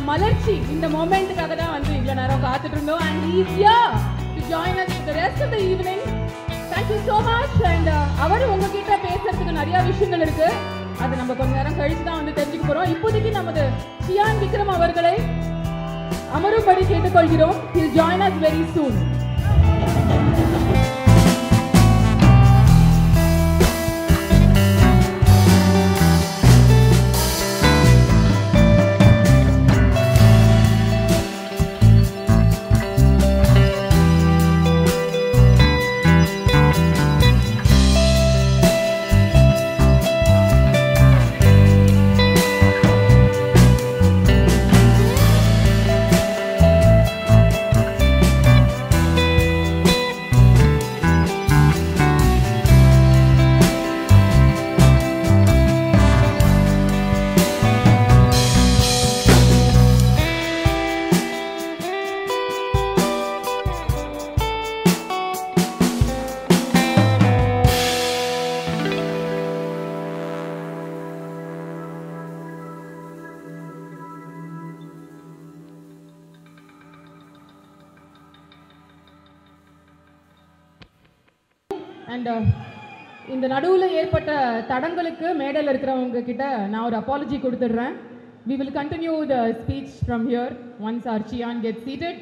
மலர்ச்சி இந்த மொமெண்ட்டுக்காக தான் வந்து இவ்வளவு நேரம் காத்துட்டு இருந்தோம். and he is here to join us for the rest of the evening. Thank you so much. and அவர் உங்ககிட்ட பேசுறதுக்கு நிறைய விஷயங்கள் இருக்கு, அது நம்ம கொஞ்ச நேரம் கழிச்சு தான் வந்து தெரிஞ்சுக்க போறோம். இப்போதைக்கு நமது சியான் விக்ரம் அவர்களை அமரும்படி கேட்டுக்கொள்கிறோம். he will join us very soon. And இந்த நடுவில் ஏற்பட்ட தடங்களுக்கு மேடையில் இருக்கிறவங்க கிட்ட நான் ஒரு அப்பாலஜி கொடுத்துட்றேன். we will continue the speech from here once our Chiyan gets seated.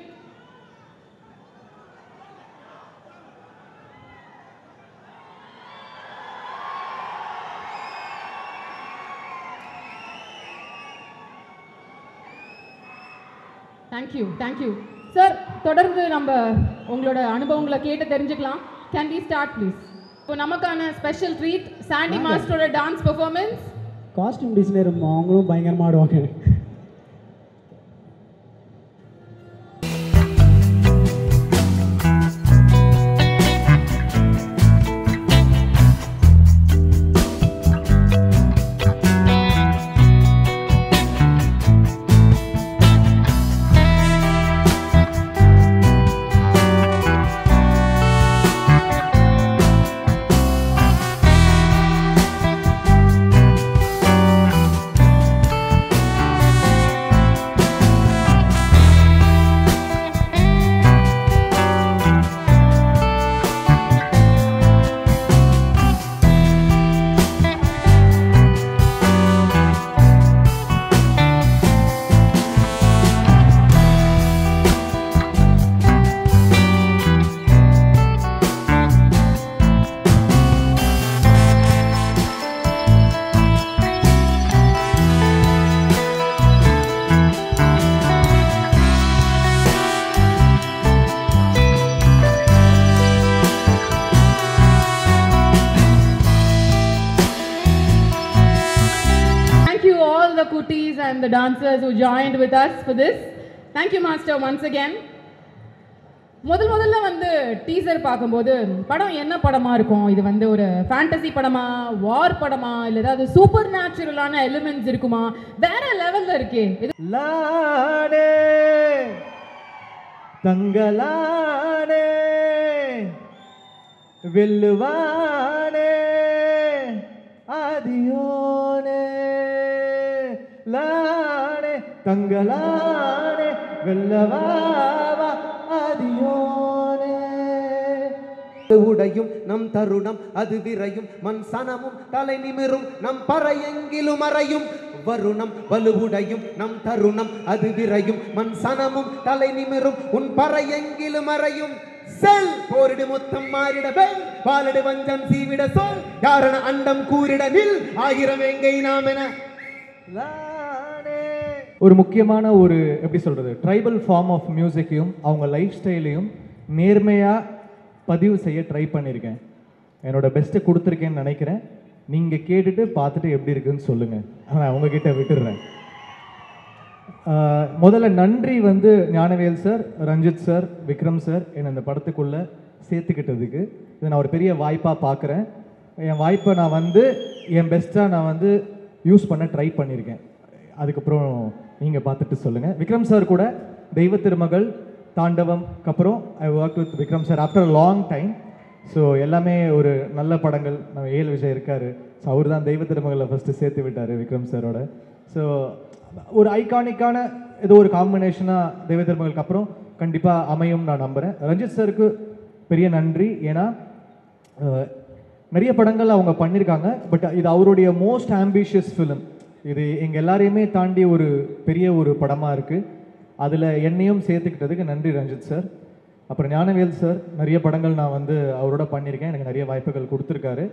Thank you sir. தொடர்ந்து நம்ம உங்களோட அனுபவங்களை கேட்டு தெரிஞ்சுக்கலாம். Can we start please? இப்போ நமக்கான ஸ்பெஷல் ட்ரீட் சாண்டி மாஸ்டரோட டான்ஸ் பெர்ஃபார்மன்ஸ். காஸ்டியூம் டிசைனர் அவங்களும் பயங்கரமாக ஆடுவாங்க. The cuties and the dancers who joined with us for this. Thank you master once again. முதல்ல வந்து டீசர் பார்க்கும்போது படம் என்ன படமா இருக்கும்? இது வந்து ஒரு ஃபேண்டசி படமா, வார் படமா, இல்ல ஏதாவது சூப்பர் நேச்சுரலான எலிமெண்ட்ஸ் இருக்குமா? வேற லெவல்ல இருக்கே இது. லானே தங்கலானே வெல்லுவானே ஆதியோனே லானே தங்கலானே வெல்லவாவா ஆதியோனே உடையும் நம் தருணம் அது விரையும் மண் சனமும் தலை நிமிரும் நம் பறையெங்கிலும் அறையும் வருணம் வலுவுடையும் நம் தருணம் அது விரையும் மண் சனமும் தலை நிமிரும் உன் பறையெங்கிலும் அறையும் செல் போரிடு முத்தம் மாறிட பெல் பாலடு வஞ்சம் சீவிட சொல் யாரண அண்டம் கூறிட நில் ஆயிரம் எங்கை நாம் என. ஒரு முக்கியமான ஒரு எப்படி சொல்றது ட்ரைபல் ஃபார்ம் ஆஃப் மியூசிக்கையும் அவங்க லைஃப் ஸ்டைலையும் நேர்மையாக பதிவு செய்ய ட்ரை பண்ணியிருக்கேன். என்னோட பெஸ்ட்டை கொடுத்துருக்கேன்னு நினைக்கிறேன். நீங்கள் கேட்டுட்டு பார்த்துட்டு எப்படி இருக்குன்னு சொல்லுங்கள். நான் உங்ககிட்ட விட்டுடுறேன். முதல்ல நன்றி வந்து Gnanavel sir, Ranjith sir, Vikram sir என்னை இந்த படத்துக்குள்ளே சேர்த்துக்கிட்டதுக்கு. இதை நான் ஒரு பெரிய வாய்ப்பாக பார்க்குறேன். என் வாய்ப்பை நான் வந்து என் பெஸ்ட்டாக நான் வந்து யூஸ் பண்ண ட்ரை பண்ணியிருக்கேன். அதுக்கப்புறம் நீங்கள் பார்த்துட்டு சொல்லுங்கள். விக்ரம் சார் கூட தெய்வ திருமகள், தாண்டவம்க்கு அப்புறம் I work with Vikram sir after long time. So எல்லாமே ஒரு நல்ல படங்கள். நம்ம ஏழு விஜய் இருக்கார். ஸோ அவர் தான் தெய்வ திருமகளில் ஃபஸ்ட்டு சேர்த்து விட்டார் விக்ரம் சாரோட. ஸோ ஒரு ஐகானிக்கான ஏதோ ஒரு காம்பினேஷனாக தெய்வ திருமகளுக்கு அப்புறம் கண்டிப்பாக அமையும் நான் நம்புகிறேன். ரஞ்சித் சாருக்கு பெரிய நன்றி. ஏன்னா நிறைய படங்கள் அவங்க பண்ணியிருக்காங்க. பட் இது அவருடைய மோஸ்ட் ஆம்பிஷியஸ் ஃபிலிம். இது எங்கள் எல்லாரையுமே தாண்டி ஒரு பெரிய ஒரு படமாக இருக்குது. அதில் என்னையும் சேர்த்துக்கிட்டதுக்கு நன்றி ரஞ்சித் சார். அப்புறம் ஞானவேல் சார் நிறைய படங்கள் நான் வந்து அவரோட பண்ணியிருக்கேன். எனக்கு நிறைய வாய்ப்புகள் கொடுத்துருக்காரு.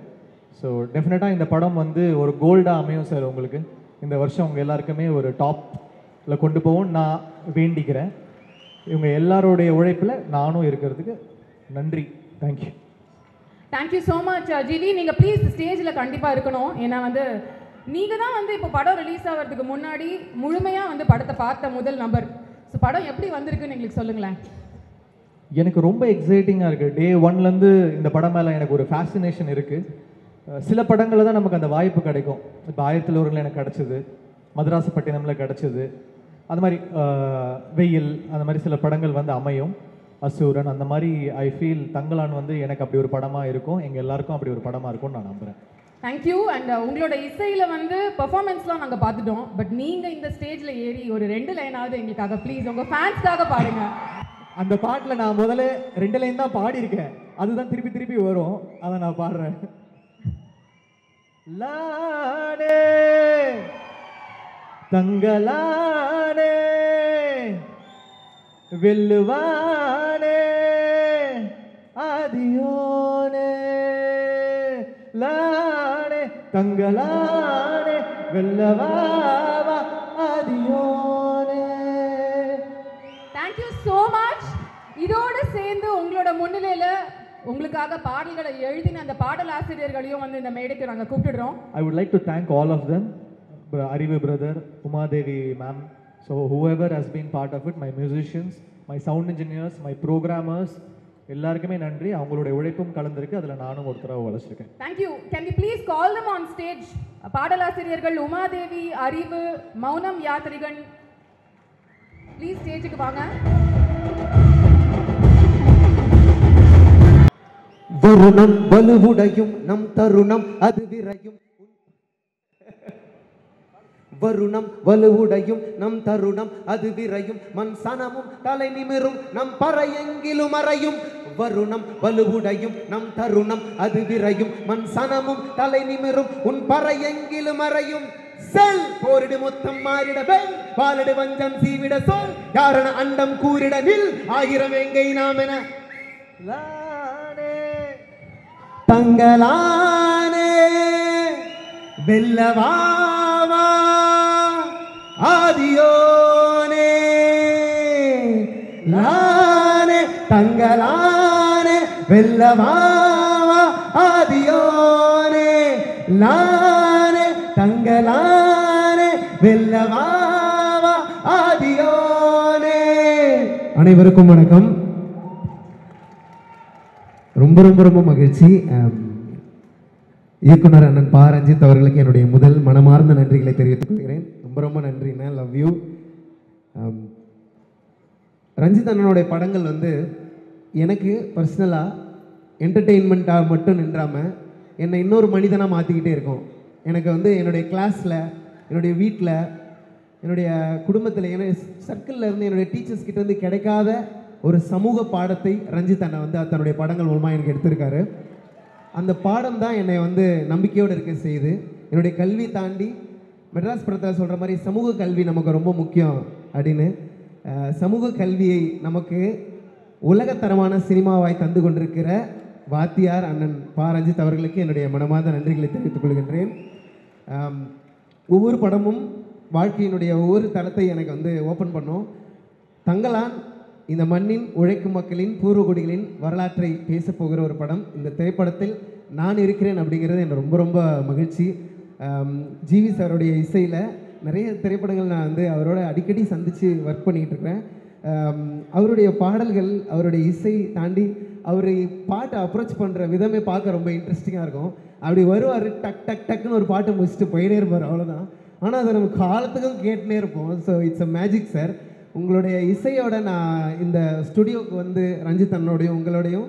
ஸோ டெஃபினட்டாக இந்த படம் வந்து ஒரு கோல்டாக அமையும் சார் உங்களுக்கு. இந்த வருஷம் உங்கள் எல்லாருக்குமே ஒரு டாப்பில் கொண்டு போகும் நான் வேண்டிக்கிறேன். இவங்க எல்லாரோடைய உழைப்பில் நானும் இருக்கிறதுக்கு நன்றி. Thank you. Thank you so much GV. நீங்கள் ப்ளீஸ் ஸ்டேஜில் கண்டிப்பாக இருக்கணும். ஏன்னா வந்து நீங்கள் தான் வந்து இப்போ படம் ரிலீஸ் ஆகிறதுக்கு முன்னாடி முழுமையாக வந்து படத்தை பார்த்த முதல் நபர். ஸோ படம் எப்படி வந்திருக்குன்னு எங்களுக்கு சொல்லுங்களேன். எனக்கு ரொம்ப எக்ஸைட்டிங்காக இருக்குது. டே ஒன்லேருந்து இந்த படம் மேலே எனக்கு ஒரு ஃபேசினேஷன் இருக்குது. சில படங்களில் தான் நமக்கு அந்த வாய்ப்பு கிடைக்கும். இப்போ 1001 எனக்கு கிடச்சிது, மதராசப்பட்டினமில் கிடச்சிது, அது மாதிரி வெயில், அந்த மாதிரி சில படங்கள் வந்து அமையும், அசூரன், அந்த மாதிரி. ஐ ஃபீல் தங்கலான் வந்து எனக்கு அப்படி ஒரு படமாக இருக்கும். எங்கள் எல்லாருக்கும் அப்படி ஒரு படமாக இருக்கும்னு நான் நம்புகிறேன். தேங்க்யூ. அண்ட் உங்களோட இசையில் வந்து பெர்ஃபார்மன்ஸ்லாம் நாங்கள் பார்த்துட்டோம். பட் நீங்கள் இந்த ஸ்டேஜில் ஏறி ஒரு 2 லைனாவது எங்களுக்காக ப்ளீஸ் உங்கள் ஃபேன்ஸ்க்காக பாருங்க. அந்த பாட்டில் நான் முதல்ல 2 லைன் தான் பாடியிருக்கேன். அதுதான் திருப்பி திருப்பி வரும். அதை நான் பாடுறேன். லானே தங்கலானே வெல்லுவானே ஆதியோனே லானே தங்கலானே வெல்லவாவா ஆதியோனே. Thank you so much. இதோடு சேர்ந்து உங்களோட முன்னிலையில் உங்களுக்காக பாடல்களை எழுதின அந்த பாடல் ஆசிரியர்களையும் வந்து இந்த மேடைக்கு நாங்கள் கூப்பிடுறோம். I would like to thank all of them, Arivu brother, Umadevi ma'am, so whoever has been part of it, my musicians, my sound engineers, my programmers, எல்லாருக்குமே நன்றி. அவங்களோட உழைப்பும் கலந்திருக்கு, அதில் நானும் ஒருத்தராக உழைச்சிருக்கேன். Thank you. Can we please call them on stage? பாடலாசிரியர்கள் Umadevi, Arivu, Mounam யாத்ரிகன் please ஸ்டேஜுக்கு வாங்க. வருணம் வலுவுடையும் நம் தருணம் அது விரையும். வருணம் வலுவுடையும் நம் தருணம் அது விரையும். மண் சனமும் தலை நிமிரும் நம் பறையெங்கிலும் அறையும். வருணம் வலுவுடையும் நம் தருணம் அது விரையும். மண் சனமும் தலை நிமிரும் உன் பறையெங்கிலும் அறையும். செல் போரிடு முத்தம் மாறிட வெல் பாலடு வஞ்சம் சீவிட சொல் யாரண அண்டம் கூறிட நில் ஆயிரம் எங்கை நாம் என தங்களானே வெல்லவாவா ஆதியோனே லானே தங்களானே வெல்லவாவா ஆதியோனே லானே தங்களானே வெல்லவாவா ஆதியோனே. அனைவருக்கும் வணக்கம். ரொம்ப ரொம்ப ரொம்ப மகிழ்ச்சி. இயக்குனர் அண்ணன் பா ரஞ்சித் அவர்களுக்கு என்னுடைய முதல் மனமார்ந்த நன்றிகளை தெரிவித்துக் கொள்கிறேன். ரொம்ப ரொம்ப நன்றிண்ணா, லவ் யூ. ரஞ்சித் அண்ணனுடைய படங்கள் வந்து எனக்கு பர்சனலாக என்டர்டெயின்மெண்ட்டாக மட்டும் நின்றாமல் என்னை இன்னொரு மனிதனாக மாற்றிக்கிட்டே இருக்கும். எனக்கு வந்து என்னுடைய கிளாஸில், என்னுடைய வீட்டில், என்னுடைய குடும்பத்தில், என்னுடைய சர்க்கிளில் இருந்து, என்னுடைய டீச்சர்ஸ் கிட்ட இருந்து கிடைக்காத ஒரு சமூக பாடத்தை ரஞ்சித் அண்ணன் வந்து தன்னுடைய படங்கள் மூலமாக எனக்கு எடுத்திருக்காரு. அந்த பாடம் தான் என்னை வந்து நம்பிக்கையோடு இருக்க செய்யுது. என்னுடைய கல்வி தாண்டி மெட்ராஸ் படத்தில் சொல்கிற மாதிரி சமூக கல்வி நமக்கு ரொம்ப முக்கியம் அப்படின்னு, சமூக கல்வியை நமக்கு உலகத்தரமான சினிமாவாய் தந்து கொண்டிருக்கிற வாத்தியார் அண்ணன் பா ரஞ்சித் அவர்களுக்கு என்னுடைய மனமார்ந்த நன்றிகளை தெரிவித்துக் கொள்கின்றேன். ஒவ்வொரு படமும் வாழ்க்கையினுடைய ஒவ்வொரு தளத்தை எனக்கு வந்து ஓப்பன் பண்ணோம். தங்களான் இந்த மண்ணின் உழைக்கும் மக்களின் பூர்வகுடிகளின் வரலாற்றை பேச போகிற ஒரு படம். இந்த திரைப்படத்தில் நான் இருக்கிறேன் அப்படிங்கிறது எனக்கு ரொம்ப ரொம்ப மகிழ்ச்சி. ஜிவி சாருடைய இசையில் நிறைய திரைப்படங்கள் நான் வந்து அவரோட அடிக்கடி சந்தித்து ஒர்க் பண்ணிக்கிட்டு இருக்கிறேன். அவருடைய பாடல்கள், அவருடைய இசை தாண்டி அவர் பாட்டை அப்ரோச் பண்ணுற விதமே பார்க்க ரொம்ப இன்ட்ரெஸ்டிங்காக இருக்கும். அப்படி வருவார், டக் டக் டக்குன்னு ஒரு பாட்டை முடிச்சுட்டு போயிட்டே இருப்பார், அவ்வளோதான். ஆனால் அதை நம்ம காலத்துக்கும் கேட்டுனே இருப்போம். So it's a magic sir. உங்களுடைய இசையோட நான் இந்த ஸ்டுடியோவுக்கு வந்து ரஞ்சித் அண்ணனோடையும் உங்களோடையும்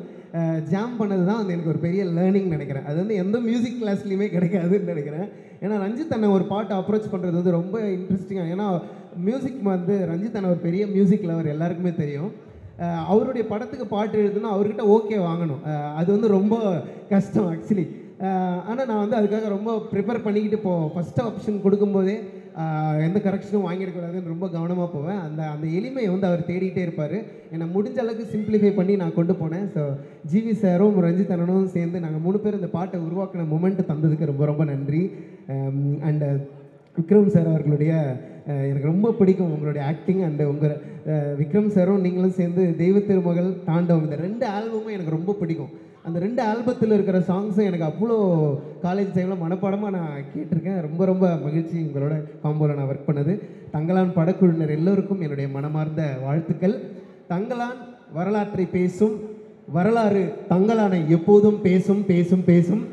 ஜாம் பண்ணது தான் வந்து எனக்கு ஒரு பெரிய லேர்னிங் நினைக்கிறேன். அது வந்து எந்த மியூசிக் கிளாஸ்லையுமே கிடைக்காதுன்னு நினைக்கிறேன். ஏன்னா ரஞ்சித் அண்ணன் ஒரு பாட்டை அப்ரோச் பண்ணுறது வந்து ரொம்ப இன்ட்ரெஸ்டிங்காக. ஏன்னா மியூசிக் வந்து ரஞ்சித் அண்ணன் ஒரு பெரிய மியூசிக் லவர், எல்லாருக்குமே தெரியும். அவருடைய படத்துக்கு பாட்டு எழுதுனா அவர்கிட்ட ஓகே வாங்கணும், அது வந்து ரொம்ப கஷ்டம் ஆக்சுவலி. ஆனால் நான் வந்து அதுக்காக ரொம்ப ப்ரிப்பேர் பண்ணிக்கிட்டு ஃபஸ்ட்டு ஆப்ஷன் கொடுக்கும்போதே எந்த கரெக்ஷனும் வாங்கிடக்கூடாதுன்னு ரொம்ப கவனமாக போவேன். அந்த எளிமையை வந்து அவர் தேடிகிட்டே இருப்பார். என்னை முடிஞ்ச அளவுக்கு சிம்பிளிஃபை பண்ணி நான் கொண்டு போனேன். ஸோ ஜிவி சாரும் ரஞ்சித் அண்ணனும் சேர்ந்து நாங்கள் 3 பேர் இந்த பாட்டை உருவாக்கின மொமெண்ட்டு தந்ததுக்கு ரொம்ப ரொம்ப நன்றி. அண்டு விக்ரம் சார் அவர்களுடைய எனக்கு ரொம்ப பிடிக்கும் உங்களுடைய ஆக்டிங். அண்டு உங்கள் விக்ரம் சாரும் நீங்களும் சேர்ந்து தெய்வ திருமகள், தாண்டவம், இந்த 2 ஆல்பமும் எனக்கு ரொம்ப பிடிக்கும். அந்த 2 ஆல்பத்தில் இருக்கிற சாங்ஸும் எனக்கு அவ்வளோ காலேஜ் டைமில் மனப்பாடமாக நான் கேட்டிருக்கேன். ரொம்ப ரொம்ப மகிழ்ச்சி உங்களோட காம்போவில் நான் ஒர்க் பண்ணது. தங்களான் படக்குழுவினர் எல்லோருக்கும் என்னுடைய மனமார்ந்த வாழ்த்துக்கள். தங்களான் வரலாற்றை பேசும், வரலாறு தங்களானை எப்போதும் பேசும் பேசும் பேசும்.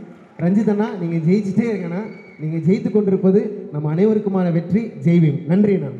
ரஞ்சிதண்ணா, நீங்கள் ஜெயிச்சுட்டே இருக்கேண்ணா. நீங்கள் ஜெயித்து கொண்டிருப்பது நம்ம அனைவருக்குமான வெற்றி. ஜெய்வீம். நன்றி. நான்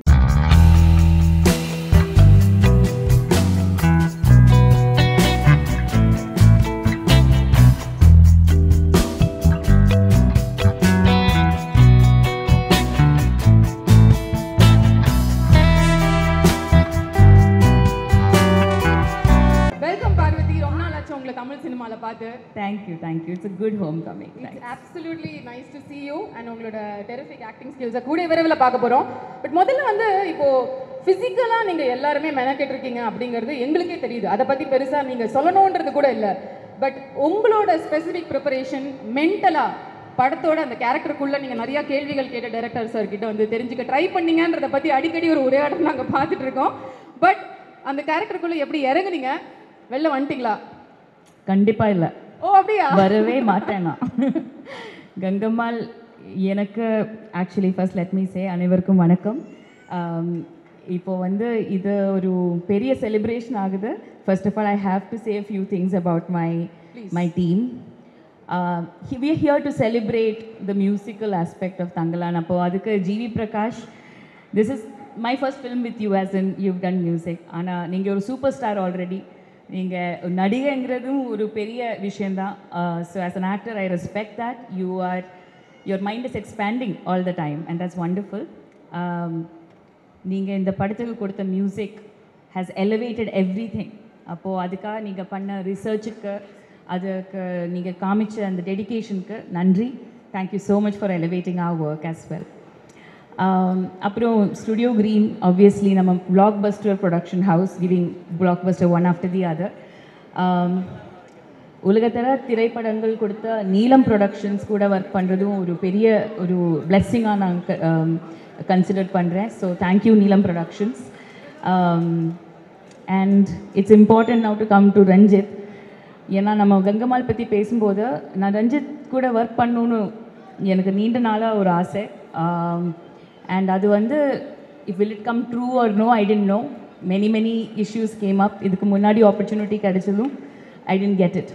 தமிழ் சினிமால பார்த்து. Thank you. It's a good homecoming. It's absolutely nice to see you and உங்களோட terrific acting skills கூடிய விரைவில் பார்க்க போறோம். பட் முதல்ல வந்து இப்போ பிசிக்கலா நீங்க எல்லாருமே மெனக்கெட்டு இருக்கீங்க அப்படிங்கிறது எங்களுக்கே தெரியுது. அதை பத்தி பெருசா நீங்க சொல்லணும்ன்றது கூட இல்லை. பட் உங்களோட ஸ்பெசிபிக் ப்ரிப்பரேஷன் மென்டலா படத்தோட அந்த கேரக்டருக்குள்ள நீங்க நிறைய கேள்விகள் கேட்ட டைரக்டர் சார் கிட்ட வந்து தெரிஞ்சுக்க ட்ரை பண்ணீங்கன்றதை பத்தி அடிக்கடி ஒரு உரையாடல் நாங்கள் பார்த்துட்டு இருக்கோம். பட் அந்த கேரக்டருக்குள்ள எப்படி இறங்குனீங்க? வெளில வந்துட்டீங்களா? கண்டிப்பா இல்ல. ஓ அப்படியா? வரவே மாட்டேன் நான். கங்கம்மாள் எனக்கு actually first let me say அனைவருக்கும் வணக்கம். இப்போ வந்து இது ஒரு பெரிய செலிப்ரேஷன் ஆகுது. First of all I have to say a few things about my team. We are here to celebrate the musical aspect of Tangalan. அப்போ அதுக்கு GV Prakash, this is my first film with you as in you've done music. ஆனால் நீங்கள் ஒரு super star already. நீங்கள் நடிகைங்கிறதும் ஒரு பெரிய விஷயந்தான். So as an actor I respect that. Your mind is expanding all the time and that's wonderful. நீங்கள் இந்த படத்துக்கு கொடுத்த மியூசிக் has elevated everything. அப்போது அதுக்காக நீங்கள் பண்ண ரிசர்ச்சுக்கு, அதுக்கு நீங்கள் காமிச்ச அந்த டெடிகேஷனுக்கு நன்றி. Thank you so much for elevating our work as well. அப்புறம் ஸ்டுடியோ க்ரீன் ஆப்வியஸ்லி நம்ம blockbuster production house, giving blockbuster one after the other. உலகத்தர திரைப்படங்கள் கொடுத்த நீலம் ப்ரொடக்ஷன்ஸ் கூட ஒர்க் பண்ணுறதும் ஒரு பெரிய ஒரு பிளெஸ்ஸிங்காக நான் கன்சிடர் பண்ணுறேன். So thank you Neelam productions. And it's important now to come to Ranjith. ஏன்னா நம்ம கங்கம்மாள் பற்றி பேசும்போது நான் ரஞ்சித் கூட ஒர்க் பண்ணணுன்னு எனக்கு நீண்ட நாளாக ஒரு ஆசை. அண்ட் அது வந்து will it come true or no, I didn't know. many issues came up. இதுக்கு முன்னாடி opportunity கிடைச்சதும் I didn't get it.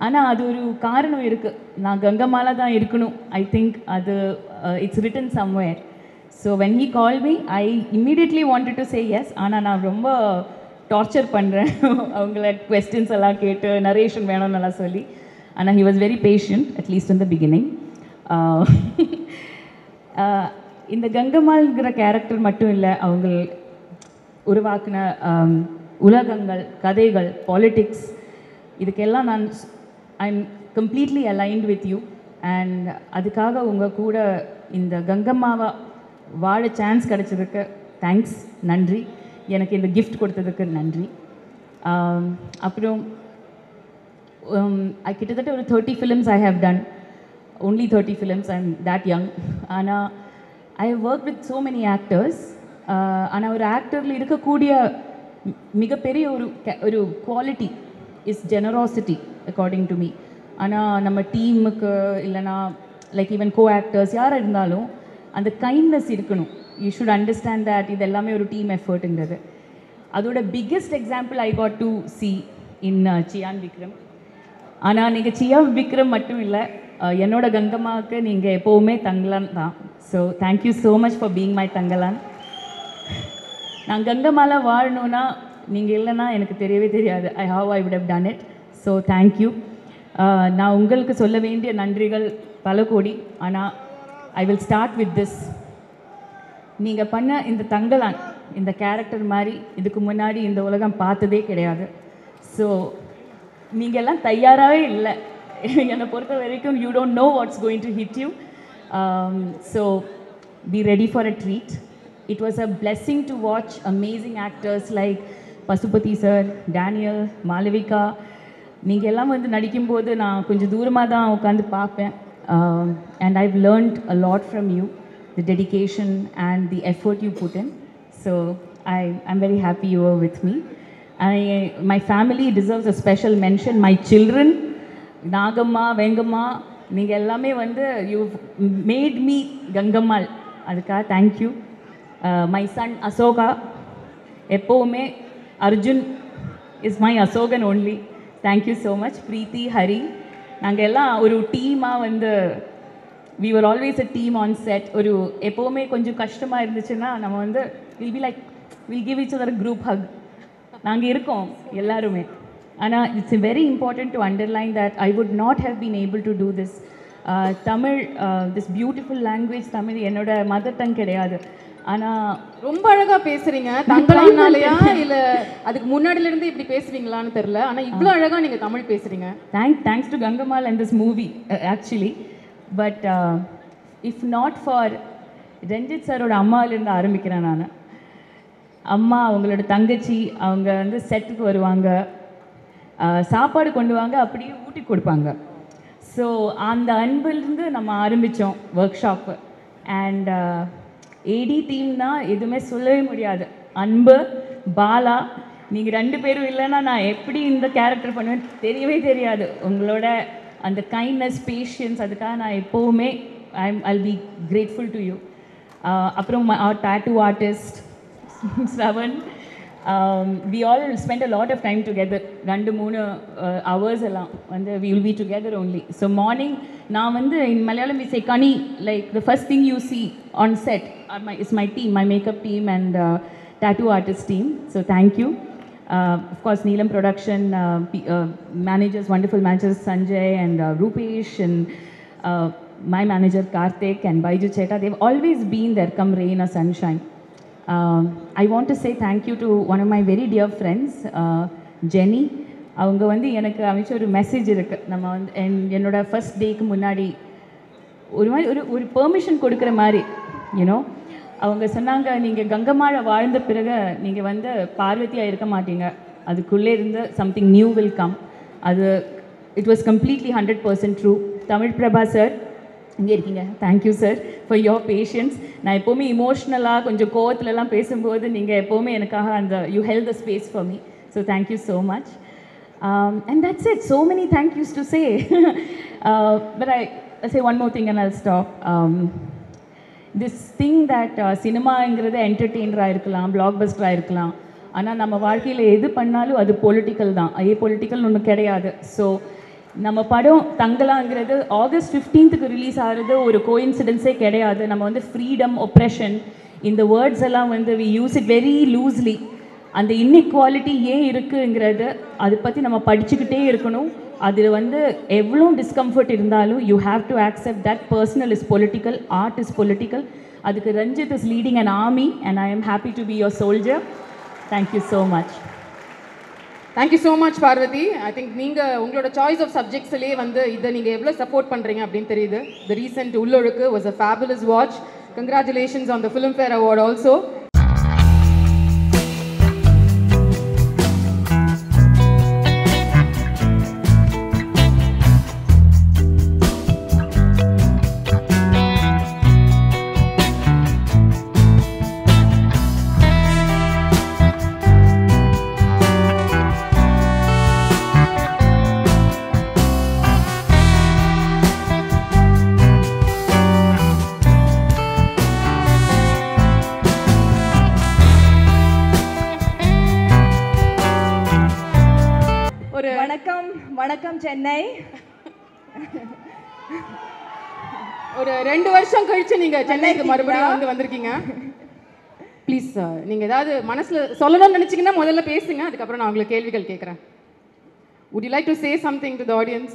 ஆனால் அது ஒரு காரணம் இருக்குது. நான் கங்கம்மாளா தான் இருக்கணும். ஐ திங்க் அது it's written somewhere. So when he call me I immediately wanted to say yes. ஆனால் நான் ரொம்ப டார்ச்சர் பண்ணுறேன் அவங்கள கொஸ்டின்ஸ் எல்லாம் கேட்டு நரேஷன் வேணும்னு எல்லாம் சொல்லி. ஆனால் he was very patient at least in the beginning. இந்த கங்கம்மாள்ங்கிற கேரக்டர் மட்டும் இல்லை, அவங்க உருவாக்கின உலகங்கள், கதைகள், பாலிட்டிக்ஸ், இதுக்கெல்லாம் நான் I'm completely aligned with you. And அதுக்காக உங்கள் கூட இந்த கங்கம்மாவை வாழ சான்ஸ் கிடைச்சதுக்கு தேங்க்ஸ், நன்றி. எனக்கு இந்த கிஃப்ட் கொடுத்ததுக்கு நன்றி. அப்புறம் கிட்டத்தட்ட ஒரு 30 films I have done. Only 30 films, I'm that young. ஆனால் I have worked with so many actors. ஆனால் ஒரு ஆக்டரில் இருக்கக்கூடிய மிகப்பெரிய ஒரு quality is generosity according to me. ஆனால் நம்ம டீமுக்கு இல்லைனா லைக் ஈவன் கோ ஆக்டர்ஸ் யாராக இருந்தாலும் அந்த கைண்ட்னஸ் இருக்கணும். யூ ஷுட் அண்டர்ஸ்டாண்ட் தட் இது எல்லாமே ஒரு டீம் எஃபர்ட்டுங்கிறது. அதோட biggest example I got to see in Chiyaan Vikram. ஆனால் நீங்கள் சியான் விக்ரம் மட்டும் இல்லை, என்னோட கங்கம்மாவுக்கு நீங்கள் எப்போவுமே தங்கலான் தான். So thank you so much for being my Thangalaan. நான் கங்கம்மால வாழணுன்னா நீங்கள் இல்லைன்னா எனக்கு தெரியவே தெரியாது. how I would have done it. So thank you. நான் உங்களுக்கு சொல்ல வேண்டிய நன்றிகள் பல கோடி. ஆனால் I will start with this. நீங்கள் பண்ண இந்த தங்கலான், இந்த கேரக்டர் மாதிரி இதுக்கு முன்னாடி இந்த உலகம் பார்த்ததே கிடையாது. ஸோ நீங்கள் எல்லாம் தயாராகவே இல்லை. என்னை பொறுத்த வரைக்கும் you don't know what's going to hit you. So be ready for a treat. It was a blessing to watch amazing actors like Pasupathi sir, Daniel, Malavika. நீங்கள் எல்லாம் வந்து நடிக்கும்போது நான் கொஞ்சம் தூரமாக தான் உட்காந்து பார்ப்பேன். And I've learned a lot from you, the dedication and the effort you put in. So I'm very happy you were with me. My family deserves a special mention. My children, Nagamma, Vengamma, நீங்கள் எல்லாமே வந்து you've made me Gangammal. அதுக்காக thank you. My son Asoka, எப்போவுமே Arjun is my Asokan only. Thank you so much. Preethi, Hari, நாங்கள் எல்லாம் ஒரு டீமாக வந்து we were always a team on set. ஒரு எப்போவுமே கொஞ்சம் கஷ்டமாக இருந்துச்சுன்னா நம்ம வந்து we'll give each other a group hug. நாங்கள் இருக்கோம் எல்லாருமே. ஆனால் it's very important to underline that I would not have been able to do this. Tamil, this beautiful language Tamil என்னோட மதர் டங் கிடையாது. ஆனால் ரொம்ப அழகா பேசுறீங்க. தங்கலானாலயா இல்லை அதுக்கு முன்னாடில இருந்து இப்படி பேசுவீங்களான்னு தெரியல. ஆனால் இவ்வளோ அழகா நீங்கள் தமிழ் பேசுறீங்க. Thanks to Gangammal and this movie actually. But if not for Ranjith சாரோட அம்மாவிலேருந்து ஆரம்பிக்கிறேன் நான். அம்மா, அவங்களோட தங்கச்சி, அவங்க வந்து செட்டுக்கு வருவாங்க, சாப்பாடு கொண்டு வாங்க, அப்படியே ஊட்டி கொடுப்பாங்க. ஸோ அந்த அன்பிலிருந்து நம்ம ஆரம்பித்தோம் ஒர்க் ஷாப்பு. அண்ட் ஏடி டீம்னா எதுவுமே சொல்லவே முடியாது. அன்பு, பாலா, நீங்கள் 2 பேரும் இல்லைன்னா நான் எப்படி இந்த கேரக்டர் பண்ணுவேன் தெரியவே தெரியாது. உங்களோட அந்த கைண்ட்னஸ், பேஷியன்ஸ், அதுக்காக நான் எப்போவுமே I'll be grateful to you. அப்புறம் our tattoo artist Shravan, we all spend a lot of time together. 2-3 hours எல்லாம் வந்து we will be together only. So morning நான் வந்து in Malayalam we say kani, like the first thing you see on set is my team, my makeup team and tattoo artist team. So thank you. Of course Neelam production managers, wonderful managers Sanjay and Rupesh and my manager Karthik and Baiju Cheta, they've always been there come rain or sunshine. I want to say thank you to one of my very dear friends, Jenny. அவங்க வந்து எனக்கு அமைச்ச ஒரு message இருக்குது. நம்ம வந்து என்னோட first டேக்கு முன்னாடி ஒரு மாதிரி ஒரு பெர்மிஷன் கொடுக்குற மாதிரி யூனோ அவங்க சொன்னாங்க, நீங்கள் கங்கம்மாளை வாழ்ந்த பிறகு நீங்கள் வந்து பார்வதியாக இருக்க மாட்டீங்க, அதுக்குள்ளே இருந்து சம்திங் நியூ வில் கம். அது it was completely 100% true. Tamil Prabha sir இங்கே இருக்கீங்க, thank you sir for your patience. நான் எப்போவுமே இமோஷ்னலாக கொஞ்சம் கோவத்துலலாம் பேசும்போது நீங்கள் எப்போவுமே எனக்காக அந்த you held the space for me. So thank you so much. And that's it. So many thank yous to say. But I'll say one more thing and I'll stop. This thing that சினிமாங்கிறது என்டர்டெயினராக இருக்கலாம், black பஸ்டராக இருக்கலாம், ஆனால் நம்ம வாழ்க்கையில் எது பண்ணாலும் அது political தான். பொலிட்டிக்கல் ஒன்று கிடையாது. ஸோ நம்ம படம் தங்கலாங்கிறது ஆகஸ்ட் 15th ரிலீஸ் ஆகிறது ஒரு கோஇன்சிடென்ஸே கிடையாது. நம்ம வந்து ஃப்ரீடம், ஒப்ரெஷன், இந்த வேர்ட்ஸ் எல்லாம் வந்து we use it very loosely. அந்த இன்இக்வாலிட்டி ஏன் இருக்குங்கிறது அதை பற்றி நம்ம படிச்சுக்கிட்டே இருக்கணும். அதில் வந்து எவ்வளோ டிஸ்கம்ஃபர்ட் இருந்தாலும் you have to accept that personal is political, art is political. அதுக்கு Ranjith is leading an army and I am happy to be your soldier. Thank you so much. Thank you so much Parvathi. I think நீங்கள் உங்களோட choice of சப்ஜெக்ட்ஸ்லேயே வந்து இதை நீங்கள் எவ்வளோ support பண்ணுறீங்க அப்படின்னு தெரியுது. The recent Ullozhukku was a fabulous watch. Congratulations on the Filmfare award also. வணக்கம் சென்னை. ஒரு 2 வருஷம் கழிச்சு நீங்க சென்னைக்கு மறுபடியும் வந்திருக்கீங்க. ப்ளீஸ் நீங்க ஏதாவது மனசுல சொல்லணும்னு நினைச்சீங்கன்னா முதல்ல பேசுங்க, அதுக்கப்புறம் நான் உங்களுக்கு கேள்விகள் கேட்குறேன். Would you like to say something to the audience?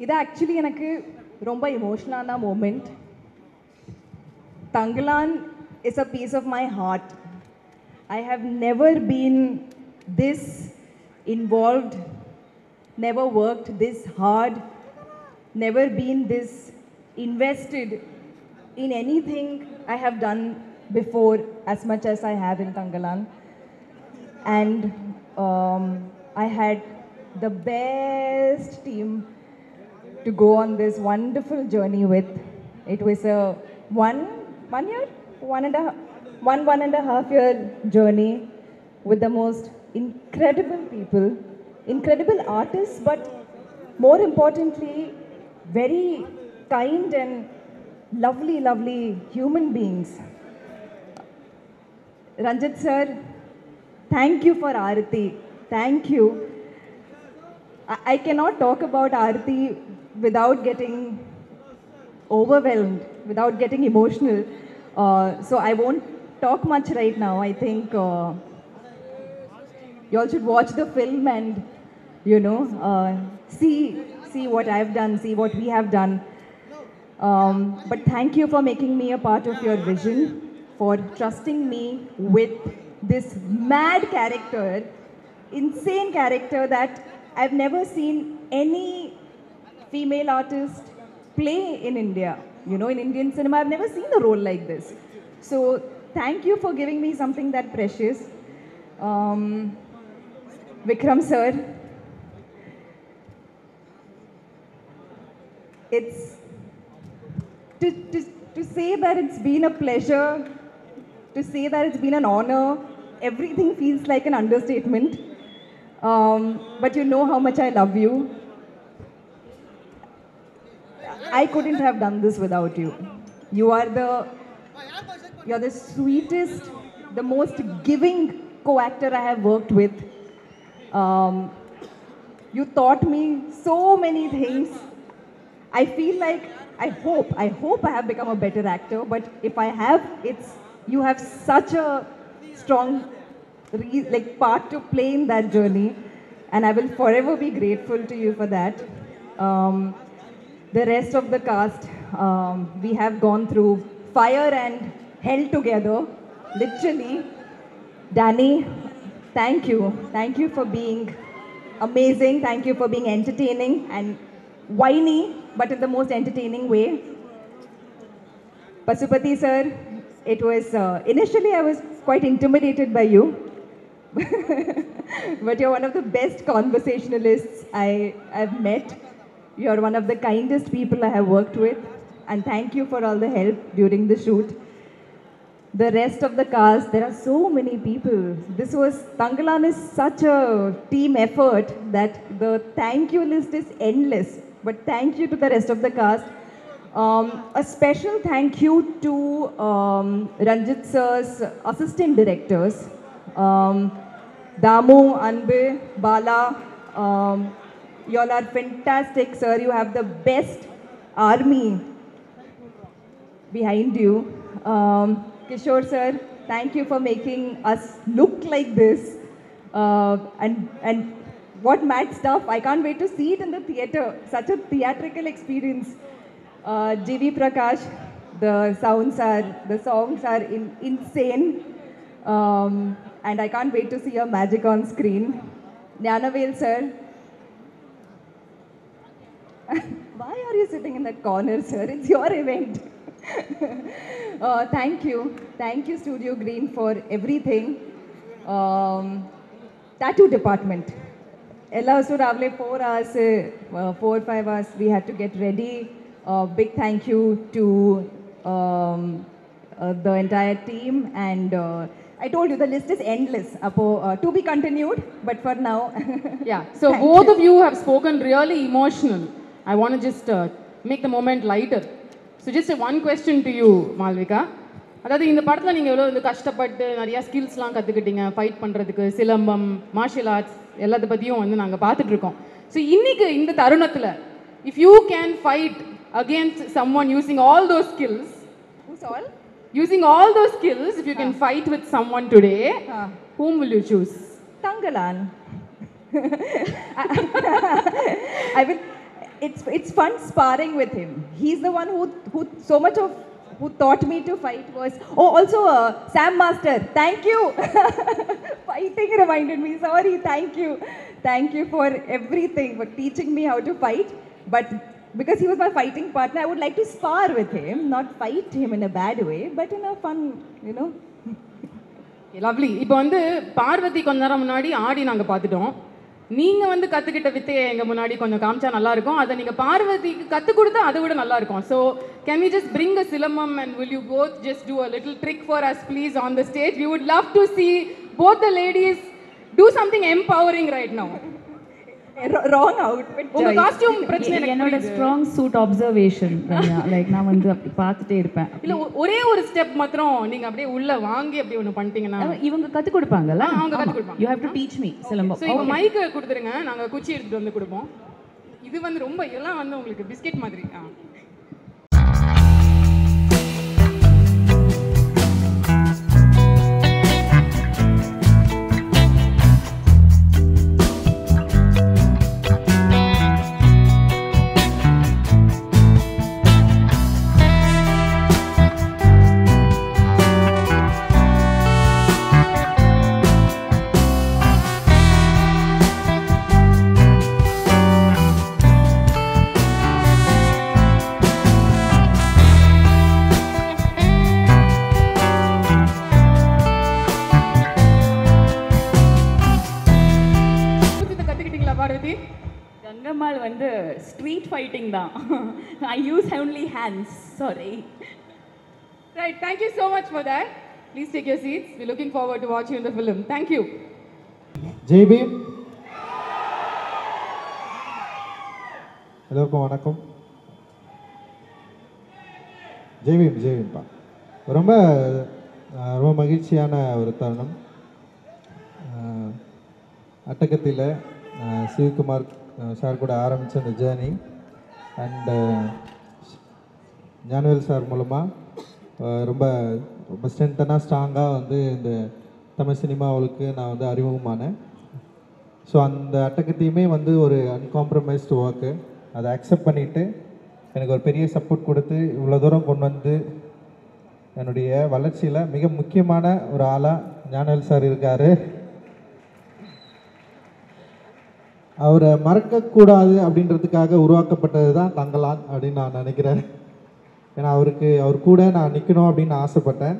இது ஆக்சுவலி எனக்கு ரொம்ப எமோஷனலான moment. Thangalaan is a piece of my heart. I have never been this involved, never worked this hard, never been this invested in anything I have done before as much as I have in Tangalan. And I had the best team to go on this wonderful journey with. It was a one and a half year journey with the most incredible people, incredible artists, but more importantly, very kind and lovely human beings. Ranjit sir, thank you for Aarati. Thank you. I cannot talk about Aarati without getting overwhelmed, without getting emotional. So I won't talk much right now. I think you all should watch the film and, you know, see what I've done, see what we have done. But thank you for making me a part of your vision, for trusting me with this mad character, insane character that I've never seen any female artist play in India. You know, in Indian cinema, I've never seen a role like this. So thank you for giving me something that precious. Vikram sir, it's to To say that it's been a pleasure, to say that it's been an honor, everything feels like an understatement. But you know how much I love you. I couldn't have done this without you. You're the sweetest, the most giving co-actor I have worked with. You taught me so many things. I feel like, I hope I have become a better actor, but if I have, you have such a strong part to play in that journey, and I will forever be grateful to you for that. The rest of the cast, we have gone through fire and hell together, literally. Danny, thank you. Thank you for being amazing. Thank you for being entertaining and whiny, but in the most entertaining way. Pasupati sir, it was, initially I was quite intimidated by you, but you're one of the best conversationalists I've met. You're one of the kindest people I have worked with, and thank you for all the help during the shoot. The rest of the cast, there are so many people. Tangalan is such a team effort that the thank you list is endless. But thank you to the rest of the cast. A special thank you to Ranjit sir's assistant directors. Damu, Anbe, Bala, you all are fantastic, sir. You have the best army behind you. Kishore sir, thank you for making us look like this. And what mad stuff. I can't wait to see it in the theatre. Such a theatrical experience. G.V. Prakash, the songs are insane. And I can't wait to see your magic on screen. Jnanavel sir. Why are you sitting in that corner, sir? It's your event. Thank you. Thank you, Studio Green, for everything. Tattoo department. Ella Suravle 4 hours, 4 or 5 hours, we had to get ready. Big thank you to the entire team. And I told you the list is endless. To be continued, but for now. Yeah, so both of you have spoken really emotional. I want to just make the moment lighter. So just one question to you, Malvika. அதாவது இந்த படத்தில் நீங்கள் எவ்வளோ வந்து கஷ்டப்பட்டு நிறையா ஸ்கில்ஸ்லாம் கற்றுக்கிட்டீங்க, fight பண்ணுறதுக்கு, silambam, martial arts எல்லாத்த பற்றியும் வந்து நாங்கள் பார்த்துட்ருக்கோம். ஸோ இன்றைக்கி இந்த தருணத்தில் if you can fight against someone using all those skills, using all those skills, if you can fight with someone today, whom will you choose? Tangalan. I will. It's fun sparring with him. He's the one who so much of who taught me to fight was. Oh, also Sam Master. Thank you. Fighting reminded me. Sorry. Thank you for everything, for teaching me how to fight. But because he was my fighting partner, I would like to spar with him, not fight him in a bad way, but in a fun, you know. Lovely. இப்போ வந்து பார்வதி கொஞ்ச நேரம் முன்னாடி ஆடி நாங்கள் பார்த்துட்டோம். நீங்கள் வந்து கற்றுக்கிட்ட வித்தையை எங்கள் முன்னாடி கொஞ்சம் காமிச்சா நல்லாயிருக்கும். அதை நீங்கள் பார்வதிக்கு கற்றுக் கொடுத்தா அதை விட நல்லாயிருக்கும். So can you just bring a silambam and will you both just do a little trick for us please on the stage. We would love to see both the ladies do something empowering right now. Wrong outfit. உங்க costume பிரச்சனை என்னோட strong suit observation. Like நான் வந்து அப்படி பார்த்துட்டே இருப்பேன். இல்ல ஒரே ஒரு ஸ்டெப் மாத்திரம் நீங்க அப்படியே உள்ள வாங்கி அப்படியே ஒன்னு பண்ணிட்டீங்கன்னா இவங்க கத்து கொடுப்பாங்கல்ல, அவங்க கத்து கொடுப்பாங்க. You have to teach me silambam. So இப்போ மைக் கொடுத்துருங்க, நாங்க குச்சி எடுத்துட்டு வந்து கொடுப்போம். இது வந்து ரொம்ப இதெல்லாம் வந்து உங்களுக்கு பிஸ்கட் மாதிரி. கங்கம்மாள் வந்து ஸ்ட்ரீட் ஃபைட்டிங் தான். I use only hands. Sorry. Right, thank you so much for that. Please take your seats. We're looking forward to watching the film. Thank you. Jai Bhim. எல்லோருக்கும் வணக்கம். ஜெய் பீம், ஜெய் பீம்பா. ரொம்ப ரொம்ப மகிழ்ச்சியான ஒரு தருணம். அட்டகத்தில் சிவகுமார் சார் கூட ஆரம்பித்த அந்த ஜேர்னி அண்ட் ஞானவேல் சார் மூலமாக ரொம்ப ரொம்ப ஸ்ட்ராங்காக வந்து இந்த தமிழ் சினிமாவுக்கு நான் வந்து அறிமுகமானேன். ஸோ அந்த அட்டகத்தையுமே வந்து ஒரு அன்காம்ப்ரமைஸ்டு ஒர்க்கு, அதை அக்செப்ட் பண்ணிவிட்டு எனக்கு ஒரு பெரிய சப்போர்ட் கொடுத்து இவ்வளோ தூரம் கொண்டு வந்து என்னுடைய வளர்ச்சியில் மிக முக்கியமான ஒரு ஆளாக ஞானவேல் சார் இருக்கார். அவரை மறக்கக்கூடாது அப்படின்றதுக்காக உருவாக்கப்பட்டது தான் தங்கலான் அப்படின்னு நான் நினைக்கிறேன். ஏன்னா அவர் கூட நான் நிற்கணும் அப்படின்னு ஆசைப்பட்டேன்.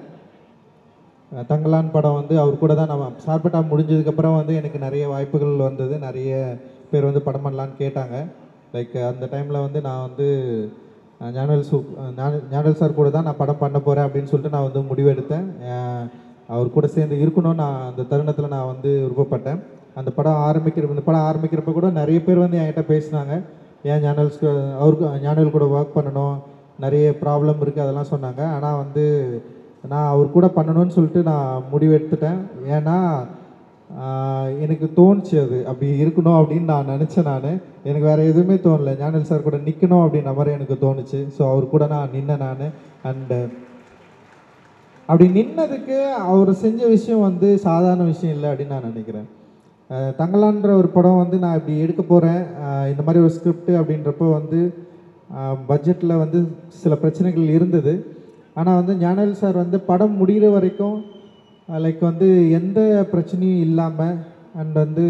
தங்கலான் படம் வந்து அவர் கூட தான் நம்ம சார்பட்டா முடிஞ்சதுக்கப்புறம் வந்து எனக்கு நிறைய வாய்ப்புகள் வந்தது. நிறைய பேர் வந்து படம் பண்ணலான்னு கேட்டாங்க. லைக் அந்த டைமில் வந்து நான் வந்து ஞானவேல் சார் கூட தான் நான் படம் பண்ண போகிறேன் அப்படின்னு சொல்லிட்டு நான் வந்து முடிவெடுத்தேன். அவர் கூட சேர்ந்து இருக்கணும்னு நான் அந்த தருணத்தில் நான் வந்து விருப்பப்பட்டேன். இந்த படம் ஆரம்பிக்கிறப்ப கூட நிறைய பேர் வந்து என்கிட்ட பேசினாங்க, ஏன் ஞானவேல் கூட ஒர்க் பண்ணணும், நிறைய ப்ராப்ளம் இருக்குது அதெல்லாம் சொன்னாங்க. ஆனால் வந்து நான் அவர் கூட பண்ணணும்னு சொல்லிட்டு நான் முடிவெடுத்துட்டேன். ஏன்னா எனக்கு தோணுச்சு அது அப்படி இருக்கணும் அப்படின்னு நான் நினச்சேன். எனக்கு வேறு எதுவுமே தோணலை, ஞானவேல் சார் கூட நிற்கணும் அப்படின்ற மாதிரி எனக்கு தோணுச்சு. ஸோ அவர் கூட நான் நின்னேன். அண்டு அப்படி நின்னதுக்கு அவர் செஞ்ச விஷயம் வந்து சாதாரண விஷயம் இல்லை அப்படின்னு நான் நினைக்கிறேன். தங்கலான்ற ஒரு படம் வந்து நான் இப்படி எடுக்க போகிறேன், இந்த மாதிரி ஒரு ஸ்கிரிப்ட் அப்படின்றப்போ வந்து பட்ஜெட்டில் வந்து சில பிரச்சனைகள் இருந்தது. ஆனால் வந்து ஞானவேல் சார் வந்து படம் முடிகிற வரைக்கும் லைக் வந்து எந்த பிரச்சனையும் இல்லாமல் அண்ட் வந்து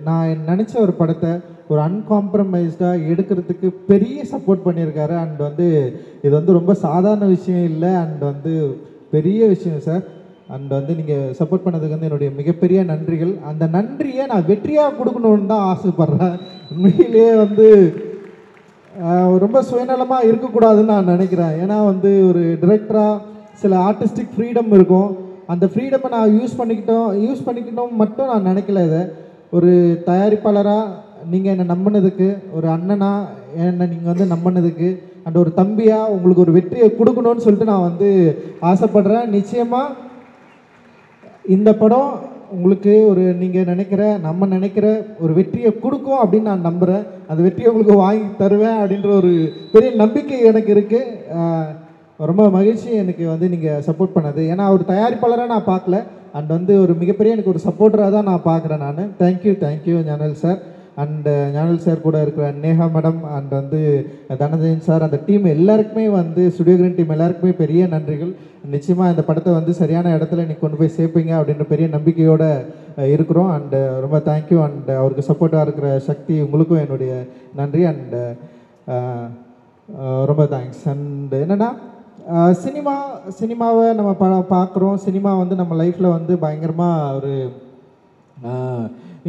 நான் நினச்ச ஒரு படத்தை ஒரு அன்காம்ப்ரமைஸ்டாக எடுக்கிறதுக்கு பெரிய சப்போர்ட் பண்ணியிருக்காரு. அண்ட் வந்து இது வந்து ரொம்ப சாதாரண விஷயம் இல்லை, அண்ட் வந்து பெரிய விஷயம் சார். அண்ட் வந்து நீங்கள் சப்போர்ட் பண்ணதுக்கு வந்து என்னுடைய மிகப்பெரிய நன்றிகள். அந்த நன்றியை நான் வெற்றியாக கொடுக்கணுன்னு தான் ஆசைப்பட்றேன். உண்மையிலேயே வந்து ரொம்ப சுயநலமாக இருக்கக்கூடாதுன்னு நான் நினைக்கிறேன். ஏன்னா வந்து ஒரு டிரெக்டராக சில ஆர்டிஸ்டிக் ஃப்ரீடம் இருக்கும், அந்த ஃப்ரீடமை நான் யூஸ் பண்ணிக்கிட்டோம் மட்டும் நான் நினைக்கல. இதை ஒரு தயாரிப்பாளராக நீங்கள் என்னை நம்பினதுக்கு, ஒரு அண்ணனாக என்னை நீங்கள் வந்து நம்பினதுக்கு, அண்ட் ஒரு தம்பியாக உங்களுக்கு ஒரு வெற்றியை கொடுக்கணும்னு சொல்லிட்டு நான் வந்து ஆசைப்படுறேன். நிச்சயமாக இந்த படம் உங்களுக்கு ஒரு நீங்கள் நம்ம நினைக்கிற ஒரு வெற்றியை கொடுக்கும் அப்படின்னு நான் நம்புகிறேன். அந்த வெற்றியை உங்களுக்கு வாங்கி தருவேன் அப்படின்ற ஒரு பெரிய நம்பிக்கை எனக்கு இருக்குது. ரொம்ப மகிழ்ச்சி எனக்கு வந்து நீங்கள் சப்போர்ட் பண்ணது. ஏன்னா ஒரு தயாரிப்பாளராக நான் பார்க்கல, அண்ட் வந்து ஒரு மிகப்பெரிய எனக்கு ஒரு சப்போர்ட்டராக தான் நான் பார்க்குறேன் நான். Thank you Gnanavel sir. And Gnanavel sir கூட இருக்கிற நேஹா மேடம் அண்ட் வந்து தனஞ்சயன் சார், அந்த டீம் எல்லாருக்குமே வந்து ஸ்டுடியோ கிரீன் டீம் எல்லாருக்குமே பெரிய நன்றிகள். நிச்சயமாக இந்த படத்தை வந்து சரியான இடத்துல நீ கொண்டு போய் சேர்ப்பீங்க அப்படின்ற பெரிய நம்பிக்கையோடு இருக்கிறோம். அண்டு ரொம்ப தேங்க்யூ. அண்ட் அவருக்கு சப்போர்ட்டாக இருக்கிற சக்தி உங்களுக்கும் என்னுடைய நன்றி. அண்டு ரொம்ப தேங்க்ஸ். அண்ட் என்னென்னா சினிமாவை நம்ம பார்க்குறோம். சினிமா வந்து நம்ம லைஃப்பில் வந்து பயங்கரமாக ஒரு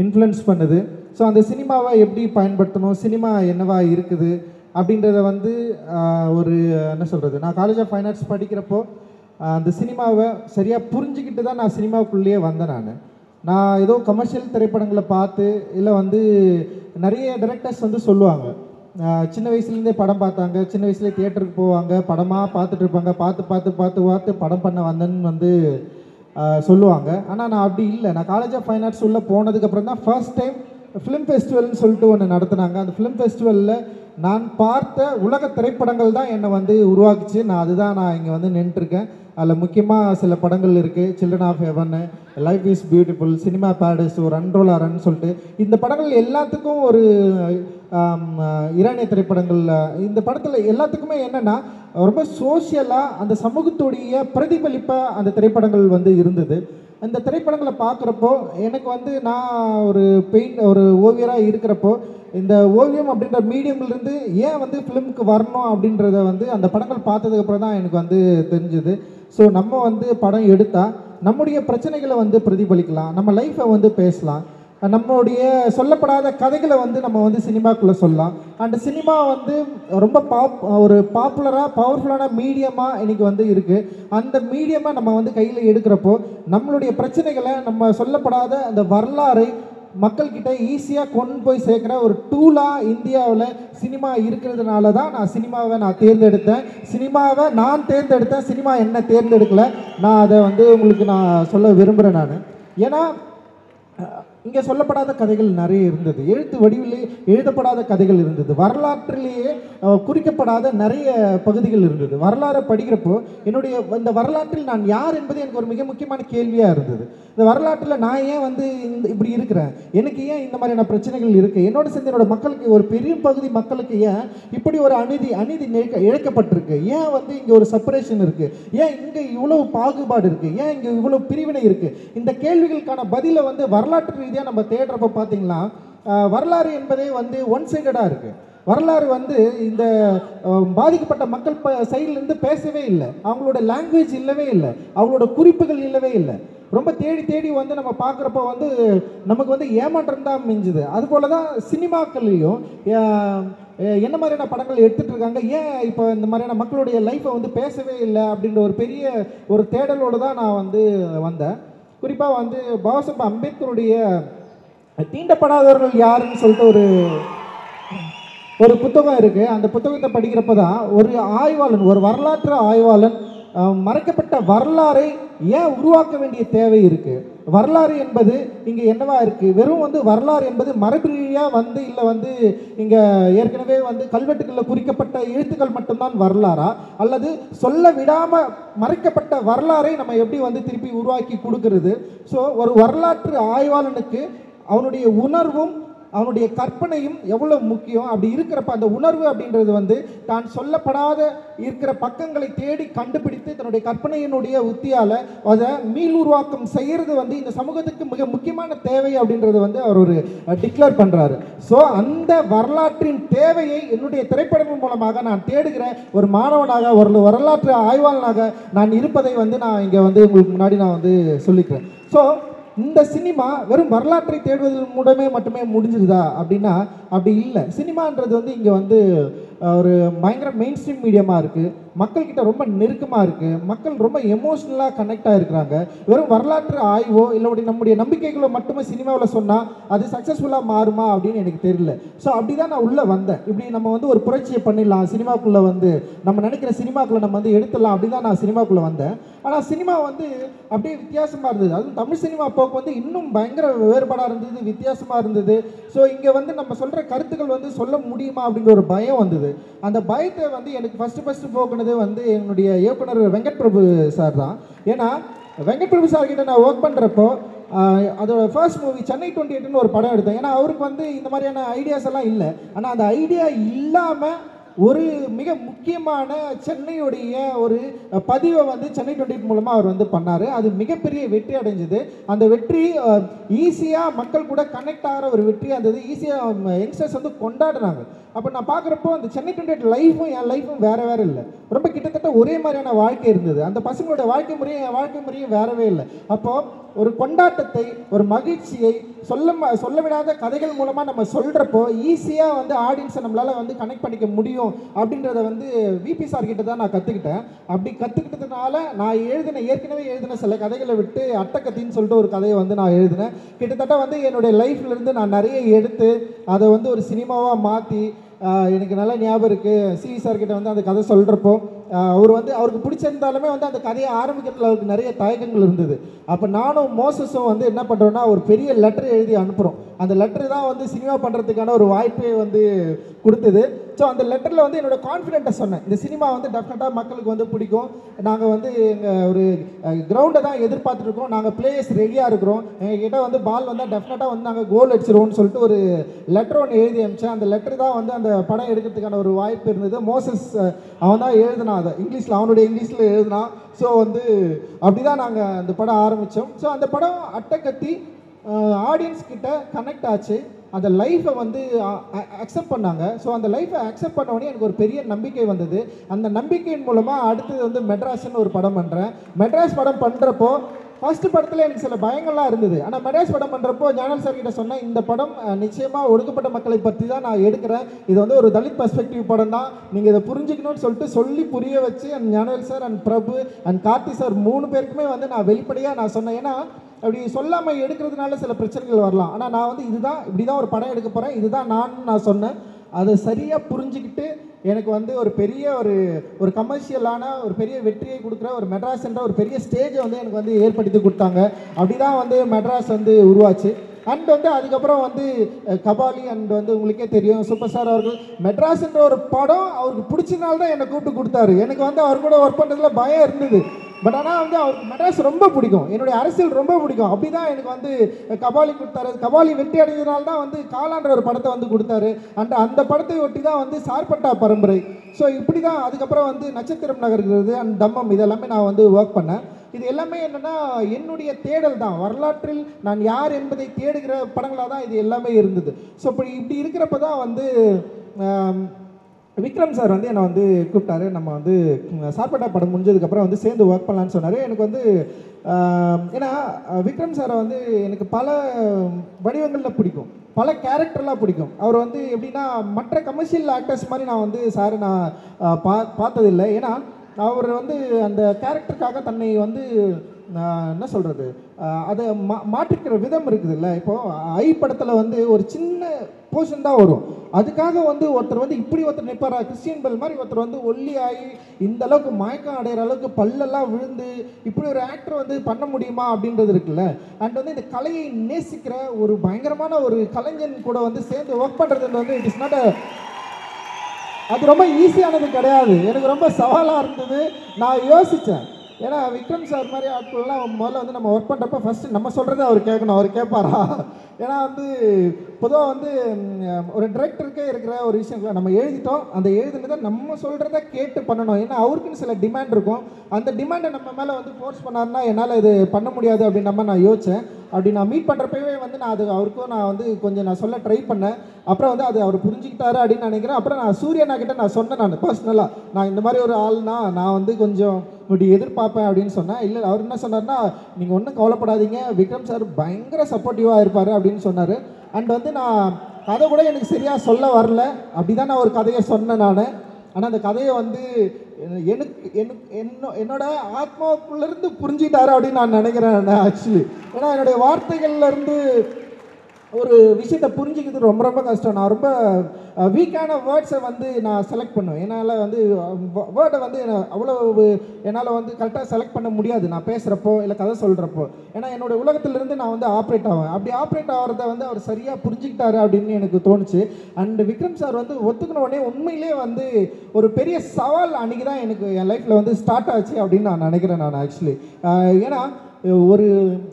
இன்ஃப்ளூயன்ஸ் பண்ணுது. ஸோ அந்த சினிமாவை எப்படி பயன்படுத்தணும், சினிமா என்னவா இருக்குது அப்படின்றத வந்து ஒரு என்ன சொல்கிறது, நான் காலேஜ் ஆஃப் ஃபைன் ஆர்ட்ஸ் படிக்கிறப்போ அந்த சினிமாவை சரியாக புரிஞ்சுக்கிட்டு தான் நான் சினிமாவுக்குள்ளேயே வந்தேன். நான் ஏதோ கமர்ஷியல் திரைப்படங்களை பார்த்து இல்லை வந்து நிறைய டைரக்டர்ஸ் வந்து சொல்லுவாங்க, சின்ன வயசுலேருந்தே படம் பார்த்தாங்க, சின்ன வயசுலேயே தியேட்டருக்கு போவாங்க, படமாக பார்த்துட்டு இருப்பாங்க, பார்த்து படம் பண்ண வந்தேன்னு வந்து சொல்லுவாங்க. ஆனால் நான் அப்படி இல்லை. நான் காலேஜ் ஆஃப் ஃபைன் ஆர்ட்ஸ் உள்ளே போனதுக்கப்புறம் தான் ஃபர்ஸ்ட் டைம் ஃபிலிம் ஃபெஸ்டிவல்னு சொல்லிட்டு ஒன்று நடத்துனாங்க. அந்த ஃபிலிம் ஃபெஸ்டிவலில் நான் பார்த்த உலக திரைப்படங்கள் தான் என்னை வந்து உருவாக்குச்சு. நான் இங்கே வந்து நின்றுருக்கேன். அதில் முக்கியமாக சில படங்கள் இருக்குது, Children of Heaven, Life is Beautiful, Cinema Paradise, ஒரு ரன்ரோலா ரன் சொல்லிட்டு இந்த படங்கள் எல்லாத்துக்கும் ஒரு ஈரானிய திரைப்படங்கள். இந்த படத்தில் எல்லாத்துக்குமே என்னென்னா ரொம்ப சோஷியலாக அந்த சமூகத்துடைய பிரதிபலிப்பாக அந்த திரைப்படங்கள் வந்து இருந்தது. அந்த திரைப்படங்களை பார்க்குறப்போ எனக்கு வந்து நான் ஒரு ஓவியராக இருக்கிறப்போ இந்த ஓவியம் அப்படின்ற மீடியம்லேருந்து ஏன் வந்து ஃபிலிமுக்கு வரணும் அப்படின்றத வந்து அந்த படங்கள் பார்த்ததுக்கப்புறம் தான் எனக்கு வந்து தெரிஞ்சுது. ஸோ நம்ம வந்து படம் எடுத்தால் நம்முடைய பிரச்சனைகளை வந்து பிரதிபலிக்கலாம், நம்ம லைஃப்பை வந்து பேசலாம். நம்மளுடைய சொல்லப்படாத கதைகளை வந்து நம்ம வந்து சினிமாக்குள்ளே சொல்லலாம். அண்ட் சினிமா வந்து ரொம்ப ஒரு பாப்புலராக பவர்ஃபுல்லான மீடியமாக இன்றைக்கி வந்து இருக்குது. அந்த மீடியமாக நம்ம வந்து கையில் எடுக்கிறப்போ நம்மளுடைய பிரச்சனைகளை, நம்ம சொல்லப்படாத அந்த வரலாறை மக்கள்கிட்ட ஈஸியாக கொண்டு போய் சேர்க்குற ஒரு டூலாக இந்தியாவில் சினிமா இருக்கிறதுனால தான் நான் தேர்ந்தெடுத்தேன். சினிமாவை நான் தேர்ந்தெடுத்தேன், சினிமா என்ன தேர்ந்தெடுக்கலை. நான் அதை வந்து உங்களுக்கு நான் சொல்ல விரும்புகிறேன். நான் ஏன்னா இங்கே சொல்லப்படாத கதைகள் நிறைய இருந்தது, எழுத்து வடிவிலே எழுதப்படாத கதைகள் இருந்தது, வரலாற்றிலேயே குறிக்கப்படாத நிறைய பகுதிகள் இருந்தது. வரலாறை படிக்கிறப்போ என்னுடைய இந்த வரலாற்றில் நான் யார் என்பது எனக்கு ஒரு மிக முக்கியமான கேள்வியாக இருந்தது. இந்த வரலாற்றில் நான் ஏன் வந்து இப்படி இருக்கிறேன், எனக்கு ஏன் இந்த மாதிரியான பிரச்சனைகள் இருக்குது, என்னோட சேர்ந்து என்னோட மக்களுக்கு, ஒரு பெரிய பகுதி மக்களுக்கு ஏன் இப்படி ஒரு அநீதி இழைக்கப்பட்டிருக்கு, ஏன் வந்து இங்கே ஒரு செப்பரேஷன் இருக்குது, ஏன் இங்கே இவ்வளவு பாகுபாடு இருக்குது, ஏன் இங்கே இவ்வளவு பிரிவினை இருக்குது. இந்த கேள்விகளுக்கான பதிலை வந்து வரலாற்று ரீதியாக நம்ம தேடுறப்ப பார்த்தீங்கன்னா வரலாறு என்பதே வந்து ஒன் சைடடாக இருக்குது. வரலாறு வந்து இந்த பாதிக்கப்பட்ட மக்கள் சைட்லேருந்து பேசவே இல்லை, அவங்களோட லாங்குவேஜ் இல்லவே இல்லை, அவங்களோட குறிப்புகள் இல்லவே இல்லை. ரொம்ப தேடி வந்து நம்ம பார்க்குறப்ப வந்து நமக்கு வந்து ஏமாற்றம் தான் மிஞ்சுது. அதுபோல தான் சினிமாக்கள்லையும் என்ன மாதிரியான படங்கள் எடுத்துகிட்டு இருக்காங்க, ஏன் இப்போ இந்த மாதிரியான மக்களுடைய லைஃப்பை வந்து பேசவே இல்லை அப்படின்ற ஒரு பெரிய ஒரு தேடலோடு தான் நான் வந்து வந்தேன். குறிப்பாக வந்து பாபாசாஹேப் அம்பேத்கருடைய தீண்டப்படாதவர்கள் யாருன்னு சொல்லிட்டு ஒரு புத்தகம் இருக்குது. அந்த புத்தகத்தை படிக்கிறப்ப தான் ஒரு ஆய்வாளன், ஒரு வரலாற்று ஆய்வாளன் மறைக்கப்பட்ட வரலாறை ஏன் உருவாக்க வேண்டிய தேவை இருக்குது, வரலாறு என்பது இங்கே என்னவா இருக்குது, வெறும் வந்து வரலாறு என்பது மரபுரியாக வந்து இல்லை வந்து இங்கே ஏற்கனவே வந்து கல்வெட்டுகளில் குறிக்கப்பட்ட எழுத்துக்கள் மட்டும்தான் வரலாறா, அல்லது சொல்ல விடாமல் மறைக்கப்பட்ட வரலாறை நம்ம எப்படி வந்து திருப்பி உருவாக்கி கொடுக்கறது. ஸோ ஒரு வரலாற்று ஆய்வாளனுக்கு அவனுடைய உணர்வும் அவனுடைய கற்பனையும் எவ்வளோ முக்கியம். அப்படி இருக்கிறப்ப அந்த உணர்வு அப்படின்றது வந்து தான் சொல்லப்படாத இருக்கிற பக்கங்களை தேடி கண்டுபிடித்து தன்னுடைய கற்பனையினுடைய உத்தியால் அதை மீள் உருவாக்கம் செய்கிறது வந்து இந்த சமூகத்துக்கு மிக முக்கியமான தேவை அப்படின்றது வந்து அவர் ஒரு டிக்ளேர் பண்ணுறாரு. ஸோ அந்த வரலாற்றின் தேவையை என்னுடைய திரைப்படங்கள் மூலமாக நான் தேடுகிற ஒரு மாணவனாக, ஒரு வரலாற்று ஆய்வாளனாக நான் இருப்பதை வந்து நான் இங்கே வந்து உங்களுக்கு முன்னாடி நான் வந்து சொல்லிக்கிறேன். ஸோ இந்த சினிமா வெறும் வரலாற்றை தேடுவதன் மூலமே மட்டுமே முடிஞ்சிருதா அப்படின்னா அப்படி இல்லை. சினிமான்றது வந்து இங்கே வந்து ஒரு பயங்கர மெயின் ஸ்ட்ரீம் மீடியமாக இருக்குது, மக்கள்கிட்ட ரொம்ப நெருக்கமாக இருக்குது, மக்கள் ரொம்ப எமோஷ்னலாக கனெக்ட் ஆகிருக்கிறாங்க. வெறும் வரலாற்று ஆய்வோ இல்லை நம்முடைய நம்பிக்கைகளோ மட்டுமே சினிமாவில் சொன்னால் அது சக்ஸஸ்ஃபுல்லாக மாறுமா அப்படின்னு எனக்கு தெரியல. ஸோ அப்படி தான் நான் உள்ளே வந்தேன். இப்படி நம்ம வந்து ஒரு புரட்சியை பண்ணிடலாம் சினிமாக்குள்ளே, வந்து நம்ம நினைக்கிற சினிமாக்குள்ளே நம்ம வந்து எடுத்துடலாம், அப்படி தான் நான் சினிமாக்குள்ளே வந்தேன். ஆனால் சினிமா வந்து அப்படியே வித்தியாசமாக இருந்தது. அதுவும் தமிழ் சினிமா போக்கு வந்து இன்னும் பயங்கர வேறுபாடாக இருந்தது, வித்தியாசமாக இருந்தது. ஸோ இங்கே வந்து நம்ம சொல்கிற கருத்துக்கள் வந்து சொல்ல முடியுமா அப்படின்ற ஒரு பயம் வந்தது. அந்த பயத்தை வந்து எனக்கு ஃபஸ்ட்டு போக்குனது வந்து என்னுடைய இயக்குனர் வெங்கட் பிரபு சார் தான். ஏன்னா வெங்கட் பிரபு சார் கிட்ட நான் ஒர்க் பண்ணுறப்போ அதோட ஃபர்ஸ்ட் மூவி சென்னை 28ன்னு ஒரு படம் எடுத்தேன். ஏன்னா அவருக்கு வந்து இந்த மாதிரியான ஐடியாஸ் எல்லாம் இல்லை. ஆனால் அந்த ஐடியா இல்லாமல் ஒரு மிக முக்கியமான சென்னையுடைய ஒரு பதிவை வந்து சென்னை 28 மூலமாக அவர் வந்து பண்ணார். அது மிகப்பெரிய வெற்றி அடைஞ்சது. அந்த வெற்றி ஈஸியாக மக்கள் கூட கனெக்ட் ஆகிற ஒரு வெற்றியாக இருந்தது. ஈஸியாக யங்ஸ்டர்ஸ் வந்து கொண்டாடுறாங்க. அப்போ நான் பார்க்குறப்போ அந்த சென்னை 28 லைஃபும் என் லைஃபும் வேறு இல்லை, ரொம்ப கிட்டத்தட்ட ஒரே மாதிரியான வாழ்க்கை இருந்தது. அந்த பசங்களோட வாழ்க்கை முறையும் என் வாழ்க்கை முறையும் வேறவே இல்லை. அப்போது ஒரு கொண்டாட்டத்தை, ஒரு மகிழ்ச்சியை சொல்ல விடாத கதைகள் மூலமாக நம்ம சொல்கிறப்போ ஈஸியாக வந்து ஆடியன்ஸை நம்மளால் வந்து கனெக்ட் பண்ணிக்க முடியும் அப்படின்றத வந்து விபி சார் கிட்ட தான் நான் கற்றுக்கிட்டேன். அப்படி கற்றுக்கிட்டதுனால நான் ஏற்கனவே எழுதின சில கதைகளை விட்டு அட்டக்கத்தின்னு சொல்லிட்டு ஒரு கதையை வந்து நான் எழுதினேன். கிட்டத்தட்ட வந்து என்னுடைய லைஃப்லேருந்து நான் நிறைய எடுத்து அதை வந்து ஒரு சினிமாவாக மாற்றி எனக்கு நல்லா ஞாபகம் இருக்குது. சிவி சார்கிட்ட வந்து அந்த கதை சொல்கிறப்போ அவருக்கு பிடிச்சிருந்தாலுமே வந்து அந்த கதையை ஆரம்பிக்கிறதுல அவருக்கு நிறைய தயக்கங்கள் இருந்தது. அப்போ நானும் மோசஸும் வந்து என்ன பண்ணுறோன்னா ஒரு பெரிய லெட்டர் எழுதி அனுப்புகிறோம். அந்த லெட்டர் தான் வந்து சினிமா பண்ணுறதுக்கான ஒரு வாய்ப்பை வந்து கொடுத்தது. ஸோ அந்த லெட்டரில் வந்து என்னோட கான்ஃபிடென்ட்டை சொன்னேன், இந்த சினிமா வந்து டெஃபினட்டாக மக்களுக்கு வந்து பிடிக்கும், நாங்கள் வந்து எங்கள் ஒரு கிரவுண்டை தான் எதிர்பார்த்துருக்கோம், நாங்கள் பிளேயர்ஸ் ரெடியாக இருக்கிறோம், எங்ககிட்ட வந்து பால் வந்தால் டெஃபினட்டாக வந்து நாங்கள் கோல் அடிச்சிருவோம்னு சொல்லிட்டு ஒரு லெட்டர் ஒன்று எழுதி அனுப்பிச்சேன். அந்த லெட்டர் தான் வந்து அந்த படம் எடுக்கிறதுக்கான ஒரு வாய்ப்பு இருந்தது. மோசஸ் அவன் தான் எழுதினான், அதை இங்கிலீஷில், அவனுடைய இங்கிலீஷில் எழுதினான். ஸோ வந்து அப்படி தான் நாங்கள் அந்த படம் ஆரம்பித்தோம். ஸோ அந்த படம் அட்டக்கத்தி ஆடியன்ஸ் கிட்ட கனெக்ட் ஆச்சு, அந்த லைஃப்பை வந்து அக்செப்ட் பண்ணாங்க. ஸோ அந்த லைஃப்பை அக்செப்ட் பண்ணோடனே எனக்கு ஒரு பெரிய நம்பிக்கை வந்தது. அந்த நம்பிக்கையின் மூலமாக அடுத்தது வந்து மெட்ராஸ்ன்னு ஒரு படம் பண்ணுறேன். மெட்ராஸ் படம் பண்ணுறப்போ ஃபர்ஸ்ட் படத்தில் எனக்கு சில பயங்கள்லாம் இருந்தது. ஆனால் மெட்ராஸ் படம் பண்ணுறப்போ ஞானல் சார் கிட்ட சொன்னேன், இந்த படம் நிச்சயமாக ஒடுக்கப்பட்ட மக்களை பற்றி தான் நான் எடுக்கிறேன், இது வந்து ஒரு தலித் பெர்ஸ்பெக்டிவ் படம் தான், நீங்கள் இதை புரிஞ்சுக்கணும்னு சொல்லிட்டு சொல்லி புரிய வச்சு அண்ட் ஞானல் sir and Prabhu and Karthi sir 3 பேருக்குமே வந்து நான் வெளிப்படையாக நான் சொன்னேன். ஏன்னா அப்படி சொல்லாமல் எடுக்கிறதுனால சில பிரச்சனைகள் வரலாம். ஆனால் நான் வந்து இதுதான் இப்படி தான் ஒரு படம் எடுக்க போகிறேன், இதுதான் நான் சொன்னேன். அதை சரியாக புரிஞ்சுக்கிட்டு எனக்கு வந்து ஒரு பெரிய ஒரு கமர்ஷியலான ஒரு பெரிய வெற்றியை கொடுக்குற ஒரு மெட்ராஸ் என்ற ஒரு பெரிய ஸ்டேஜை வந்து எனக்கு வந்து ஏற்படுத்தி கொடுத்தாங்க. அப்படி தான் வந்து மெட்ராஸ் வந்து உருவாச்சு. அண்ட் வந்து அதுக்கப்புறம் வந்து கபாலி அண்ட் வந்து உங்களுக்கே தெரியும் சூப்பர் ஸ்டார் அவர்கள் மெட்ராஸ்ன்ற ஒரு படம் அவருக்கு பிடிச்சனால தான் என்னை கூப்பிட்டு கொடுத்தாரு. எனக்கு வந்து அவர் கூட ஒர்க் பண்ணுறதுல பயம் இருந்தது. பட் ஆனால் வந்து அவருக்கு மெட்ராஸ் ரொம்ப பிடிக்கும், என்னுடைய அரசியல் ரொம்ப பிடிக்கும். அப்படி தான் எனக்கு வந்து கபாலி கொடுத்தாரு. கபாலி வெற்றி அடைஞ்சதுனால தான் வந்து காலான்ற ஒரு படத்தை வந்து கொடுத்தாரு. அண்ட் அந்த படத்தை ஒட்டி தான் வந்து சார்பட்டா பரம்பரை. ஸோ இப்படி தான் அதுக்கப்புறம் வந்து நட்சத்திரம் நகர்கிறது அண்ட் தம்மம் இதெல்லாமே நான் வந்து ஒர்க் பண்ணேன். இது எல்லாமே என்னென்னா என்னுடைய தேடல் தான், வரலாற்றில் நான் யார் என்பதை தேடுகிற படங்களாக தான் இது எல்லாமே இருந்தது. ஸோ இப்படி இருக்கிறப்ப தான் வந்து விக்ரம் சார் வந்து என்னை வந்து கூப்பிட்டாரு. நம்ம வந்து சார்பட்டா படம் முடிஞ்சதுக்கப்புறம் வந்து சேர்ந்து ஒர்க் பண்ணலான்னு சொன்னார். எனக்கு வந்து ஏன்னா விக்ரம் சாரை வந்து எனக்கு பல வடிவங்களில் பிடிக்கும், பல கேரக்டர்லாம் பிடிக்கும். அவர் வந்து எப்படின்னா மற்ற கமர்ஷியல் ஆக்டர்ஸ் மாதிரி நான் வந்து சார் நான் பார்த்ததில்லை. ஏன்னா அவர் வந்து அந்த கேரக்டருக்காக தன்னை வந்து என்ன சொல்கிறது அதை மாற்றிக்கிற விதம் இருக்குது இல்லை. இப்போது ஐ படத்தில் வந்து ஒரு சின்ன போர்ஷன் தான் வரும், அதுக்காக வந்து ஒருத்தர் வந்து இப்படி ஒருத்தர் நிற்பாரா, கிறிஸ்டியன் பெல் மாதிரி ஒருத்தர் வந்து ஒல்லி ஆகி இந்த அளவுக்கு மயக்கம் அடைகிற அளவுக்கு பல்லெல்லாம் விழுந்து இப்படி ஒரு ஆக்டர் வந்து பண்ண முடியுமா அப்படின்றது இருக்குல்ல. அண்ட் வந்து இந்த கலையை நேசிக்கிற ஒரு பயங்கரமான ஒரு கலைஞன் கூட வந்து சேர்ந்து ஒர்க் பண்ணுறது வந்து இட் இஸ் நாட் அது ரொம்ப ஈஸியானது கிடையாது. எனக்கு ரொம்ப சவாலாக இருந்தது. நான் யோசித்தேன், ஏன்னா விக்ரம் சார் மாதிரி ஆட்கள்லாம் முதல்ல வந்து நம்ம ஒர்க் பண்ணுறப்ப ஃபஸ்ட்டு நம்ம சொல்கிறத அவர் கேட்கணும், அவர் கேட்பாரா. ஏன்னா வந்து பொதுவாக வந்து ஒரு டிரெக்டருக்கே இருக்கிற ஒரு விஷயம், நம்ம எழுதிட்டோம், அந்த எழுதுனதை நம்ம சொல்கிறத கேட்டு பண்ணணும். ஏன்னா அவருக்குன்னு சில டிமாண்ட் இருக்கும், அந்த டிமாண்டை நம்ம மேலே வந்து ஃபோர்ஸ் பண்ணாருன்னா என்னால் இது பண்ண முடியாது அப்படின்னு நான் யோசித்தேன். அப்படி நான் மீட் பண்ணுறப்பவே வந்து நான் அது அவருக்கும் நான் வந்து கொஞ்சம் நான் சொல்ல ட்ரை பண்ணேன். அப்புறம் வந்து அது அவர் புரிஞ்சுக்கிட்டாரு அப்படின்னு நினைக்கிறேன். அப்புறம் நான் சூர்யனா கிட்ட நான் சொன்னேன், நான் பர்சனலாக நான் இந்த மாதிரி ஒரு ஆள்னா நான் வந்து கொஞ்சம் இப்படி எதிர்பார்ப்பேன் அப்படின்னு சொன்னேன். இல்லை அவர் என்ன சொன்னார்னா, நீங்கள் ஒன்றும் கவலைப்படாதீங்க, விக்ரம் சார் பயங்கர சப்போர்ட்டிவாக இருப்பார் அப்படின்னு சொன்னார். அண்ட் வந்து நான் கதை கூட எனக்கு சரியாக சொல்ல வரல, அப்படி தான் நான் ஒரு கதையை சொன்னேன் நான். ஆனால் அந்த கதையை வந்து என்னோட ஆத்மாவுக்குள்ளேருந்து புரிஞ்சிட்டாரு அப்படின்னு நான் நினைக்கிறேன் ஆக்சுவலி. ஏன்னா என்னுடைய வார்த்தைகள்லேருந்து ஒரு விஷயத்தை புரிஞ்சிக்கிறது ரொம்ப ரொம்ப கஷ்டம். நான் ரொம்ப வீக்கான வேர்ட்ஸை வந்து நான் செலக்ட் பண்ணுவேன். என்னால் வந்து வேர்டை வந்து அவ்வளோ என்னால் வந்து கரெக்டாக செலக்ட் பண்ண முடியாது நான் பேசுகிறப்போ இல்லை கதை சொல்கிறப்போ. ஏன்னா என்னோடய உலகத்திலிருந்து நான் வந்து ஆப்ரேட் ஆவேன். அப்படி ஆப்ரேட் ஆகிறத வந்து அவர் சரியாக புரிஞ்சுக்கிட்டாரு அப்படின்னு எனக்கு தோணுச்சு. அண்ட் விக்ரம் சார் வந்து ஒத்துக்கின உடனே உண்மையிலே வந்து ஒரு பெரிய சவால் அன்றைக்கி தான் எனக்கு என் லைஃப்பில் வந்து ஸ்டார்ட் ஆச்சு அப்படின்னு நான் நினைக்கிறேன் நான் ஆக்சுவலி. ஏன்னா ஒரு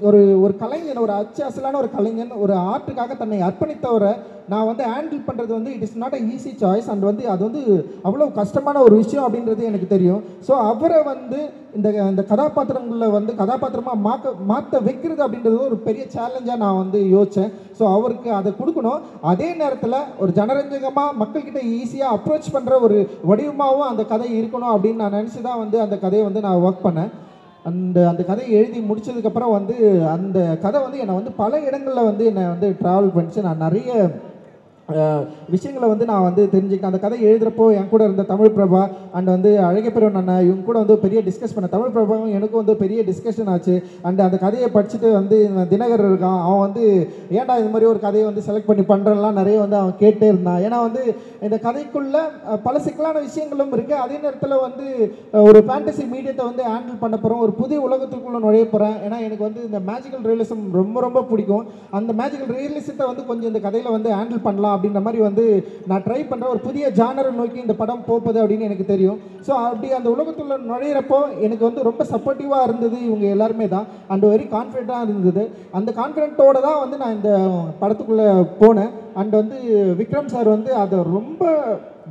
ஒரு ஒரு கலைஞன், ஒரு அச்சாசலான ஒரு கலைஞன் ஒரு ஆர்ட்டுக்காக தன்னை அர்ப்பணித்தவரை நான் வந்து ஹேண்டில் பண்ணுறது வந்து it is not a easy choice. And வந்து அது வந்து அவ்வளோ கஷ்டமான ஒரு விஷயம் அப்படின்றது எனக்கு தெரியும். ஸோ அவரை வந்து இந்த கதாபாத்திரங்களில் வந்து கதாபாத்திரமாக மாற்ற வைக்கிறது அப்படின்றது ஒரு பெரிய சேலஞ்சாக நான் வந்து யோசித்தேன். ஸோ அவருக்கு அதை கொடுக்கணும், அதே நேரத்தில் ஒரு ஜனரஞ்சகமாக மக்கள்கிட்ட ஈஸியாக அப்ரோச் பண்ணுற ஒரு வடிவமாகவும் அந்த கதை இருக்கணும் அப்படின்னு நான் நினச்சி தான் வந்து அந்த கதையை வந்து நான் ஒர்க் பண்ணேன். அந்த கதையை எழுதி முடிச்சதுக்கப்புறம் வந்து அந்த கதை வந்து என்னை வந்து பல இடங்களில் வந்து என்னை வந்து ட்ராவல் பண்ணிச்சு. நான் நிறைய விஷயங்களை வந்து நான் வந்து தெரிஞ்சுக்கிட்டேன். அந்த கதை எழுதுகிறப்போ என் கூட இருந்த தமிழ் பிரபா அண்ட் வந்து அழகப்பெருவன் அண்ணன் இவங்க கூட வந்து பெரிய டிஸ்கஸ் பண்ணேன். தமிழ் பிரபாவும் எனக்கும் வந்து பெரிய டிஸ்கஷன் ஆச்சு. அண்ட் அந்த கதையை படிச்சுட்டு வந்து தினகர் இருக்கான், அவன் வந்து ஏன்டா இது மாதிரி ஒரு கதையை வந்து செலக்ட் பண்ணி பண்ணுறலாம் நிறைய வந்து அவன் கேட்டே இருந்தான். ஏன்னா வந்து இந்த கதைக்குள்ளே பல சிக்கலான விஷயங்களும் இருக்குது, அதே நேரத்தில் வந்து ஒரு ஃபேண்டசி மீடியத்தை வந்து ஹேண்டில் பண்ண போகிறோம், ஒரு புதிய உலகத்துக்குள்ளே நுழைய போகிறேன். ஏன்னா எனக்கு வந்து இந்த மேஜிக்கல் ரியலிசம் ரொம்ப ரொம்ப பிடிக்கும். அந்த மேஜிக்கல் ரியலிசத்தை வந்து கொஞ்சம் இந்த கதையில் வந்து ஹேண்டில் பண்ணலாம் அப்படின்ற மாதிரி வந்து நான் ட்ரை பண்ணுறேன். ஒரு புதிய ஜானரை நோக்கி இந்த படம் போகுது அப்படின்னு எனக்கு தெரியும். ஸோ அப்படி அந்த உலகத்துள்ள நுழையிறப்போ எனக்கு வந்து ரொம்ப சப்போர்ட்டிவாக இருந்தது இவங்க எல்லாருமே தான். அண்ட் வெரி கான்ஃபிடென்ட்டாக இருந்தது. அந்த கான்ஃபிடென்ட்டோடு தான் வந்து நான் இந்த படத்துக்குள்ளே போனேன். அண்ட் வந்து விக்ரம் சார் வந்து அதை ரொம்ப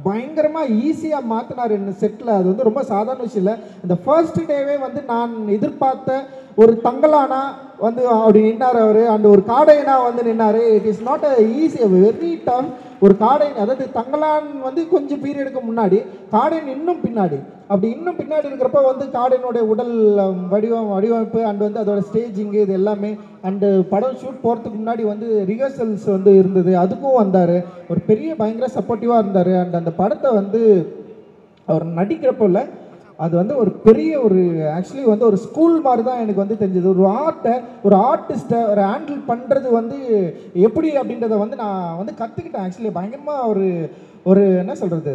பயங்கரமாக ஈஸியாக மாற்றினார் என்ன செட்டில். அது வந்து ரொம்ப சாதாரண விஷயம் இல்லை. இந்த ஃபர்ஸ்ட் டேவே வந்து நான் எதிர்பார்த்த ஒரு தங்கலானா வந்து அப்படி நின்னார் அவர், அந்த ஒரு காடையனா வந்து நின்னார். It is not a easy, very tough. ஒரு காடையன், அதாவது தங்கலான் வந்து கொஞ்சம் பீரியடுக்கு முன்னாடி, காடையன் இன்னும் பின்னாடி. அப்படி இன்னும் பின்னாடி இருக்கிறப்ப வந்து காடையனுடைய உடல் வடிவமைப்பு அண்ட் வந்து அதோட ஸ்டேஜிங்கு இது எல்லாமே அண்டு படம் ஷூட் போகிறதுக்கு முன்னாடி வந்து ரிஹர்சல்ஸ் வந்து இருந்தது, அதுக்கும் வந்தார். ஒரு பெரிய பயங்கர சப்போர்ட்டிவாக இருந்தார். அண்ட் அந்த படத்தை வந்து அவர் நடிக்கிறப்போ இல்லை, அது வந்து ஒரு பெரிய ஒரு ஆக்சுவலி வந்து ஒரு ஸ்கூல் மாதிரி தான் எனக்கு வந்து தெரிஞ்சது. ஒரு ஆர்ட்டை, ஒரு ஆர்டிஸ்ட்டை ஒரு ஹேண்டில் பண்ணுறது வந்து எப்படி அப்படின்றத வந்து நான் வந்து கற்றுக்கிட்டேன். ஆக்சுவலி பயங்கரமாக ஒரு என்ன சொல்கிறது,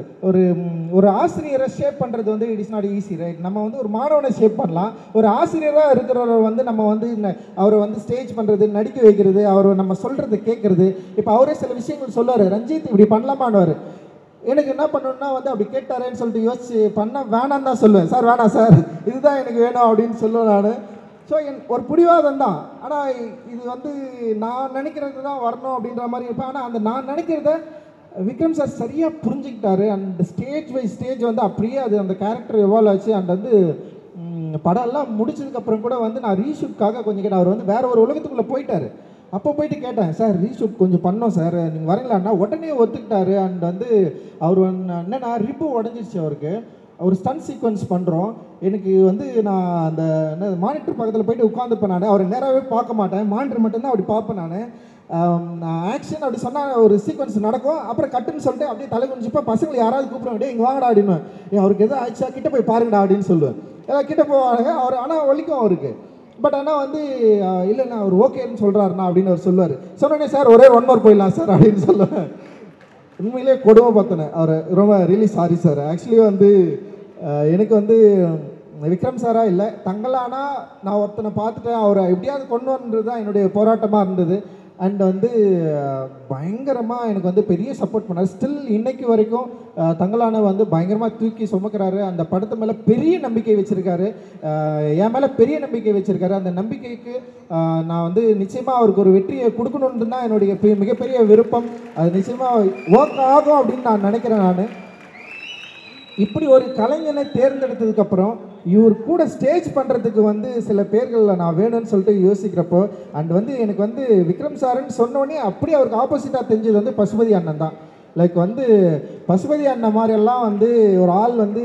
ஒரு ஆசிரியரை ஷேப் பண்ணுறது வந்து it is not easy, right? நம்ம வந்து ஒரு மாணவனை ஷேப் பண்ணலாம், ஒரு ஆசிரியராக இருக்கிறவரை வந்து நம்ம வந்து அவரை வந்து ஸ்டேஜ் பண்ணுறது, நடிக்க வைக்கிறது, அவர் நம்ம சொல்கிறது கேட்குறது. இப்போ அவரே சில விஷயங்கள் சொல்லுவார், ரஞ்சித் இப்படி பண்ணலாமான்னுவார். எனக்கு என்ன பண்ணணும்னா வந்து அப்படி கேட்டாரேன்னு சொல்லிட்டு யோசிச்சு பண்ண வேணான்னு தான் சொல்லுவேன். சார் வேணாம் சார், இதுதான் எனக்கு வேணும் அப்படின்னு சொல்லுவேன் நான். ஸோ ஒரு பிடிவாதம் தான். ஆனால் இது வந்து நான் நினைக்கிறது தான் வரணும் அப்படின்ற மாதிரி இருப்பேன். ஆனால் அந்த நான் நினைக்கிறத விக்ரம் சார் சரியாக புரிஞ்சுக்கிட்டாரு. அண்ட் ஸ்டேஜ் பை ஸ்டேஜ் வந்து அப்படியே அது அந்த கேரக்டர் எவால்வ் ஆச்சு. அண்ட் வந்து படம் எல்லாம் முடிச்சதுக்கப்புறம் கூட வந்து நான் ரீஷூட்காக கொஞ்சம் கேட்டேன். அவர் வந்து வேற ஒரு உலகத்துக்குள்ளே போயிட்டார். அப்போ போயிட்டு கேட்டேன், சார் ரீஷூட் கொஞ்சம் பண்ணோம் சார், நீங்கள் வரீங்களான்னா உடனே ஒத்துக்கிட்டாரு. அண்ட் வந்து அவர் என்னன்னா ரிப்பு உடஞ்சிருச்சு அவருக்கு. ஒரு ஸ்டன் சீக்வன்ஸ் பண்ணுறோம். எனக்கு வந்து நான் அந்த என்ன மானிட்டர் பக்கத்தில் போயிட்டு உட்காந்துப்பேன். நான் அவரை நேராகவே பார்க்க மாட்டேன், மானிட்டர் மட்டும்தான் அப்படி பார்ப்பேன். நான் ஆக்ஷன் அப்படி சொன்னால் ஒரு சீக்வன்ஸ் நடக்கும், அப்புறம் கட்டுன்னு சொல்லிட்டு அப்படியே தலை குனிஞ்சிப்போ பசங்களை யாராவது கூப்பிட வேண்டிய இங்கே வாங்கடா அப்படின்னு, அவருக்கு எதுவும் ஆயிடுச்சா கிட்ட போய் பாருங்கடா அப்படின்னு சொல்லுவேன். எல்லாம் கிட்ட போவாங்க அவர், ஆனால் வலிக்கும் அவருக்கு. பட் ஆனால் வந்து இல்லைண்ணா அவர் ஓகேன்னு சொல்கிறாருண்ணா அப்படின்னு அவர் சொல்லுவார். சொன்னோடனே சார் ஒரே 1 more போயிடலாம் சார் அப்படின்னு சொல்லுவேன். உண்மையிலே கொடுமை பார்த்தேன் அவரை. ரொம்ப ரியலி சாரி சார். ஆக்சுவலி வந்து எனக்கு வந்து விக்ரம் சாரா இல்லை, தங்கலானா நான் ஒருத்தனை பார்த்துட்டேன், அவரை எப்படியாவது கொண்டு வரன்றது தான் என்னுடைய போராட்டமாக இருந்தது. அண்ட் வந்து பயங்கரமாக எனக்கு வந்து பெரிய சப்போர்ட் பண்ணார். ஸ்டில் இன்னைக்கு வரைக்கும் தங்கலான வந்து பயங்கரமாக தூக்கி சுமக்கிறாரு. அந்த படத்து மேலே பெரிய நம்பிக்கை வச்சுருக்காரு, என் மேலே பெரிய நம்பிக்கை வச்சுருக்காரு. அந்த நம்பிக்கைக்கு நான் வந்து நிச்சயமாக அவருக்கு ஒரு வெற்றியை கொடுக்கணுன்றது தான் என்னுடைய மிகப்பெரிய விருப்பம். அது நிச்சயமாக ஒர்க் ஆகும் அப்படின்னு நான் நினைக்கிறேன். நான் இப்படி ஒரு கலைஞனை தேர்ந்தெடுத்ததுக்கப்புறம் இவர் கூட ஸ்டேஜ் பண்ணுறதுக்கு வந்து சில பேர்களில் நான் வேணும்னு சொல்லிட்டு யோசிக்கிறப்போ அண்ட் வந்து எனக்கு வந்து விக்ரம் சாருன்னு சொன்னோடனே அப்படியே அவருக்கு ஆப்போசிட்டாக தெரிஞ்சது வந்து பசுபதி அண்ணன் தான். லைக் வந்து பசுபதி அண்ணன் மாதிரியெல்லாம் வந்து ஒரு ஆள் வந்து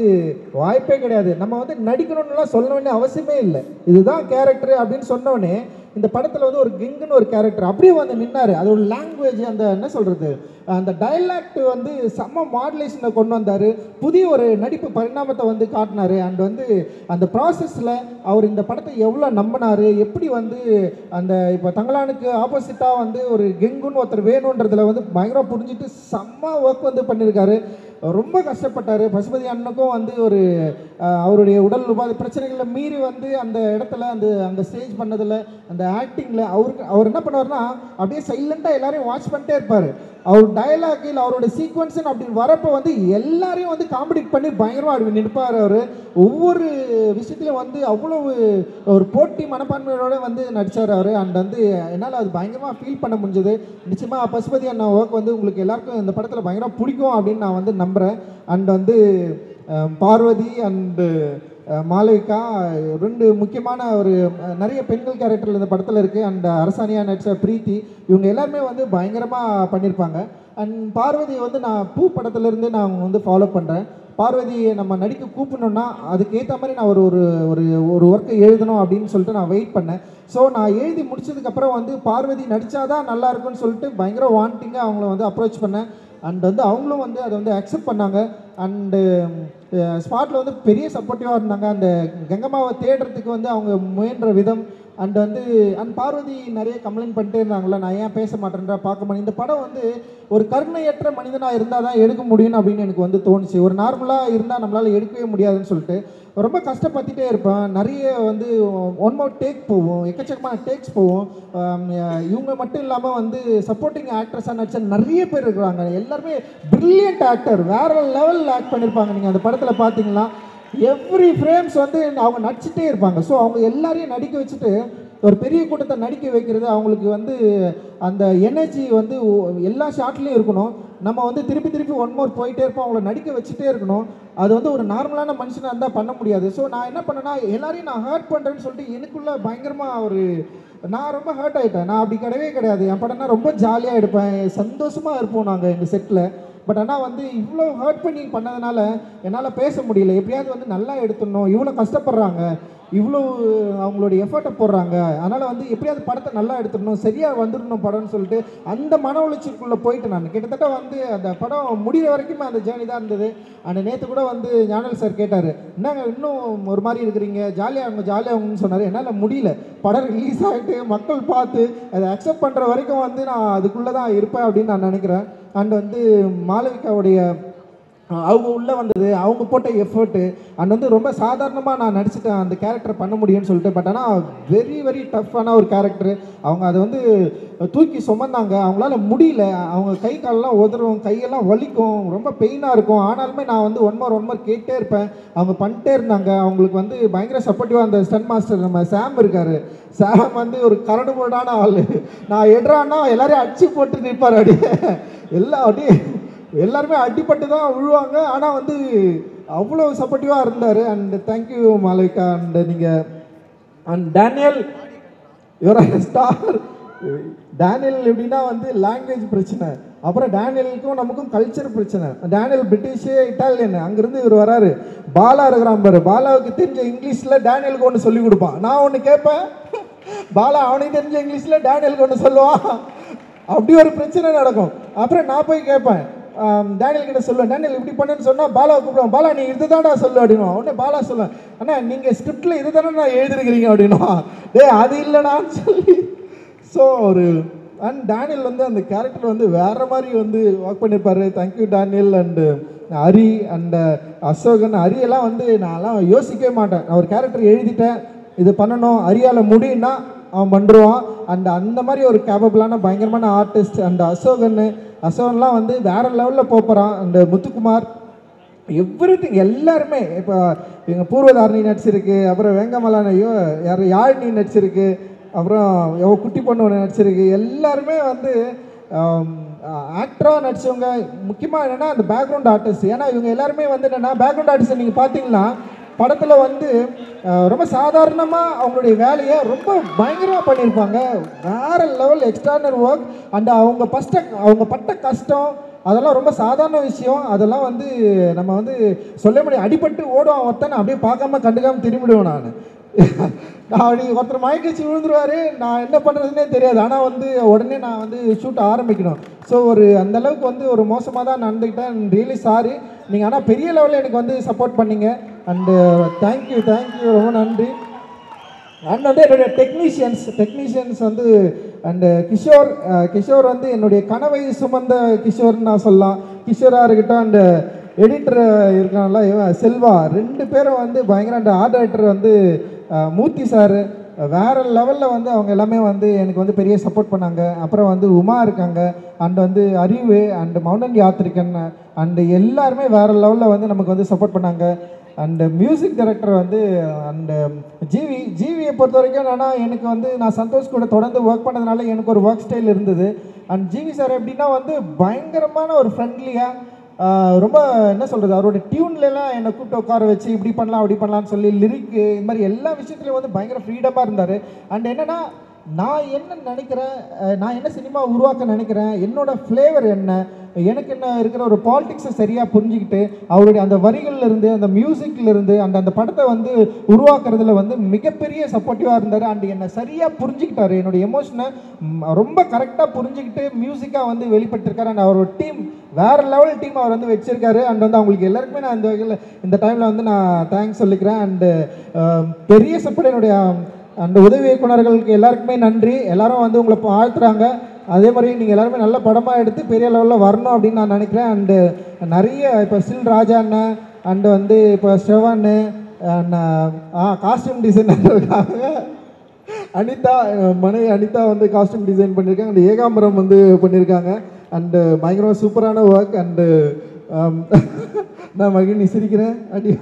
வாய்ப்பே கிடையாது. நம்ம வந்து நடிக்கணும்னுலாம் சொல்ல வேண்டிய அவசியமே இல்லை, இதுதான் கேரக்டரு அப்படின்னு சொன்னோடனே இந்த படத்தில் வந்து ஒரு கிங்குன்னு ஒரு கேரக்டர் அப்படியே வந்து நின்னார். அது ஒரு லாங்குவேஜ், அந்த என்ன சொல்கிறது, அந்த டைலாக்ட் வந்து செம்ம மாடுலேஷனை கொண்டு வந்தார். புதிய ஒரு நடிப்பு பரிணாமத்தை வந்து காட்டினார். அண்ட் வந்து அந்த ப்ராசஸில் அவர் இந்த படத்தை எவ்வளோ நம்பினார், எப்படி வந்து அந்த இப்போ தங்கலானுக்கு ஆப்போசிட்டாக வந்து ஒரு கெங்குன்னு ஒருத்தர் வேணுன்றதில் வந்து பயங்கரம் புரிஞ்சுட்டு செம்ம ஒர்க் வந்து பண்ணியிருக்காரு. ரொம்ப கஷ்டப்பட்டார். பசுபதி அண்ணனுக்கும் வந்து ஒரு அவருடைய உடல் உபாதை பிரச்சனைகளை மீறி வந்து அந்த இடத்துல அந்த ஸ்டேஜ் பண்ணதில் அந்த ஆக்டிங்கில் அவர் என்ன பண்ணுவார்னா அப்படியே சைலண்ட்டாக எல்லாரையும் வாட்ச் பண்ணிட்டே இருப்பார். அவர் டயலாகில் அவரோட சீக்வன்ஸுன்னு அப்படின்னு வரப்போ வந்து எல்லாரையும் வந்து காம்படிட் பண்ணி பயங்கரமாக அப்படி நிற்பார். அவர் ஒவ்வொரு விஷயத்துலையும் வந்து அவ்வளவு ஒரு போட்டி மனப்பான்மையோட வந்து நடித்தார் அவர். அண்ட் வந்து என்னால் அது பயங்கரமாக ஃபீல் பண்ண முடிஞ்சது. நிச்சயமாக பசுபதி அண்ணா ஒர்க் வந்து உங்களுக்கு எல்லாருக்கும் இந்த படத்தில் பயங்கரமாக பிடிக்கும் அப்படின்னு நான் வந்து நம்புகிறேன். அண்ட் வந்து பார்வதி அண்டு மாளவிகா 2 முக்கியமான ஒரு நிறைய பெண்கள் கேரக்டரில் இந்த படத்தில் இருக்குது. அண்ட் அரசாணியா நடிச்ச பிரீத்தி, இவங்க எல்லாருமே வந்து பயங்கரமாக பண்ணியிருப்பாங்க. அண்ட் பார்வதி வந்து நான் பூ படத்துலேருந்து நான் வந்து ஃபாலோ பண்ணுறேன். பார்வதியை நம்ம நடிக்க கூப்பிடணுன்னா அதுக்கேற்ற மாதிரி நான் ஒரு ஒர்க்கை எழுதணும் அப்படின்னு சொல்லிட்டு நான் வெயிட் பண்ணேன். ஸோ நான் எழுதி முடிச்சதுக்கப்புறம் வந்து பார்வதி நடித்தாதான் நல்லா இருக்குன்னு சொல்லிட்டு பயங்கர வாண்டிங்காக அவங்கள வந்து அப்ரோச் பண்ணேன். அண்ட் வந்து அவங்களும் வந்து அதை வந்து அக்செப்ட் பண்ணாங்க. அண்டு ஸ்பாட்டில் வந்து பெரிய சப்போர்ட்டிவாக இருந்தாங்க. அந்த கங்கம்மாவை தேடுறதுக்கு வந்து அவங்க முயன்ற விதம் அண்ட் வந்து பார்வதி நிறைய கம்ப்ளைண்ட் பண்ணிட்டே இருந்தாங்களா, நான் ஏன் பேச மாட்டேன்றா பார்க்க மாட்டேன். இந்த படம் வந்து ஒரு கருணையற்ற மனிதனாக இருந்தால் தான் எடுக்க முடியும் அப்படின்னு எனக்கு வந்து தோணுச்சு. ஒரு நார்மலாக இருந்தால் நம்மளால் எடுக்கவே முடியாதுன்னு சொல்லிட்டு ரொம்ப கஷ்டப்பட்டுட்டே இருப்பேன். நிறைய வந்து 1 more டேக் போவோம், எக்கச்சக்கமான டேக்ஸ் போவோம். இவங்க மட்டும் இல்லாமல் வந்து சப்போர்ட்டிங் ஆக்ட்ரஸாக நடிச்ச நிறைய பேர் இருக்கிறாங்க. எல்லாருமே பிரில்லியன்ட் ஆக்டர், வேற லெவலில் ஆக்ட் பண்ணியிருப்பாங்க. நீங்கள் அந்த படத்தில் பார்த்தீங்கன்னா எவ்ரி ஃப்ரேம்ஸ் வந்து அவங்க நடிச்சுட்டே இருப்பாங்க. ஸோ அவங்க எல்லாரையும் நடிக்க வச்சுட்டு ஒரு பெரிய கூட்டத்தை நடிக்க வைக்கிறது, அவங்களுக்கு வந்து அந்த எனர்ஜி வந்து எல்லா ஷாட்லேயும் இருக்கணும். நம்ம வந்து திருப்பி திருப்பி ஒன் மோர் போயிட்டே இருப்போம், அவங்கள நடிக்க வச்சுட்டே இருக்கணும். அது வந்து ஒரு நார்மலான மனுஷனாக இருந்தால் பண்ண முடியாது. ஸோ நான் என்ன பண்ணேன்னா, எல்லாரையும் நான் ஹர்ட் பண்ணுறேன்னு சொல்லிட்டு எனக்குள்ளே பயங்கரமாக நான் ரொம்ப ஹர்ட் ஆகிட்டேன். நான் அப்படி கிடையாது. என் படம்னா ரொம்ப ஜாலியாக எடுப்பேன், சந்தோஷமாக இருப்போம் நாங்கள் எங்கள் செட்டில். பட் ஆனால் வந்து இவ்வளோ ஹர்ட் பண்ணி பண்ணதுனால என்னால் பேச முடியல. எப்படியாவது வந்து நல்லா எடுத்துடணும், இவ்வளோ கஷ்டப்படுறாங்க, இவ்வளோ அவங்களுடைய எஃபர்ட்டை போடுறாங்க, அதனால் வந்து எப்படியாவது படத்தை நல்லா எடுத்துடணும், சரியாக வந்துடணும் படம்னு சொல்லிட்டு அந்த மன உளைச்சலுக்குள்ளே போயிட்டு நான் கிட்டத்தட்ட வந்து அந்த படம் முடிகிற வரைக்குமே அந்த ஜேர்னி தான் இருந்தது. அந்த நேற்று கூட வந்து ஞானல் சார் கேட்டார், என்னங்க இன்னும் ஒரு மாதிரி இருக்கிறீங்க, ஜாலியாகுங்கன்னு சொன்னார். என்னால் முடியல. படம் ரிலீஸ் ஆகிட்டு மக்கள் பார்த்து அதை அக்செப்ட் பண்ணுற வரைக்கும் வந்து நான் அதுக்குள்ளே தான் இருப்பேன் அப்படின்னு நான் நினைக்கிறேன். அண்ட் வந்து மாளவிகாவுடைய அவங்க உள்ளே வந்தது, அவங்க போட்ட எஃபர்ட்டு, அண்ட் வந்து ரொம்ப சாதாரணமாக நான் நடிச்சிட்டேன் அந்த கேரக்டர் பண்ண முடியும்னு சொல்லிட்டு. பட் ஆனால் வெரி வெரி டஃப்பான ஒரு கேரக்டர். அவங்க அதை வந்து தூக்கி சுமந்தாங்க, அவங்களால முடியல. அவங்க கை காலெல்லாம் உதறும், கையெல்லாம் வலிக்கும், ரொம்ப பெயினாக இருக்கும். ஆனாலுமே நான் வந்து ஒன் மோர் கேட்டே இருப்பேன். அவங்க பண்ணிட்டே இருந்தாங்க. அவங்களுக்கு வந்து பயங்கர சப்போர்ட்டிவாக அந்த ஸ்டன் மாஸ்டர் நம்ம சாம் இருக்கார். சாம் வந்து ஒரு கரடு முரடான ஆள். நான் எடுறான்னா எல்லாரையும் அடிச்சு போட்டு நிற்பார். அப்படியே எல்லாருமே அடிப்பட்டு தான் விழுவாங்க. ஆனால் வந்து அவ்வளோ சப்போர்ட்டிவாக இருந்தார். And thank you Malavika. அண்ட் நீங்கள் and Daniel your star. Daniel எப்படின்னா வந்து லாங்குவேஜ் பிரச்சனை, அப்புறம் டேனியலுக்கும் நமக்கும் கல்ச்சர் பிரச்சனை. டேனியல் பிரிட்டிஷு, இட்டாலியன், அங்கேருந்து இவர் வராரு. பாலா இருக்கிறான் பாரு, பாலாவுக்கு தெரிஞ்ச இங்கிலீஷில் டேனியலுக்கு ஒன்று சொல்லி கொடுப்பான். நான் ஒன்று கேட்பேன், பாலா அவனுக்கு தெரிஞ்ச இங்கிலீஷில் டேனியலுக்கு ஒன்று சொல்லுவான். அப்படி ஒரு பிரச்சனை நடக்கும். அப்புறம் நான் போய் கேட்பேன், டேனியல் கிட்ட சொல்லுவேன், டேனியல் இப்படி பண்ணுன்னு சொன்னால் பாலாவை கூப்பிடுவோம், பாலா நீ இது தான்டா சொல்லு அப்படின்னுவான். உடனே பாலா சொல்லுவேன், அண்ணா நீங்கள் ஸ்கிரிப்டில் இது தானே நான் எழுதிருக்கிறீங்க அப்படின்னுவா. அது இல்லைடான்னு சொல்லி. ஸோ அண்ட் டேனியல் வந்து அந்த கேரக்டர் வந்து வேறு மாதிரி வந்து ஒர்க் பண்ணியிருப்பார். Thank you Daniel. And Hari and Asokan. ஹரியெல்லாம் வந்து நான்லாம் யோசிக்கவே மாட்டேன். நான் ஒரு கேரக்டர் எழுதிட்டேன், இது பண்ணணும், ஹரியால் முடியும்னா அவன் பண்ணுறான். அண்ட் அந்த மாதிரி ஒரு கேப்பபிளான பயங்கரமான ஆர்டிஸ்ட். அண்ட் அசோகன்லாம் வந்து வேறு லெவலில் போகிறான். அண்டு முத்துக்குமார், எவ்ரிதிங் எல்லாருமே. இப்போ எங்கள் பூர்வதாரணி நடிச்சிருக்கு, அப்புறம் வேங்கமலானையோ யாழினி நடிச்சிருக்கு, அப்புறம் குட்டி பொண்ணு ஒன்று நடிச்சிருக்கு. எல்லாருமே வந்து ஆக்டராக நடித்தவங்க. முக்கியமாக என்னென்னா அந்த பேக்ரவுண்ட் ஆர்டிஸ்ட். ஏன்னா இவங்க எல்லாருமே வந்து என்னென்னா பேக்ரவுண்ட் ஆர்டிஸ்ட்டை நீங்கள் பார்த்தீங்கன்னா படத்தில் வந்து ரொம்ப சாதாரணமாக அவங்களுடைய வேலையை ரொம்ப பயங்கரமாக பண்ணியிருப்பாங்க. வேறு லெவல் எக்ஸ்ட்ரானரி ஒர்க். அண்ட் அவங்க பட்ட கஷ்டம் அதெல்லாம் ரொம்ப சாதாரண விஷயம். அதெல்லாம் வந்து நம்ம வந்து சொல்ல முடியும். அடிபட்டு ஓடுவான் ஒருத்தன், அப்படியே பார்க்காம கண்டுக்காமல் திரும்பிடுவேன் நான். அப்படி ஒருத்தர் மயக்கிச்சு விழுந்துருவார், நான் என்ன பண்ணுறதுனே தெரியாது. ஆனால் வந்து உடனே நான் வந்து ஷூட் ஆரம்பிக்கணும். ஸோ அந்தளவுக்கு வந்து ஒரு மோசமாக தான் நடந்துக்கிட்டேன். Really sorry. நீங்கள் ஆனால் பெரிய லெவலில் எனக்கு வந்து சப்போர்ட் பண்ணீங்க. அண்டு தேங்க்யூ ரொம்ப நன்றி. அண்ட் வந்து என்னுடைய டெக்னீஷியன்ஸ் வந்து அண்டு கிஷோர் வந்து என்னுடைய கனவை சுமந்த கிஷோர்னு நான் சொல்லலாம். கிஷோராக இருக்கட்டும், அண்டு எடிட்டர் இருக்காங்களா செல்வா, 2 பேரும் வந்து பயங்கர. அண்ட் ஆர்ட் டைரக்டர் வந்து மூர்த்தி சார், வேறு லெவலில் வந்து அவங்க எல்லாமே வந்து எனக்கு வந்து பெரிய சப்போர்ட் பண்ணாங்க. அப்புறம் வந்து உமா இருக்காங்க, அண்ட் வந்து அறிவு, அண்டு மௌனன் யாத்திரிகன், அண்டு எல்லாருமே வேறு லெவலில் வந்து நமக்கு வந்து சப்போர்ட் பண்ணாங்க. அண்டு மியூசிக் டைரக்டர் வந்து அண்டு ஜிவியை பொறுத்த வரைக்கும் என்னென்னா, எனக்கு வந்து நான் சந்தோஷ் கூட தொடர்ந்து ஒர்க் பண்ணதுனால எனக்கு ஒரு ஒர்க் ஸ்டைல் இருந்தது. அண்ட் ஜிவி சார் எப்படின்னா வந்து பயங்கரமான ஒரு ஃப்ரெண்ட்லியாக, ரொம்ப என்ன சொல்கிறது, அவரோட டியூன்லலாம் என்னை கூப்பிட்டு உட்கார வச்சு இப்படி பண்ணலாம் அப்படி பண்ணலான்னு சொல்லி லிரிக்கு இது மாதிரி எல்லா விஷயத்துலையும் வந்து பயங்கர ஃப்ரீடமாக இருந்தார். அண்ட் என்னென்னா நான் என்ன நினைக்கிறேன், நான் என்ன சினிமா உருவாக்க நினைக்கிறேன், என்னோடய ஃப்ளேவர் என்ன, எனக்கு என்ன இருக்கிற ஒரு பாலிடிக்ஸை சரியாக புரிஞ்சுக்கிட்டு அவருடைய அந்த வரிகள்லேருந்து அந்த மியூசிக்லேருந்து அந்த படத்தை வந்து உருவாக்குறதுல வந்து மிகப்பெரிய சப்போர்ட்டிவாக இருந்தார். அண்ட் என்னை சரியாக புரிஞ்சுக்கிட்டார், என்னோடய எமோஷனை ரொம்ப கரெக்டாக புரிஞ்சுக்கிட்டு மியூசிக்காக வந்து வெளிப்பட்டிருக்காரு. அண்ட் அவரோட டீம் வேறு லெவல் டீம் அவர் வந்து வச்சுருக்காரு. அண்ட் வந்து அவங்களுக்கு எல்லாருக்குமே நான் இந்த டைமில் வந்து நான் தேங்க்ஸ் சொல்லிக்கிறேன். அண்டு பெரிய சப்போர்ட் என்னுடைய அந்த உதவி இயக்குநர்களுக்கு எல்லாருக்குமே நன்றி. எல்லாரும் வந்து உங்களை வாழ்த்துறாங்க. அதே மாதிரி நீங்கள் எல்லாருமே நல்ல படமாக எடுத்து பெரிய லெவலில் வரணும் அப்படின்னு நான் நினைக்கிறேன். அண்டு நிறைய இப்போ ஸ்டில் ராஜா அண்ணன், அண்டு வந்து இப்போ ஸ்ரவன்னு, காஸ்டியூம் டிசைனர் இருக்காங்க, அனிதா மனைவி அனிதா வந்து காஸ்டியூம் டிசைன் பண்ணியிருக்காங்க. அண்ட் ஏகாம்பரம் வந்து பண்ணியிருக்காங்க. அண்டு பயங்கரமாக சூப்பரான ஒர்க். அண்டு நான் மகிழ்ச்சி சிரிக்கிறேன், அடி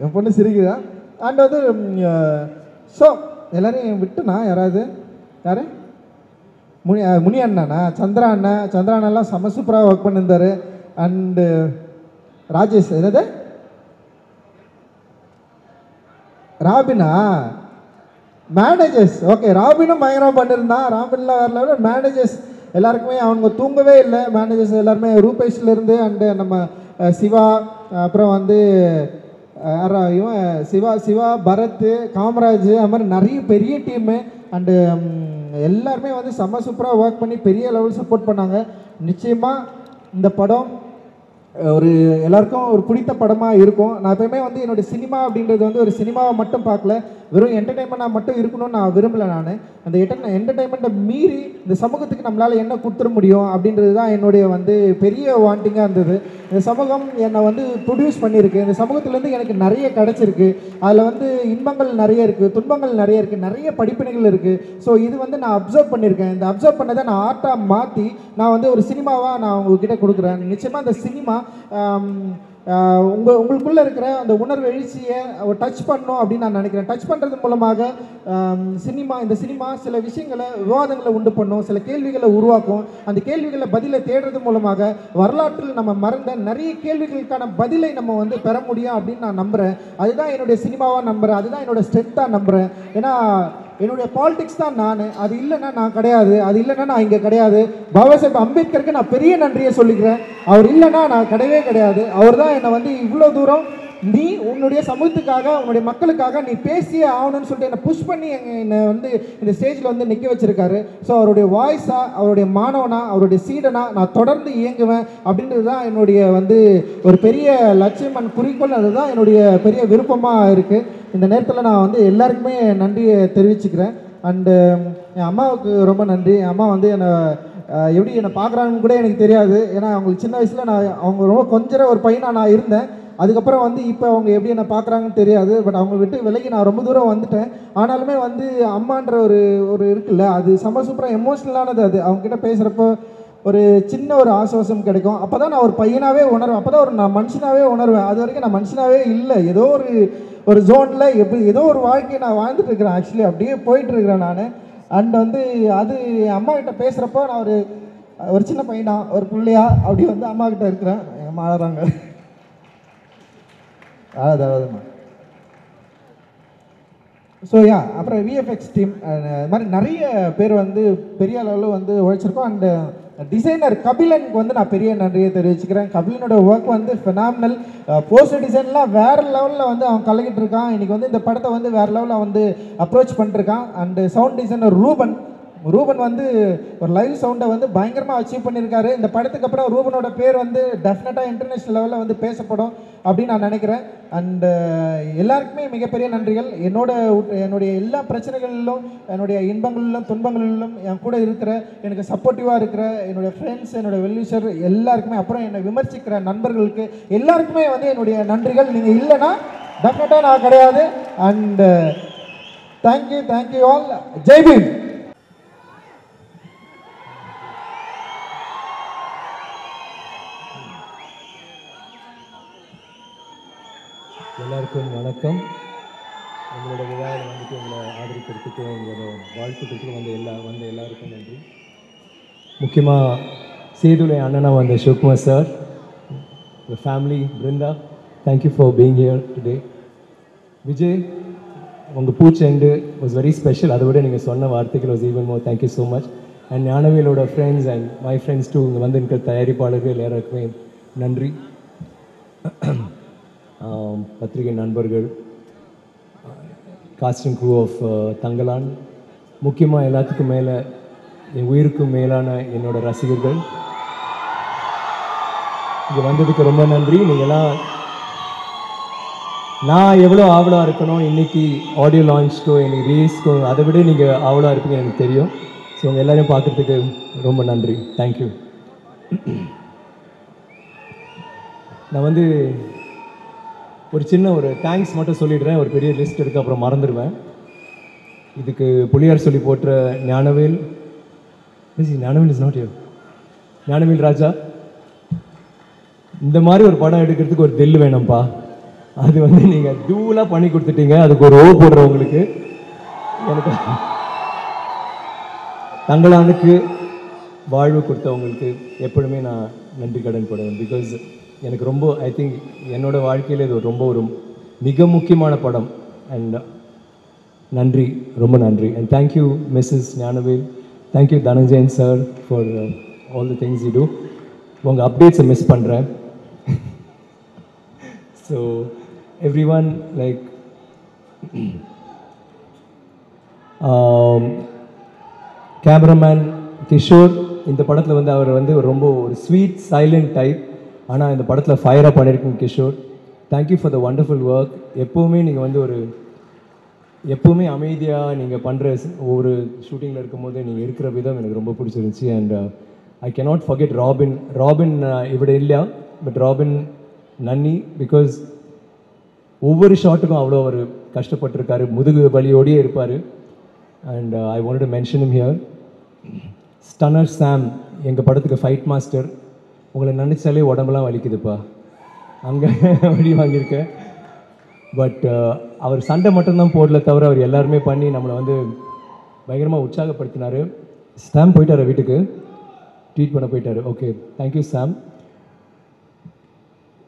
என் பொண்ணு சிரிக்கிறேன். அண்ட் வந்து ஸோ எல்லாரையும் விட்டுனா யாராவது யார் முனி அண்ணாண்ணா சந்திரா அண்ணெல்லாம் செம்ம சூப்பராக ஒர்க் பண்ணியிருந்தார். அண்டு ராஜேஷ் என்னது ராபினா மேனேஜர்ஸ். ஓகே, ராபினும் பயங்கரமாக பண்ணியிருந்தான். ராபின்லாம் வேறு லெவலில். மேனேஜர்ஸ் எல்லாருக்குமே அவங்க தூங்கவே இல்லை. மேனேஜர்ஸ் எல்லாருமே ரூபேஷ்லேருந்து அண்டு நம்ம சிவா, அப்புறம் வந்து இவன் சிவா பரத், காமராஜ், அது மாதிரி நிறைய பெரிய டீமு அண்டு எல்லாருமே வந்து செம்ம சூப்பராக ஒர்க் பண்ணி பெரிய லெவல் சப்போர்ட் பண்ணாங்க. நிச்சயமாக இந்த படம் ஒரு எல்லாருக்கும் ஒரு பிடித்த படமாக இருக்கும். நான் எப்பயுமே வந்து என்னுடைய சினிமா அப்படின்றது வந்து ஒரு சினிமாவை மட்டும் பார்க்கல, வெறும் என்டர்டெயின்மெண்ட்டாக மட்டும் இருக்கணும்னு நான் விரும்பலை. நான் அந்த என்டர்டெயின்மெண்ட்டை மீறி இந்த சமூகத்துக்கு நம்மளால் என்ன கொடுத்துட முடியும் அப்படின்றது தான் என்னுடைய வந்து பெரிய வாண்டிங்காக இருந்தது. இந்த சமூகம் என்னை வந்து ப்ரொடியூஸ் பண்ணியிருக்கு. இந்த சமூகத்துலேருந்து எனக்கு நிறைய கிடச்சிருக்கு. அதில் வந்து இன்பங்கள் நிறைய இருக்குது, துன்பங்கள் நிறைய இருக்குது, நிறைய படிப்பினைகள் இருக்குது. ஸோ இது வந்து நான் அப்சர்வ் பண்ணியிருக்கேன். இந்த அப்சர்வ் பண்ணதை நான் ஆர்ட்டாக மாற்றி நான் வந்து ஒரு சினிமாவாக நான் உங்ககிட்ட கொடுக்குறேன். நிச்சயமாக அந்த சினிமா உங்களுக்குள்ளே இருக்கிற அந்த உணர்வு எழுச்சியை டச் பண்ணணும் அப்படின்னு நான் நினைக்கிறேன். டச் பண்ணுறது மூலமாக இந்த சினிமா சில விஷயங்களை விவாதங்களை உண்டு பண்ணும், சில கேள்விகளை உருவாக்கும். அந்த கேள்விகளை பதிலை தேடுறது மூலமாக வரலாற்றில் நம்ம மறந்த நிறைய கேள்விகளுக்கான பதிலை நம்ம வந்து பெற முடியும் அப்படின்னு நான் நம்புகிறேன். அதுதான் என்னுடைய சினிமாவாக நம்புகிறேன், அதுதான் என்னோடய ஸ்ட்ரென்த்தாக நம்புகிறேன். ஏன்னா என்னுடைய பாலிடிக்ஸ் தான் நான், அது இல்லைன்னா நான் கிடையாது, அது இல்லைன்னா நான் இங்கே கிடையாது. பாபா சாஹேப் அம்பேத்கருக்கு நான் பெரிய நன்றியை சொல்லிக்கிறேன். அவர் இல்லைன்னா நான் கிடையவே கிடையாது. அவர் தான் என்னை வந்து இவ்வளோ தூரம் நீ உன்னுடைய சமூகத்துக்காக உன்னுடைய மக்களுக்காக நீ பேசியே ஆகணும்னு சொல்லிட்டு என்னை புஷ் பண்ணி என்னை வந்து இந்த ஸ்டேஜில் வந்து நிற்க வச்சிருக்காரு. ஸோ அவருடைய வாய்ஸாக, அவருடைய மாணவனா, அவருடைய சீடனா நான் தொடர்ந்து இயங்குவேன் அப்படின்றது தான் என்னுடைய வந்து ஒரு பெரிய லட்சியம் அண்ட் குறிக்கோள். அதுதான் என்னுடைய பெரிய விருப்பமாக இருக்குது. இந்த நேரத்தில் நான் வந்து எல்லாருக்குமே நன்றியை தெரிவிச்சுக்கிறேன். அண்டு என் அம்மாவுக்கு ரொம்ப நன்றி. என் அம்மா வந்து எப்படி என்னை பார்க்குறாங்கன்னு கூட எனக்கு தெரியாது. ஏன்னா அவங்களுக்கு சின்ன வயசில் அவங்க ரொம்ப கொஞ்சம் ஒரு பையனாக நான் இருந்தேன். அதுக்கப்புறம் வந்து இப்போ அவங்க எப்படி என்னை பார்க்குறாங்கன்னு தெரியாது. பட் அவங்க விட்டு விலகி நான் ரொம்ப தூரம் வந்துட்டேன். ஆனாலுமே வந்து அம்மான்ற ஒரு இருக்குல்ல, அது செம்ம சூப்பராக எமோஷ்னலானது. அது அவங்ககிட்ட பேசுகிறப்போ ஒரு சின்ன ஒரு ஆசுவாசம் கிடைக்கும். அப்போ தான் நான் ஒரு பையனாகவே உணர்வேன், அப்போ தான் நான் மனுஷனாகவே உணர்வேன். அது வரைக்கும் நான் மனுஷனாகவே இல்லை. ஏதோ ஒரு ஜோனில் ஏதோ ஒரு வாழ்க்கையை நான் வாழ்ந்துட்டு இருக்கிறேன். ஆக்சுவலி அப்படியே போயிட்டுருக்கிறேன் நான். அண்ட் வந்து அது அம்மா கிட்ட பேசுகிறப்போ நான் ஒரு சின்ன பையனா, ஒரு பிள்ளையா அப்படி வந்து அம்மா கிட்ட இருக்கிறேன். எங்கள் அம்மா அழறாங்க. அதாவதுமா ஸோ அப்புறம் விஎஃப்எக்ஸ் டீம் அது மாதிரி நிறைய பேர் வந்து பெரிய அளவில் வந்து உழைச்சிருக்கோம். அண்டு டிசைனர் கபிலனுக்கு வந்து நான் பெரிய நன்றியை தெரிவிச்சுக்கிறேன். கபிலனோட ஒர்க் வந்து ஃபினாமினல். போஸ்டர் டிசைன்லாம் வேறு லெவலில் வந்து அவன் கலக்கிட்டு இருக்கான். இன்றைக்கி வந்து இந்த படத்தை வந்து வேறு லெவலில் வந்து அப்ரோச் பண்ணிருக்கான். அண்டு சவுண்ட் டிசைனர் ரூபன் வந்து ஒரு லைவ் சவுண்டை வந்து பயங்கரமாக அச்சீவ் பண்ணியிருக்காரு. இந்த படத்துக்கு அப்புறம் ரூபனோட பேர் வந்து டெஃபினட்டாக இன்டர்நேஷ்னல் லெவலில் வந்து பேசப்படும் அப்படின்னு நான் நினைக்கிறேன். அண்டு எல்லாருக்குமே மிகப்பெரிய நன்றிகள். என்னுடைய எல்லா பிரச்சனைகளிலும், என்னுடைய இன்பங்களிலும் துன்பங்களிலும் என் கூட இருக்கிற, எனக்கு சப்போர்ட்டிவாக இருக்கிற என்னுடைய ஃப்ரெண்ட்ஸ், என்னுடைய வெல்விஷர் எல்லாருக்குமே, அப்புறம் என்னை விமர்சிக்கிற நண்பர்களுக்கு எல்லாருக்குமே வந்து என்னுடைய நன்றிகள். நீங்கள் இல்லைன்னா டெஃபினட்டாக நான் கிடையாது. And thank you all. Jai Bhim. எல்லாருக்கும் வணக்கம். உங்களோட விழாவில் வந்துட்டு உங்களை ஆதரிக்கிறதுக்கு, உங்களோட வாழ்த்துக்கிறதுக்கு வந்த எல்லாருக்கும் நன்றி. முக்கியமாக சேதுலை அண்ணனா வந்த Sivakumar sir, the family, Brinda, thank you for being here today. Vijay, உங்கள் பூச்செண்டு வாஸ் வெரி ஸ்பெஷல். அதை விட நீங்கள் சொன்ன வார்த்தைகள் was even more. Thank you so much. And ஞானவேலோட friends and my friends too, இங்கே வந்து இருக்கிற தயாரிப்பாளர்கள் எல்லாருக்குமே நன்றி. பத்திரிகை நண்பர்கள், காஸ்டிங் க்ரூ ஆஃப் தங்கலான், முக்கியமாக எல்லாத்துக்கும் மேலே என் உயிருக்கும் மேலான என்னோட ரசிகர்கள், இங்கே வந்ததுக்கு ரொம்ப நன்றி. நீங்கள்லாம் நான் எவ்வளோ ஆவலாக இருக்கணும் இன்றைக்கி ஆடியோ லான்ச்க்கோ எனக்கு ரிலீஸ்க்கோ, அதை விட நீங்கள் ஆவலாக இருப்பீங்க எனக்கு தெரியும். ஸோ உங்கள் எல்லோரையும் பார்க்குறதுக்கு ரொம்ப நன்றி. தேங்க்யூ. நான் வந்து ஒரு சின்ன தேங்க்ஸ் மட்டும் சொல்லிடுறேன். ஒரு பெரிய லிஸ்ட் இருக்குது, அப்புறம் மறந்துடுவேன். இதுக்கு புலியார் சொல்லி போட்டுற Gnanavel is not you, Gnanavel Raja, இந்த மாதிரி ஒரு படம் எடுக்கிறதுக்கு ஒரு தில் வேணும்ப்பா. அது வந்து நீங்கள் தூளாக பண்ணி கொடுத்துட்டீங்க. அதுக்கு ஒரு ஓ போடுறவங்களுக்கு எனக்கு தங்களானுக்கு வாழ்வு கொடுத்தவங்களுக்கு எப்பொழுதுமே நான் நன்றி கடன் படுவேன். பிகாஸ் எனக்கு ரொம்ப ஐ திங்க் என்னோட வாழ்க்கையில் இது ரொம்ப ஒரு மிக முக்கியமான படம். அண்ட் நன்றி, ரொம்ப நன்றி. And thank you missus Gnanavel, thank you Dhananjayan sir for all the things you do. உங்கள் அப்டேட்ஸை மிஸ் பண்ணுறேன். So everyone like cameraman Kishore இந்த படத்தில் வந்து அவர் வந்து ரொம்ப ஒரு ஸ்வீட் சைலண்ட் டைப், ஆனால் இந்த படத்தில் ஃபயராக பண்ணியிருக்கீங்க Kishore. Thank you for the wonderful work. எப்போவுமே நீங்கள் வந்து ஒரு எப்போவுமே அமைதியாக நீங்கள் பண்ணுற ஒவ்வொரு ஷூட்டிங்கில் இருக்கும்போது நீங்கள் இருக்கிற விதம் எனக்கு ரொம்ப பிடிச்சிருந்துச்சி. And I cannot forget Robin. Robin இவட இல்லையா, பட் ராபின் நன்னி, பிகாஸ் ஒவ்வொரு ஷாட்டுக்கும் அவ்வளோ அவர் கஷ்டப்பட்டிருக்காரு, முதுகு வலியோடையே இருப்பார். And I want to mention him here. Stunner Sam, எங்கள் படத்துக்கு ஃபைட் மாஸ்டர். உங்களை நினச்சாலே உடம்பெல்லாம் வலிக்குதுப்பா, அங்கே வழி வாங்கியிருக்கேன். பட் அவர் சண்டை மட்டும்தான் போடல தவிர அவர் எல்லாருமே பண்ணி நம்மளை வந்து பயங்கரமாக உற்சாகப்படுத்தினார். சாம் போயிட்டார் வீட்டுக்கு, ட்ரீட் பண்ண போயிட்டார். ஓகே, தேங்க்யூ சாம்.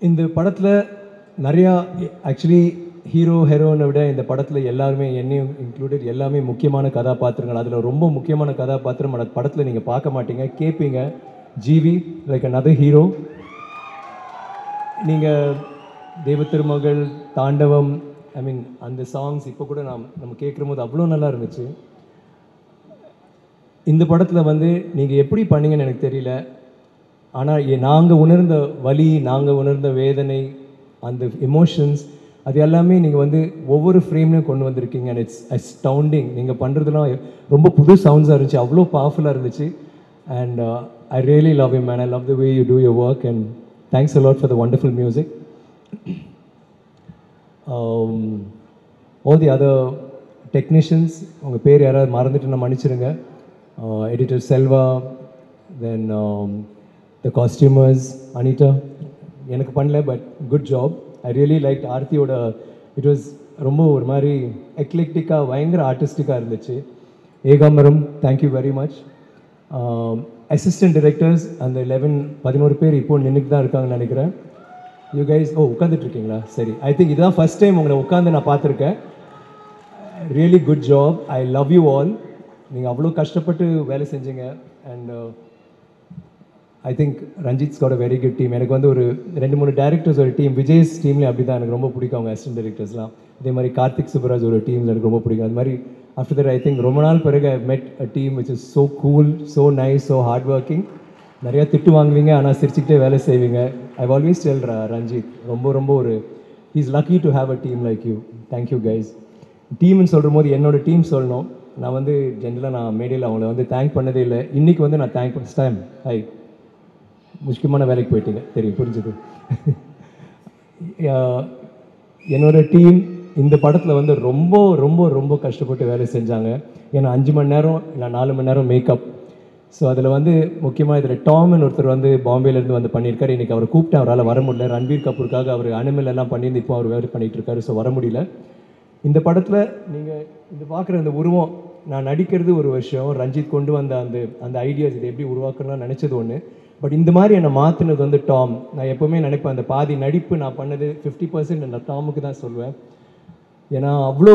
இந்த படத்தில் நிறையா ஆக்சுவலி ஹீரோ ஹீரோனை விட இந்த படத்தில் எல்லாருமே என்னையும் இன்க்ளூடட் எல்லாமே முக்கியமான கதாபாத்திரங்கள். அதில் ரொம்ப முக்கியமான கதாபாத்திரம் அந்த படத்தில் நீங்கள் பார்க்க மாட்டீங்க, கேட்பீங்க. GV like another hero. நீங்கள் தெய்வ திருமகள், தாண்டவம், ஐ மீன் அந்த சாங்ஸ் இப்போ கூட நம்ம கேட்குற போது அவ்வளோ நல்லா இருந்துச்சு. இந்த படத்தில் வந்து நீங்கள் எப்படி பண்ணீங்கன்னு எனக்கு தெரியல, ஆனால் நாங்கள் உணர்ந்த வலி, நாங்கள் உணர்ந்த வேதனை, அந்த எமோஷன்ஸ், அது எல்லாமே நீங்கள் வந்து ஒவ்வொரு ஃப்ரேம்லையும் கொண்டு வந்திருக்கீங்க. And it's astounding. நீங்கள் பண்ணுறதுலாம் ரொம்ப புது சவுண்ட்ஸாக இருந்துச்சு, அவ்வளோ பவர்ஃபுல்லாக இருந்துச்சு. And I really love you man. I love the way you do your work and thanks a lot for the wonderful music. All the other technicians, உங்கள் பேர் யாராவது மறந்துட்டு நான் மன்னிச்சிருங்க. Editor Selva, then the costumers Anitha, எனக்கு பண்ணல but good job. I really like ஆர்த்தியோட, it was ரொம்ப ஒரு மாதிரி எக்லெக்டிக்காக பயங்கர ஆர்டிஸ்டிக்காக இருந்துச்சு. Ekambaram, thank you very much. Assistant directors அந்த 11 பேர் இப்போ நின்றுட்டு தான் இருக்காங்கன்னு நினைக்கிறேன். யூ கைஸ் உட்காந்துட்ருக்கீங்களா? சரி, ஐ திங்க் இதுதான் ஃபஸ்ட் டைம் உங்களை உட்காந்து நான் பார்த்துருக்கேன். Really good job. I love you all. நீங்கள் அவ்வளோ கஷ்டப்பட்டு வேலை செஞ்சீங்க. And I think Ranjith's got a very good team. எனக்கு வந்து ஒரு 2-3 டேரக்டர்ஸ் ஒரு டீம், விஜய்ஸ் டீம்லேயும் அப்படி தான் எனக்கு ரொம்ப பிடிக்கும் அவங்க அசிஸ்டன்ட் டைரக்டர்ஸ்லாம். அதே மாதிரி கார்த்திக் சுப்ராஜ் ஒரு டீம் எனக்கு ரொம்ப பிடிக்கும். அது மாதிரி ஆஃப்டர் தட் ஐ திங்க் ரொம்ப நாள் பிறகு ஐ மெட் அ team which is so cool, so nice, so hard working. நிறையா திட்டு வாங்குவீங்க ஆனால் சிரிச்சுக்கிட்டே வேலை செய்வீங்க. ஐ ஆல்வேஸ் டெல் ரஞ்சித் ரொம்ப ஒரு he's lucky to have a team like you. Thank you guys. டீம்னு சொல்கிற போது என்னோடய டீம் சொல்லணும். நான் வந்து ஜென்ரலாக நான் மேடையில் அவங்கள வந்து தேங்க் பண்ணதே இல்லை. இன்றைக்கி வந்து நான் தேங்க் ஃபஸ்ட் டைம். ஹை, முக்கியமான வேலைக்கு போயிட்டீங்க, தெரியும், புரிஞ்சுது. என்னோட டீம் இந்த படத்தில் வந்து ரொம்ப கஷ்டப்பட்டு வேலை செஞ்சாங்க. ஏன்னா 5 மணி நேரம் இல்லை 4 மணி நேரம் மேக்கப். ஸோ அதில் வந்து முக்கியமாக இதில் டாம்னு ஒருத்தர் வந்து பாம்பேலேருந்து வந்து பண்ணியிருக்காரு. இன்றைக்கி அவரை கூப்பிட்டு அவரால் வர முடியல. ரன்பீர் கபூருக்காக அவர் அனிமல் எல்லாம் பண்ணியிருந்து இப்போ அவர் வேறு பண்ணிகிட்டு இருக்காரு. ஸோ வர முடியல. இந்த படத்தில் நீங்கள் இந்த பார்க்குற இந்த உருவம், நான் நடிக்கிறது ஒரு விஷயம், ரஞ்சித் கொண்டு வந்த அந்த ஐடியாஸ் இதை எப்படி உருவாக்கணும்னு நினச்சது ஒன்று. பட் இந்த மாதிரி என்னை மாற்றினது வந்து டாம். நான் எப்போவுமே நினைப்பேன் அந்த பாதி நடிப்பு நான் பண்ணது 50% நான் டாமுக்கு தான் சொல்வேன். ஏன்னா அவ்வளோ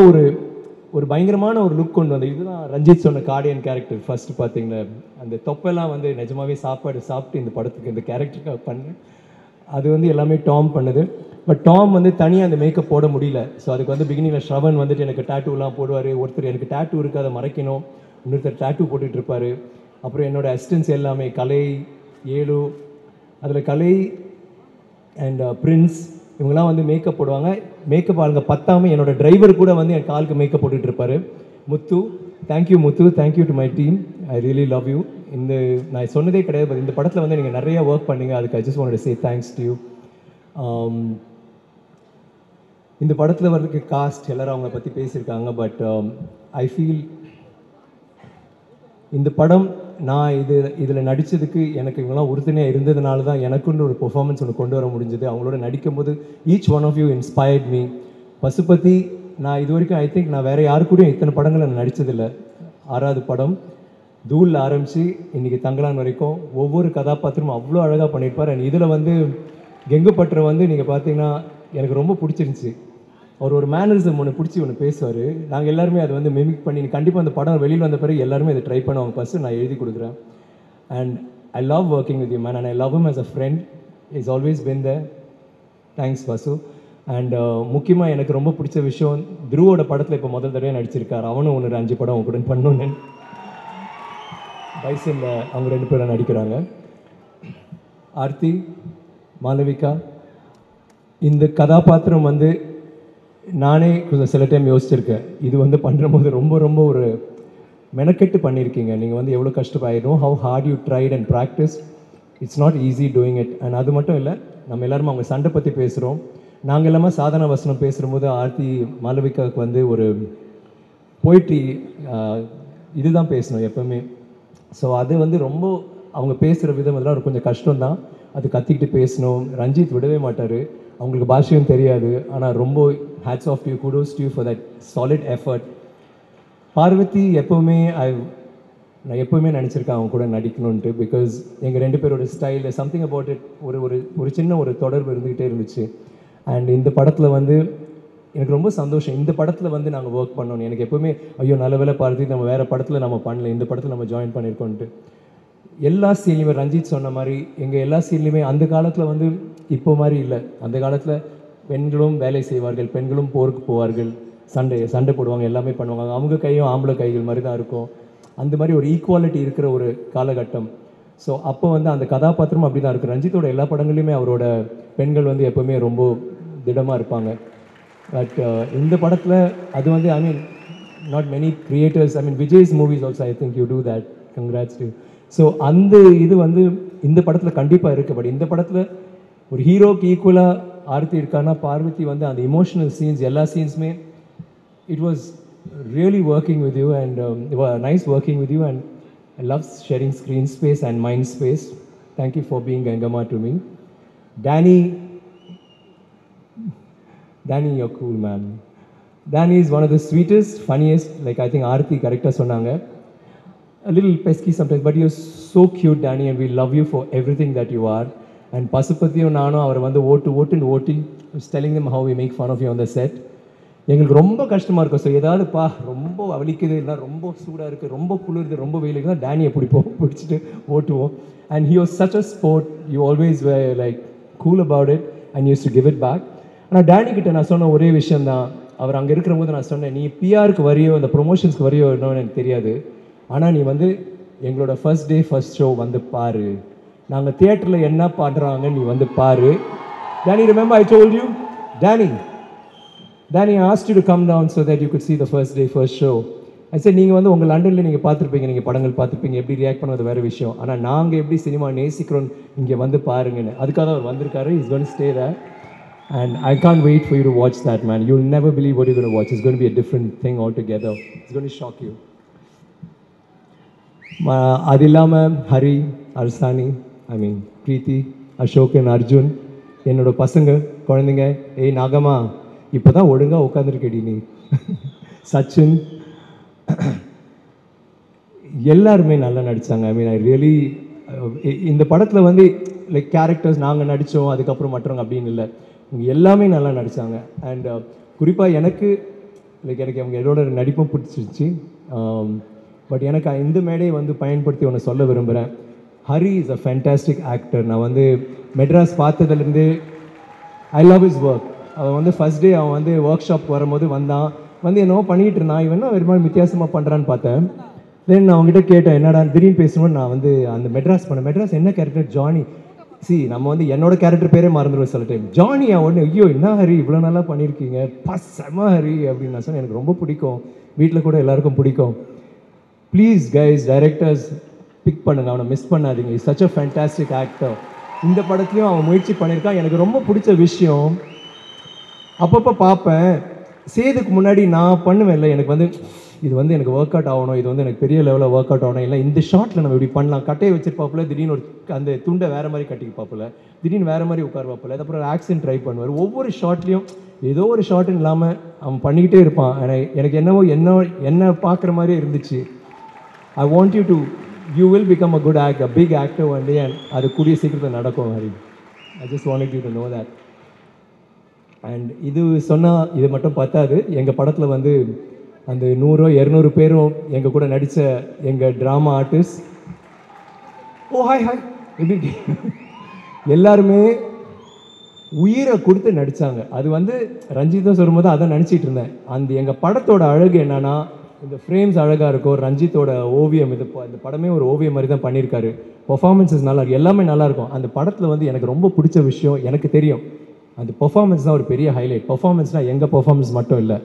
ஒரு பயங்கரமான ஒரு லுக் கொண்டு வந்தது. இதுதான் ரஞ்சித் சொன்ன கார்டியன் கேரக்டர். ஃபஸ்ட்டு பார்த்தீங்களா அந்த தொப்பெல்லாம் வந்து நிஜமாகவே சாப்பாடு சாப்பிட்டு இந்த படத்துக்கு இந்த கேரக்டருக்காக பண்ணேன். அது வந்து எல்லாமே டாம் பண்ணுது. பட் டாம் வந்து தனியாக அந்த மேக்கப் போட முடியல. ஸோ அதுக்கு வந்து பிகினிங்கில் ஸ்ரவன் வந்துட்டு எனக்கு டேட்டூலாம் போடுவார். ஒருத்தர் எனக்கு டேட்டூ இருக்குது அதை மறைக்கணும், இன்னொருத்தர் டேட்டூ போட்டுட்ருப்பார். அப்புறம் என்னோடய அசிஸ்டன்ஸ் எல்லாமே கலை, ஏழு, அதில் கலை அண்ட் பிரின்ஸ் இவங்கெல்லாம் வந்து மேக்கப் போடுவாங்க. மேக்கப் ஆளுங்க பத்தாமல் என்னோடய டிரைவர் கூட வந்து என் காலுக்கு மேக்கப் போட்டுட்ருப்பார். Muthu, thank you Muthu, thank you to my team. I really love you. நான் சொன்னதே கிடையாது, பட் இந்த படத்தில் வந்து நீங்கள் நிறைய ஒர்க் பண்ணீங்க. அதுக்கு I just want to say thanks to you. இந்த படத்தில் வர்றதுக்கு காஸ்ட் எல்லாரும் அவங்கள பற்றி பேசியிருக்காங்க. பட் ஐ ஃபீல் இந்த படம் நான் இதில் நடித்ததுக்கு எனக்கு இவங்கெல்லாம் உறுதுணையாக இருந்ததுனால தான் எனக்குன்னு ஒரு பெர்ஃபார்மன்ஸ் ஒன்று கொண்டு வர முடிஞ்சது. அவங்களோட நடிக்கும் போது each one of you inspired me. Pasupathi நான் இது வரைக்கும் ஐ திங்க் நான் வேறு யாரு கூடயும் இத்தனை படங்கள் நான் நடித்ததில்லை. 6வது படம் தூளில் ஆரம்பித்து இன்றைக்கி தங்கலான் வரைக்கும் ஒவ்வொரு கதாபாத்திரமும் அவ்வளோ அழகாக பண்ணியிருப்பார். அண்ட் இதில் வந்து கெங்குப்பட்டரை வந்து நீங்கள் பார்த்தீங்கன்னா எனக்கு ரொம்ப பிடிச்சிருந்துச்சி. அவர் ஒரு மேனரிசம் ஒன்று பிடிச்சி ஒன்று பேசுவார். நாங்கள் எல்லாருமே அதை வந்து மிமிக் பண்ணி கண்டிப்பாக அந்த படம் வெளியில் வந்த பிறகு எல்லாருமே அதை ட்ரை பண்ணுவாங்க. ஃபஸ்ட்டு நான் எழுதி கொடுக்குறேன். And I love working with you man and I love him as a friend. Is always been there. Thanks Vasu. And முக்கியமாக எனக்கு ரொம்ப பிடிச்ச விஷயம் துருவோட படத்தில் இப்போ முதல் தடவை நடிச்சிருக்கார். அவனும் ஒன்று 5 படம் அவங்க கூட பண்ணணுன்னு பைசனில் அவங்க 2 பேரும் நடிக்கிறாங்க. ஆர்த்தி, மாளவிகா, இந்த கதாபாத்திரம் வந்து நானே கொஞ்சம் சில டைம் யோசிச்சிருக்கேன். இது வந்து பண்ணும்போது ரொம்ப ரொம்ப ஒரு மெனக்கெட்டு பண்ணியிருக்கீங்க. நீங்கள் வந்து எவ்வளோ கஷ்டப்படும். How hard you tried and practice. It's not easy doing it. And அது மட்டும் இல்லை, நம்ம எல்லாரும் அவங்க சண்டை பற்றி பேசுகிறோம். நாங்கள் எல்லாமே சாதாரண வசனம் பேசும்போது ஆர்த்தி மாளவிகாவுக்கு வந்து ஒரு போய்ட்ரி இதுதான் பேசணும் எப்போவுமே. ஸோ அது வந்து ரொம்ப அவங்க பேசுகிற விதம் இதெல்லாம் கொஞ்சம் கஷ்டம்தான். அது கத்திக்கிட்டு பேசணும். ரஞ்சித் விடவே மாட்டார். அவங்களுக்கு பாஷையும் தெரியாது. ஆனால் ரொம்ப hats off you, kudos to you for that solid effort. Parvathy எப்போவுமே நான் எப்போவுமே நினச்சிருக்கேன் அவங்க கூட நடிக்கணுன்ட்டு. பிகாஸ் எங்கள் 2 பேரோட ஸ்டைல் சம்திங் அபவுட் இட் ஒரு சின்ன ஒரு தொடர்பு இருந்துக்கிட்டே இருந்துச்சு. அண்ட் இந்த படத்தில் வந்து எனக்கு ரொம்ப சந்தோஷம். இந்த படத்தில் வந்து நாங்கள் ஒர்க் பண்ணோம். எனக்கு எப்போவுமே ஐயோ நல்ல வேலை பார்த்து நம்ம வேறு படத்தில் நம்ம பண்ணல, இந்த படத்தில் நம்ம ஜாயின் பண்ணியிருக்கோன்ட்டு. எல்லா சீன்லையுமே ரஞ்சித் சொன்ன மாதிரி எங்கள் எல்லா சீன்லையுமே அந்த காலத்தில் வந்து இப்போ மாதிரி இல்லை. அந்த காலத்தில் பெண்களும் வேலை செய்வார்கள், பெண்களும் போருக்கு போவார்கள், சண்டை போடுவாங்க, எல்லாமே பண்ணுவாங்க. அவங்க கையும் ஆம்பளை கைகள் மாதிரி தான் இருக்கும். அந்த மாதிரி ஒரு ஈக்குவாலிட்டி இருக்கிற ஒரு காலகட்டம். ஸோ அப்போ வந்து அந்த கதாபாத்திரம் அப்படி தான் இருக்குது. ரஞ்சித்தோட எல்லா படங்கள்லையுமே அவரோட பெண்கள் வந்து எப்போவுமே ரொம்ப திடமாக இருப்பாங்க. பட் இந்த படத்தில் அது வந்து I mean not many creators, I mean Vijay's movies also I think you do that. Congrats too. So அந்த இது வந்து இந்த படத்தில் கண்டிப்பாக இருக்குது. பட் இந்த படத்தில் ஒரு ஹீரோக்கு ஈக்குவலாக ஆர்த்தி இருக்கான்னா பார்வதி வந்து அந்த இமோஷனல் சீன்ஸ் எல்லா சீன்ஸுமே it was really working with you and nice working with you and I love sharing screen space and mind space. Thank you for being Gangama to me. Danny, you're cool, man. Danny is one of the sweetest, funniest, like I think Aarthi character sonanga. A little pesky sometimes, but you're so cute, Danny, and we love you for everything that you are. And Pasupathiyo Nano, our வந்து ஓட்டி was telling them how we make fun of you on the set. எங்களுக்கு ரொம்ப கஷ்டமாக இருக்கும். So ஏதாவதுப்பா ரொம்ப வலிக்குது, இல்லை ரொம்ப சூடாக இருக்குது, ரொம்ப குளிருது, ரொம்ப வெயிலுக்கு தான் டேனியை பிடிச்சிட்டு ஓட்டுவோம். And he was such a sport. You always like cool about it and used to give it back. ஆனால் டேனி கிட்ட நான் சொன்ன ஒரே விஷயம் தான், அவர் அங்கே இருக்கிற போது நான் சொன்னேன், நீ பிஆருக்கு வரியோ இந்த ப்ரொமோஷன்ஸ்க்கு வரியோ என்னன்னு எனக்கு தெரியாது, ஆனால் நீ வந்து எங்களோட ஃபர்ஸ்ட் டே ஃபர்ஸ்ட் ஷோ வந்து பாரு, நாங்கள் தியேட்டரில் என்ன பண்ணுறாங்க நீ வந்து பாரு. Danny, remember I told you? Danny, I asked you to come down so that you could see the first day, first show. I said, நீங்கள் வந்து உங்கள் லண்டனில் நீங்கள் பார்த்துருப்பீங்க, நீங்கள் படங்கள் பார்த்துருப்பீங்க, எப்படி ரியாக்ட் பண்ணுறது வேறு விஷயம். ஆனால் நாங்கள் எப்படி சினிமா நேசிக்கிறோம் இங்கே வந்து பாருங்கன்னு. அதுக்காக அவர் வந்திருக்காரு. Is going to stay there and I can't wait for you to watch that, man. You'll never believe what you're going to watch. It's going to be a different thing altogether. It's going to shock you. அது இல்லாமல் ஹரி, அர்சானி, ஐ மீன் பிரீத்தி, அசோகன், அர்ஜுன், என்னோட பசங்க குழந்தைங்க, ஏய் நாகம்மா இப்போ தான் ஒழுங்காக உட்காந்துருக்கடி நீ, சச்சின், எல்லாருமே நல்லா நடித்தாங்க. ஐ மீன் ஐ ரியலி இந்த படத்தில் வந்து லைக் கேரக்டர்ஸ் நாங்கள் நடித்தோம் அதுக்கப்புறம் மற்றவங்க அப்படின்னு இல்லை, இவங்க எல்லாமே நல்லா நடித்தாங்க. அண்ட் குறிப்பாக எனக்கு அவங்க என்னோட நடிப்பும் பிடிச்சிருச்சு. பட் எனக்கு இந்த மேடையை வந்து பயன்படுத்தி ஒன்று சொல்ல விரும்புகிறேன். Hari is a fantastic actor. நான் வந்து மெட்ராஸ் பார்த்ததுலேருந்து ஐ லவ் ஹிஸ் ஒர்க். அவன் வந்து ஃபஸ்ட் டே அவன் வந்து ஒர்க் ஷாப் வரும்போது வந்து என்னவோ பண்ணிகிட்டு இருந்தான். இவன் என்ன ஒரு மாதிரி வித்தியாசமாக பண்ணுறான்னு பார்த்தேன். தென் நான் அவங்ககிட்ட கேட்டேன், என்னடா திடீர்னு பேசணும்னு. நான் வந்து அந்த மெட்ராஸ் என்ன கேரக்டர், ஜானி. நம்ம வந்து என்னோட கேரக்டர் பேரே மறந்துடுவேன் சில டைம். ஜானியா உடனே ஐயோ என்ன ஹரி இவ்வளோ நல்லா பண்ணியிருக்கீங்க, செம ஹரி அப்படின்னு நான் சொன்னேன். எனக்கு ரொம்ப பிடிக்கும், வீட்டில் கூட எல்லாருக்கும் பிடிக்கும். ப்ளீஸ் கைஸ், டைரக்டர்ஸ் பிக் பண்ணுங்க, அவனை மிஸ் பண்ணாதீங்க. Is such a fantastic actor. இந்த படத்துலையும் அவன் முயற்சி பண்ணியிருக்கான். எனக்கு ரொம்ப பிடிச்ச விஷயம், அப்பப்போ பார்ப்பேன் சேதுக்கு முன்னாடி நான் பண்ணுவேன்ல, எனக்கு வந்து இது வந்து எனக்கு ஒர்க் அவுட் ஆகணும், இது வந்து எனக்கு பெரிய லெவலில் ஒர்க் அவுட் ஆகணும், இல்லை இந்த ஷார்ட்டில் நம்ம இப்படி பண்ணலாம், கட்டையை வச்சிருப்பாப்புல, திடீர்னு ஒரு அந்த துண்டை வேறு மாதிரி கட்டிப்பாப்புல, திடீர்னு வேறு மாதிரி உட்காருவாப்புல, அதுக்கப்புறம் ஆக்சன் ட்ரை பண்ணுவார். ஒவ்வொரு ஷார்ட்லேயும் ஏதோ ஒரு ஷார்ட்னு இல்லாமல் அவன் பண்ணிக்கிட்டே இருப்பான். எனக்கு என்னவோ என்ன பார்க்குற மாதிரியே இருந்துச்சு. I want you will become a good act, a big actor one day, and அது கூடிய சீக்கிரத்தில் நடக்கும் Hari. I just wanted you to know that. And இது சொன்னால் இது மட்டும் பத்தாது. எங்கள் படத்தில் வந்து அந்த 100-200 பேரும் எங்கள் கூட நடித்த எங்கள் ட்ராமா ஆர்டிஸ்ட், ஹாய் எப்படி எல்லாருமே உயிரை கொடுத்து நடித்தாங்க. அது வந்து ரஞ்சித்தை சொல்லும்போது அதான் நினச்சிட்டு இருந்தேன். அந்த எங்கள் படத்தோட அழகு என்னன்னா, இந்த ஃப்ரேம்ஸ் அழகாக இருக்கும், ரஞ்சித்தோட ஓவியம், இந்த படமே ஒரு ஓவியம் மாதிரி தான் பண்ணியிருக்காரு. பர்ஃபார்மன்ஸஸ் நல்லா இருக்கும், எல்லாமே நல்லாயிருக்கும். அந்த படத்தில் வந்து எனக்கு ரொம்ப பிடிச்ச விஷயம், எனக்கு தெரியும் அந்த பெர்ஃபார்மன்ஸ் தான் ஒரு பெரிய ஹைலைட். பெர்ஃபார்மன்ஸ்னால் எங்கள் பெர்ஃபார்மன்ஸ் மட்டும் இல்லை,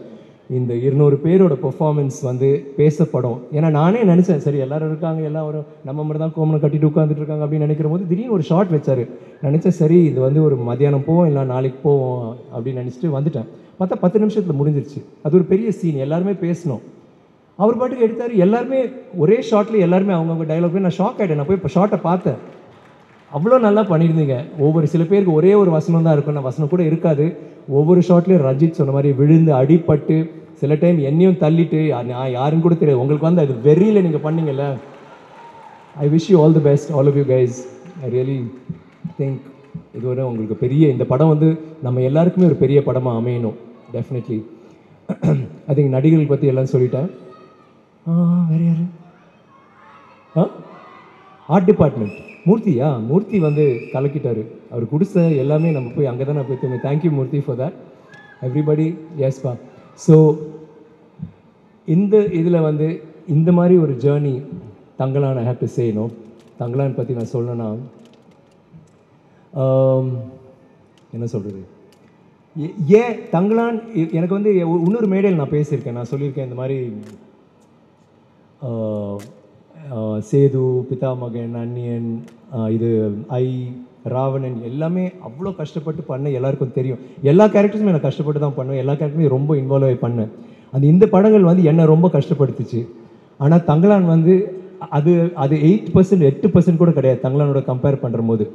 இந்த 200 பேரோட பெர்ஃபார்மன்ஸ் வந்து பேசப்படும். ஏன்னா நானே நினச்சேன், சரி எல்லாரும் இருக்காங்க, எல்லாம் ஒரு நம்ம மட்டும் தான் கோமனை கட்டிட்டு உட்காந்துட்டு இருக்காங்க அப்படின்னு நினைக்கிற போது திடீர்னு ஒரு ஷார்ட் வச்சார். நினச்சேன் சரி இது வந்து ஒரு மதியானம் போவோம் இல்லை நாளைக்கு போவோம் அப்படின்னு நினச்சிட்டு வந்துட்டேன். பார்த்தா 10 நிமிஷத்தில் முடிஞ்சிருச்சு. அது ஒரு பெரிய சீன், எல்லாருமே பேசணும். அவர் பாட்டுக்கு எடுத்தார், எல்லாருமே ஒரே ஷார்ட்லேயே எல்லாருமே அவங்கவுங்க டைலாக் போய் நான் ஷாக் ஆகிட்டேன். நான் போய் இப்போ ஷார்ட்டை பார்த்தேன், அவ்வளோ நல்லா பண்ணியிருந்தீங்க. ஒவ்வொரு சில பேருக்கு ஒரே ஒரு வசனம் தான் இருக்கும், நான் வசனம் கூட இருக்காது. ஒவ்வொரு ஷார்ட்லேயும் ரஞ்சித் சொன்ன மாதிரி விழுந்து அடிப்பட்டு சில டைம் என்னையும் தள்ளிட்டு நான் யாருன்னு கூட தெரியாது. உங்களுக்கு வந்து அது வெறியில் நீங்கள் பண்ணீங்கல்ல. I wish you all the best, all of you guys. I really think இது ஒரு உங்களுக்கு பெரிய இந்த படம் வந்து நம்ம எல்லாருக்குமே ஒரு பெரிய படமாக அமையணும். டெஃபினெட்லி. ஐ திங்க் நடிகர்கள் பற்றி எல்லாம் சொல்லிட்டேன். வேறு யார்? ஆர்ட் டிபார்ட்மெண்ட் மூர்த்தி வந்து கலக்கிட்டார். அவர் குடிச எல்லாமே நம்ம போய் அங்கே தான் நான் போய் தூங்க. Thank you Murthy for that. Everybody எஸ்பா. ஸோ இந்த இதில் வந்து இந்த மாதிரி ஒரு journey Thangalaan I have to say no. Thangalaan பற்றி நான் சொல்லணும்னா என்ன சொல்கிறது, ஏன் தங்கலான் எனக்கு வந்து இன்னொரு மேடையில் நான் பேசியிருக்கேன். நான் சொல்லியிருக்கேன் இந்த மாதிரி சேது, பிதாமகன், அன்னியன், இது ராவணன் எல்லாமே அவ்வளோ கஷ்டப்பட்டு பண்ண எல்லாருக்கும் தெரியும். எல்லா கேரக்டர்ஸுமே நான் கஷ்டப்பட்டு தான் பண்ணுவேன், எல்லா கேரக்டருமே ரொம்ப இன்வால்வ் ஆகி பண்ணேன். இந்த படங்கள் வந்து என்னை ரொம்ப கஷ்டப்படுத்துச்சு. ஆனால் தங்கலான் வந்து அது 8% கூட கிடையாது தங்கலானோட கம்பேர் பண்ணுற போது.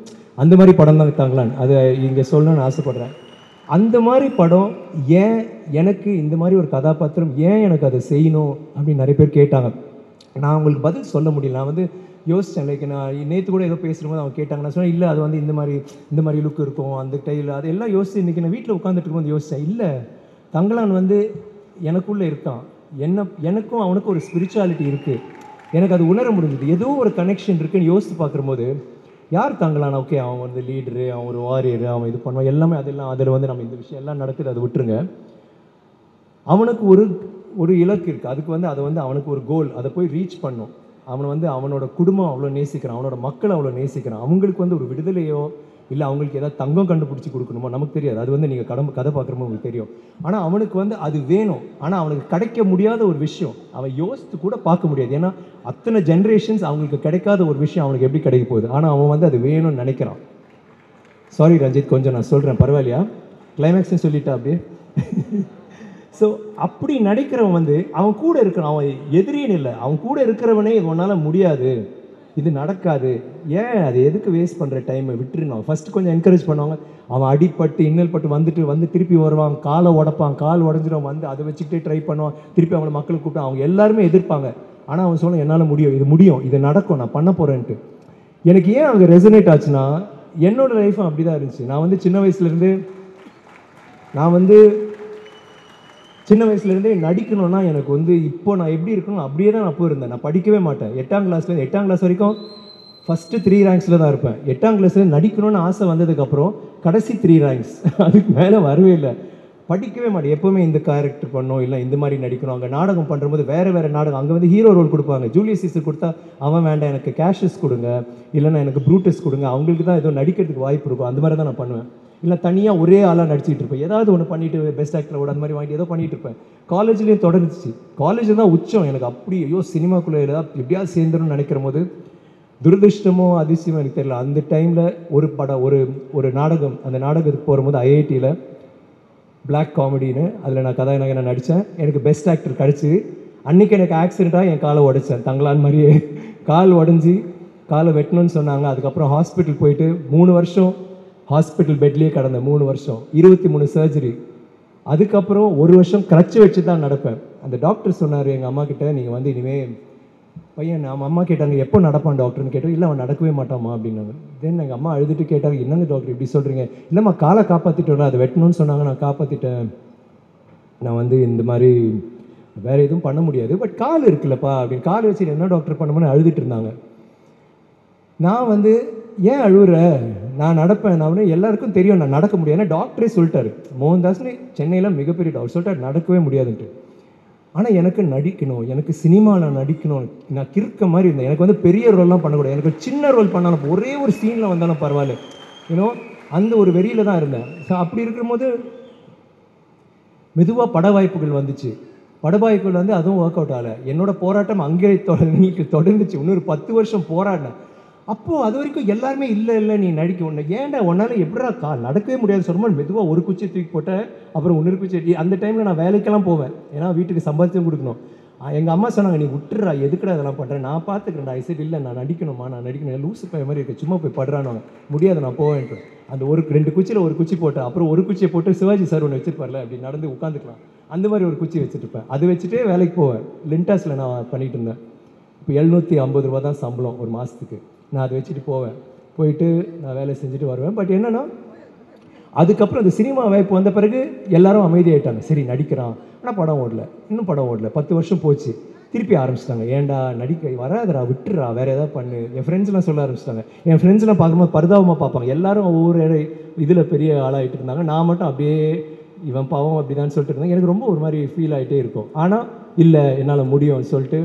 அந்த மாதிரி படம் தான் தங்கலான். அது இங்கே சொல்லணும்னு ஆசைப்பட்றேன். அந்த மாதிரி படம் ஏன் எனக்கு இந்த மாதிரி ஒரு கதாபாத்திரம் ஏன் எனக்கு அதை செய்யணும் அப்படின்னு நிறைய பேர் கேட்டாங்க. நான் அவங்களுக்கு பதில் சொல்ல முடியல. நான் வந்து யோசித்தேன். லைக் நான் நேற்று கூட ஏதோ பேசும்போது அவங்க கேட்டாங்க. நான் சொன்னேன் இல்லை அது வந்து இந்த மாதிரி லுக் இருக்கும், அந்த டைல் அதெல்லாம் யோசிச்சு இன்றைக்கி நான் வீட்டில் உட்காந்துட்டு இருக்கும்போது யோசித்தேன், இல்லை தங்கலான் வந்து எனக்குள்ளே இருக்கான், எனக்கும் அவனுக்கும் ஒரு ஸ்பிரிச்சுவாலிட்டி இருக்குது. எனக்கு அது உணர முடிஞ்சது, ஏதோ ஒரு கனெக்ஷன் இருக்குன்னு யோசித்து பார்க்கும்போது யார் தங்கலான், ஓகே அவன் வந்து லீடரு, அவன் ஒரு வாரியரு, அவன் இது பண்ணுவான் எல்லாமே, அதெல்லாம் அதில் வந்து நம்ம இந்த விஷயம் எல்லாம் நடக்குது, அதை விட்டுருங்க. அவனுக்கு ஒரு இலக்கு இருக்குது, அதுக்கு வந்து அதை வந்து அவனுக்கு ஒரு கோல், அதை போய் ரீச் பண்ணும். அவனை வந்து அவனோட குடும்பம் அவ்வளோ நேசிக்கிறான், அவனோட மக்கள் அவ்வளோ நேசிக்கிறான். அவங்களுக்கு வந்து ஒரு விடுதலையோ இல்லை அவங்களுக்கு ஏதாவது தங்கம் கண்டுபிடிச்சி கொடுக்கணுமோ நமக்கு தெரியாது, அது வந்து நீங்கள் கதை பார்க்குறமோ உங்களுக்கு தெரியும். ஆனால் அவனுக்கு வந்து அது வேணும். ஆனால் அவனுக்கு கிடைக்க முடியாத ஒரு விஷயம், அவன் யோசித்து கூட பார்க்க முடியாது. ஏன்னா அத்தனை ஜென்ரேஷன்ஸ் அவங்களுக்கு கிடைக்காத ஒரு விஷயம் அவனுக்கு எப்படி கிடைக்க போகுது. ஆனால் அவன் வந்து அது வேணும்னு நினைக்கிறான். சாரி ரஞ்சித், கொஞ்சம் நான் சொல்கிறேன், பரவாயில்லையா? கிளைமேக்ஸ்ன்னு சொல்லிட்டா அப்படியே. ஸோ அப்படி நடிக்கிறவன் வந்து அவன் கூட இருக்கிறான், அவன் எதிரின்னு இல்லை, அவன் கூட இருக்கிறவனே இது உன்னால் முடியாது, இது நடக்காது, ஏன் அது எதுக்கு வேஸ்ட் பண்ணுற டைமை விட்டுருணும். ஃபஸ்ட்டு கொஞ்சம் என்கரேஜ் பண்ணுவாங்க. அவன் அடிப்பட்டு இன்னல் பட்டு வந்து திருப்பி வருவான், காலை உடப்பான், கால் உடஞ்சிடும், வந்து அதை வச்சுக்கிட்டே ட்ரை பண்ணுவான், திருப்பி அவனை மக்களை கூப்பிட்டு அவங்க எல்லாருமே எதிர்ப்பாங்க. ஆனால் அவன் சொல்ல என்னால் முடியும், இது முடியும், இது நடக்கும், நான் பண்ண போகிறேன்ட்டு. எனக்கு ஏன் அவங்க ரெசனேட் ஆச்சுன்னா என்னோடய லைஃப்பும் அப்படி தான் இருந்துச்சு. நான் வந்து சின்ன வயசுலேருந்தே நடிக்கணும்னா எனக்கு வந்து இப்போ நான் எப்படி இருக்கணும் அப்படியே தான் நான் போயிருந்தேன். நான் படிக்கவே மாட்டேன். 8ஆம் கிளாஸ் வரைக்கும் ஃபஸ்ட்டு 3 ரேங்க்ஸில் தான் இருப்பேன். 8ஆம் கிளாஸில் நடிக்கணும்னு ஆசை வந்ததுக்கப்புறம் கடைசி 3 ரேங்க்ஸ், அதுக்கு மேலே வரவே இல்லை. படிக்கவே மாட்டேன். எப்போவுமே இந்த கேரக்டர் பண்ணோம், இல்லை இந்த மாதிரி நடிக்கணும். அங்கே நாடகம் பண்ணும்போது வேறு நாடகம், அங்கே வந்து ஹீரோ ரோல் கொடுப்பாங்க. ஜூலியஸ் சீசர் கொடுத்தா அவன் வேண்டாம், எனக்கு கேஷஸ் கொடுங்க, இல்லைன்னா எனக்கு ப்ரூட்டஸ் கொடுங்க, அவங்களுக்கு தான் ஏதோ நடிக்கிறதுக்கு வாய்ப்பு இருக்கும், அந்த மாதிரி தான் நான் பண்ணுவேன். இல்லை தனியாக ஒரே ஆளாக நடிச்சிட்டு இருப்பேன், ஏதாவது ஒன்று பண்ணிவிட்டு பெஸ்ட் ஆக்டரோட அந்த மாதிரி வாங்கிட்டு ஏதோ பண்ணிகிட்டு இருப்பேன். காலேஜ்லேயும் தொடர்ந்துச்சு. காலேஜில் தான் உச்சம் எனக்கு. அப்படி ஐயோ சினிமாக்குள்ளே ஏதாவது எப்படியாவது சேர்ந்துருன்னு நினைக்கிற போது துரதிருஷ்டமோ அதிசயமோ எனக்கு தெரியல, அந்த டைமில் ஒரு நாடகம், அந்த நாடகத்துக்கு போகும்போது ஐஐடியில் பிளாக் காமெடின்னு. அதில் நான் கதாநாயகனை நடித்தேன். எனக்கு பெஸ்ட் ஆக்டர் கிடச்சி. அன்றைக்கி எனக்கு ஆக்சிடெண்ட்டாக என் காலை உடைச்சேன். தங்களான் மாதிரியே கால் உடஞ்சி காலை வெட்டணும்னு சொன்னாங்க. அதுக்கப்புறம் ஹாஸ்பிட்டல் போயிட்டு 3 வருஷம் ஹாஸ்பிட்டல் பெட்லேயே கடந்தேன். 3 வருஷம் 23 சர்ஜரி. அதுக்கப்புறம் 1 வருஷம் கிரச்சு வச்சு தான் நடப்பேன். அந்த டாக்டர் சொன்னார் எங்கள் அம்மா கிட்ட, நீங்கள் வந்து இனிமேல் பையன், நம்ம அம்மா கேட்டாங்க எப்போ நடப்பான் டாக்டர்னு கேட்டோம். இல்லை அவன் நடக்கவே மாட்டாமா அப்படின்னாங்க. தென் எங்கள் அம்மா அழுதுட்டு கேட்டாங்க, என்னங்க டாக்டர் இப்படி சொல்கிறீங்க? இல்லைம்மா காலை காப்பாற்றிட்டோம், அதை வெட்டணும்னு சொன்னாங்க, நான் காப்பாற்றிட்டேன். நான் வந்து இந்த மாதிரி வேறு எதுவும் பண்ண முடியாது, பட் கால் இருக்குல்லப்பா அப்படின்னு. கால் வச்சு என்ன டாக்டர் பண்ணணும்னு அழுதுட்டு இருந்தாங்க. நான் வந்து ஏன் அழுகுற, நான் நடப்பேன், நான் வந்து எல்லாருக்கும் தெரியும் நான் நடக்க முடியாது. ஏன்னா டாக்டரே சொல்லிட்டாரு, மோகன்தாஸ்னு சென்னையில் மிகப்பெரிய டாக்டர் சொல்லிட்டாரு நடக்கவே முடியாதுன்ட்டு. ஆனால் எனக்கு நடிக்கணும், எனக்கு சினிமாவில் நடிக்கணும், நான் கிறுக்க மாதிரி இருந்தேன். எனக்கு வந்து பெரிய ரோல்லாம் பண்ணக்கூடாது, எனக்கு சின்ன ரோல் பண்ணாலும் ஒரே ஒரு சீனில் வந்தாலும் பரவாயில்ல, யூனோ அந்த ஒரு வெறியில் தான் இருந்தேன். ஸோ அப்படி இருக்கும்போது மெதுவாக பட வாய்ப்புகள் வந்துச்சு. பட வாய்ப்புகள் வந்து அதுவும் ஒர்க் அவுட் ஆகலை. என்னோடய போராட்டம் அங்கே தொடர்ந்துச்சு. இன்னொரு 10 வருஷம் போராடினேன். அப்போது அது வரைக்கும் எல்லாருமே இல்லை நீ நடிக்க ஒன்று ஏன்டா உன்னால் எப்படா நடக்கவே முடியாது சொல்லும்போது மெதுவாக ஒரு குச்சி தூக்கி போட்டேன். அப்புறம் இன்னொரு குச்சி. அந்த டைமில் நான் வேலைக்கெல்லாம் போவேன், ஏன்னா வீட்டுக்கு சம்பாதிச்சும் கொடுக்கணும். எங்கள் அம்மா சொன்னாங்க, நீ விட்டுறா, எதுக்குடா இதெல்லாம் பண்ணுறேன், நான் பார்த்துக்கிறேன்டா. ஐ சைடு இல்லை, நான் நடிக்கணுமா, நான் நடிக்கணும், லூசு பைய மாதிரி இருக்கு, சும்மா போய் படுறானுவாங்க, முடியாது நான் போவேன்ட்டு. அந்த 2 குச்சியில் ஒரு குச்சி போட்டேன். அப்புறம் ஒரு குச்சியை போட்டு சிவாஜி சார் ஒன்று வச்சுருப்பார்ல, அப்படி நடந்து உட்காந்துக்கலாம், அந்த மாதிரி ஒரு குச்சி வச்சுருப்பேன். அது வச்சுட்டே வேலைக்கு போவேன். லிண்டாஸில் நான் பண்ணிகிட்டு இருந்தேன். இப்போ 750 ரூபா தான் சம்பளம் ஒரு மாதத்துக்கு. நான் அதை வச்சுட்டு போவேன், போயிட்டு நான் வேலை செஞ்சுட்டு வருவேன். பட் என்னென்னா அதுக்கப்புறம் இந்த சினிமா வாய்ப்பு வந்த பிறகு எல்லாரும் அமைதியாயிட்டாங்க. சரி நடிக்கிறான், ஆனால் படம் ஓடல, இன்னும் படம் ஓடல. 10 வருஷம் போச்சு, திருப்பி ஆரம்பிச்சிட்டாங்க. ஏன்டா நடிக்க வராதுடா, விட்டுறா, வேறு ஏதாவது பண்ணு. என் ஃப்ரெண்ட்ஸ்லாம் சொல்ல ஆரம்பிச்சிட்டாங்க. என் ஃப்ரெண்ட்ஸ்லாம் பார்க்கும்போது பரிதாபமாக பார்ப்பாங்க. எல்லாரும் ஒவ்வொரு இதில் பெரிய ஆளாகிட்டு இருந்தாங்க. நான் மட்டும் அப்படியே இவன் பாவம் அப்படிதான் சொல்லிட்டு இருந்தேன். எனக்கு ரொம்ப ஒரு மாதிரி ஃபீல் ஆகிட்டே இருக்கும். ஆனால் இல்லை, என்னால் முடியும்னு சொல்லிட்டு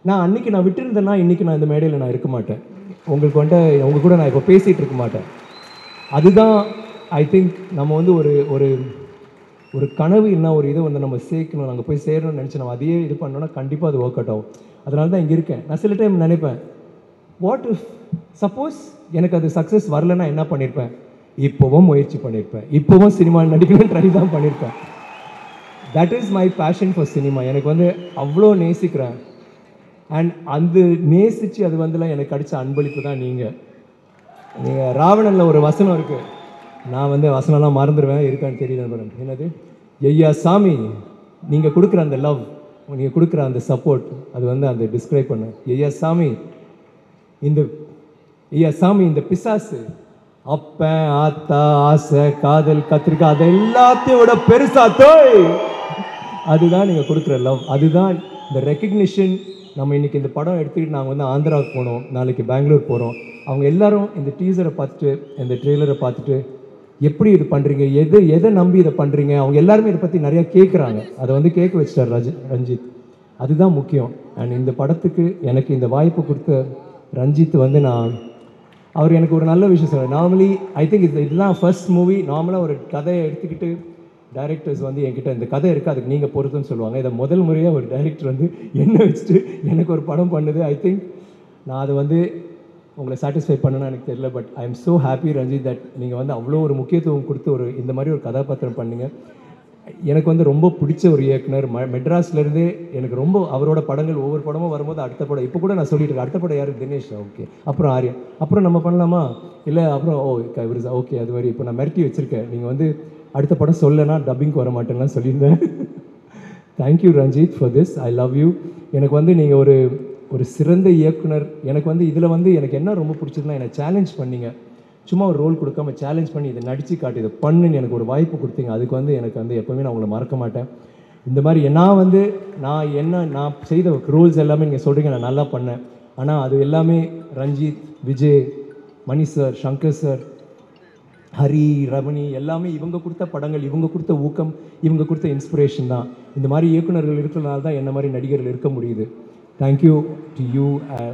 நான் அன்றைக்கி நான் விட்டுருந்தேன்னா இன்றைக்கி நான் இந்த மேடையில் நான் இருக்க மாட்டேன். உங்களுக்கு வந்துட்டு உங்கள் கூட நான் இப்போ பேசிகிட்டு இருக்க மாட்டேன். அதுதான் ஐ திங்க் நம்ம வந்து ஒரு கனவு என்ன ஒரு இதை வந்து நம்ம சேர்க்கணும், நாங்கள் போய் சேரணும்னு நினச்சி நம்ம அதையே இது பண்ணோன்னா கண்டிப்பாக அது ஒர்க் அவுட் ஆகும். அதனால தான் இங்கே இருக்கேன். நான் சில டைம் நினைப்பேன், வாட் இஃப் சப்போஸ் எனக்கு அது சக்ஸஸ் வரலன்னா என்ன பண்ணியிருப்பேன்? இப்போவும் முயற்சி பண்ணியிருப்பேன், இப்போவும் சினிமாவில் நடிக்கணும்னு ட்ரை தான் பண்ணியிருப்பேன். That is my passion for cinema. எனக்கு வந்து அவ்வளோ நேசிக்கிறேன். அண்ட் அந்த நேசித்து அது வந்துலாம் எனக்கு கிடைச்ச அன்பளிப்பு தான் நீங்கள். ராவணனில் ஒரு வசனம் இருக்குது, நான் வந்து வசனம்லாம் மறந்துடுவேன், இருக்கான்னு தெரியல மேடம். என்னது? ஐயா சாமி, நீங்கள் கொடுக்குற அந்த லவ், நீங்கள் கொடுக்குற அந்த சப்போர்ட், அது வந்து அந்த டிஸ்கிரைப் பண்ண. ஐயா சாமி இந்த பிசாசு அப்பன் ஆத்தா ஆசை காதல் கத்திரிக்காய் அது எல்லாத்தையும் விட பெருசா தோய், அதுதான் நீங்கள் கொடுக்குற லவ், அதுதான் இந்த ரெக்கக்னிஷன். நம்ம இன்றைக்கி இந்த படம் எடுத்துக்கிட்டு நாங்கள் வந்து ஆந்திராவுக்கு போனோம், நாளைக்கு பெங்களூர் போகிறோம். அவங்க எல்லாரும் இந்த டீசரை பார்த்துட்டு இந்த ட்ரெய்லரை பார்த்துட்டு எப்படி இது பண்ணுறீங்க, எதை நம்பி இதை பண்ணுறீங்க, அவங்க எல்லாருமே இதை பற்றி நிறையா கேட்குறாங்க. அதை வந்து கேட்க வச்சிட்டார் ரஞ்சித். அதுதான் முக்கியம். அண்ட் இந்த படத்துக்கு எனக்கு இந்த வாய்ப்பு கொடுத்த ரஞ்சித் வந்து அவர் எனக்கு ஒரு நல்ல விஷயம் சொல்கிறார். நார்மலி ஐ திங்க் இதுதான் ஃபர்ஸ்ட் மூவி. நார்மலாக ஒரு கதையை எடுத்துக்கிட்டு டைரக்டர்ஸ் வந்து என்கிட்ட இந்த கதை இருக்குது, அதுக்கு நீங்கள் பொறுத்துன்னு சொல்லுவாங்க. இதை முதல் முறையாக ஒரு டைரக்டர் வந்து என்ன வச்சுட்டு எனக்கு ஒரு படம் பண்ணுது. ஐ திங்க் நான் அதை வந்து உங்களை சாட்டிஸ்ஃபை பண்ணணும்னு எனக்கு தெரியல. But I am so happy Ranjith that நீங்கள் வந்து அவ்வளோ ஒரு முக்கியத்துவம் கொடுத்து இந்த மாதிரி ஒரு கதாபாத்திரம் பண்ணீங்க. எனக்கு வந்து ரொம்ப பிடிச்ச ஒரு இயக்குனர். மெட்ராஸ்லேருந்தே எனக்கு ரொம்ப அவரோட படங்கள் ஒவ்வொரு படமும் வரும்போது அடுத்த படம் இப்போ கூட நான் சொல்லிட்டு இருக்கேன், அடுத்த படம் யார்? தினேஷ். ஓகே, அப்புறம் ஆர்யா, அப்புறம் நம்ம பண்ணலாமா? இல்லை அப்புறம் ஓகே அது மாதிரி இப்போ நான் மிரட்டி வச்சுருக்கேன். நீங்கள் வந்து அடுத்த படம் சொல்லனா டப்பிங்க்கு வர மாட்டேன்லாம் சொல்லியிருந்தேன். Thank you Ranjith for this. I love you. எனக்கு வந்து நீங்கள் ஒரு சிறந்த இயக்குனர். எனக்கு வந்து இதில் வந்து எனக்கு என்ன ரொம்ப பிடிச்சதுன்னா, என்னை சேலஞ்ச் பண்ணிங்க. சும்மா ஒரு ரோல் கொடுக்காம சேலஞ்ச் பண்ணி இதை நடித்து காட்டி இதை பண்ணுன்னு எனக்கு ஒரு வாய்ப்பு கொடுத்தீங்க. அதுக்கு வந்து எனக்கு வந்து எப்போவுமே நான் உங்களை மறக்க மாட்டேன். இந்த மாதிரி நான் செய்த ரோல்ஸ் எல்லாமே நீங்கள் சொல்கிறீங்க நான் நல்லா பண்ணேன். ஆனால் அது எல்லாமே ரஞ்சித், விஜய், மணி சார், சங்கர் சார், ஹரி, ரமணி எல்லாமே இவங்க கொடுத்த படங்கள், இவங்க கொடுத்த ஊக்கம், இவங்க கொடுத்த இன்ஸ்பிரேஷன் தான். இந்த மாதிரி இயக்குநர்கள் இருக்கிறனால தான் என்ன மாதிரி நடிகர்கள் இருக்க முடியுது. Thank you to you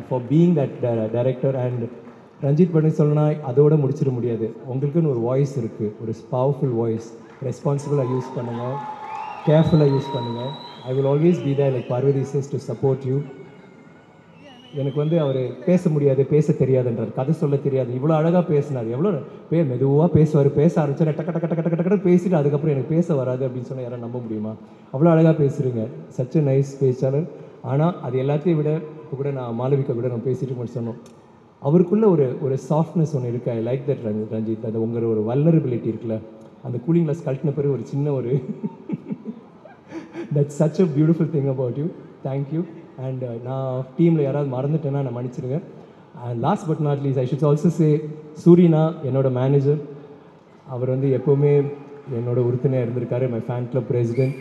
for being that director. And Ranjith பண்ணி சொல்லணும்னா அதோட முடிச்சிட முடியாது. உங்களுக்குன்னு ஒரு வாய்ஸ் இருக்குது, ஒரு பவர்ஃபுல் வாய்ஸ். ரெஸ்பான்சிபிளாக யூஸ் பண்ணுங்கள், கேர்ஃபுல்லாக யூஸ் பண்ணுங்கள். I will always be there like Parvathy says to support you. எனக்கு வந்து அவர் பேச முடியாது, பேச தெரியாதுன்றார், கதை சொல்ல தெரியாது. இவ்வளோ அழகாக பேசினார். எவ்வளோ மெதுவாக பேசுவார். பேச ஆரம்பிச்சா டக்கு டக்கு டக்கு டக்கு டக்கு பேசிட்டு அதுக்கப்புறம் எனக்கு பேச வராது அப்படின்னு சொன்னால் யாரும் நம்ப முடியுமா? அவ்வளோ அழகாக பேசுகிறீங்க. சச் எ நைஸ் பேச்சாளர். ஆனால் அது எல்லாத்தையும் விட இப்போ கூட நான் மாளவிகா கூட நம்ம பேசிட்டு மட்டும் சொன்னோம், அவருக்குள்ள ஒரு சாஃப்ட்னஸ் ஒன்று இருக்கு. I like that Ranjith. அது உங்கள் ஒரு வல்னரபிலிட்டி இருக்குல்ல, அந்த கூலிங் கிளாஸ் கழட்டின பிறகு ஒரு சின்ன ஒரு that's such a beautiful thing about you. Thank you. And நான் டீமில் யாராவது மறந்துட்டேன்னா நான் மன்னிச்சிருங்க. And last but not least I should also say சூரினா, என்னோட மேனேஜர். அவர் வந்து எப்போவுமே என்னோட உறுதுணையாக இருந்திருக்காரு. My fan club president.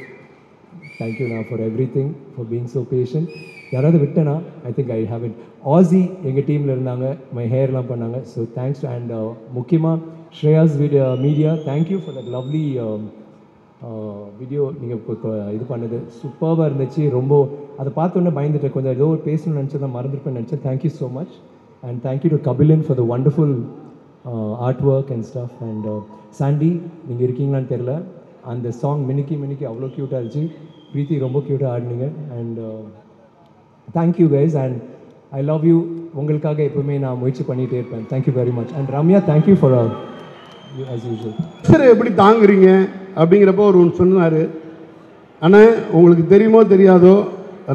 Thank you நான் for every thing, for being so patient. யாராவது விட்டேனா I think I have it. ஆஸி எங்கள் டீமில் இருந்தாங்க, மை ஹேர்லாம் பண்ணாங்க. So thanks. அண்ட் முக்கியமாக Shreyas media, thank you for that lovely video. நீங்கள் இப்போ இது பண்ணது சூப்பராக இருந்துச்சு. ரொம்ப அதை பார்த்தோன்னே பயந்துட்டேன், கொஞ்சம் ஏதோ ஒரு பேசணும்னு நினச்சேன், தான் மறந்துருப்பேன்னு நினச்சேன். Thank you so much. And thank you to Kabilan for the wonderful art work and stuff. And Sandy, நீங்கள் இருக்கீங்களான்னு தெரில, அந்த சாங் மினிக்கி மினிக்கி அவ்வளோ க்யூட்டாக இருந்துச்சு. ப்ரீத்தி ரொம்ப க்யூட்டாக ஆடினீங்க. And thank you guys. And I love you. உங்களுக்காக எப்பவுமே நான் முயற்சி பண்ணிகிட்டே இருப்பேன். Thank you very much. And Ramya, thank you for as usual. Sir எப்படி தாங்குறீங்க அப்படிங்கிறப்போ ஒரு ஒன்று சொன்னார். ஆனால் உங்களுக்கு தெரியுமோ தெரியாதோ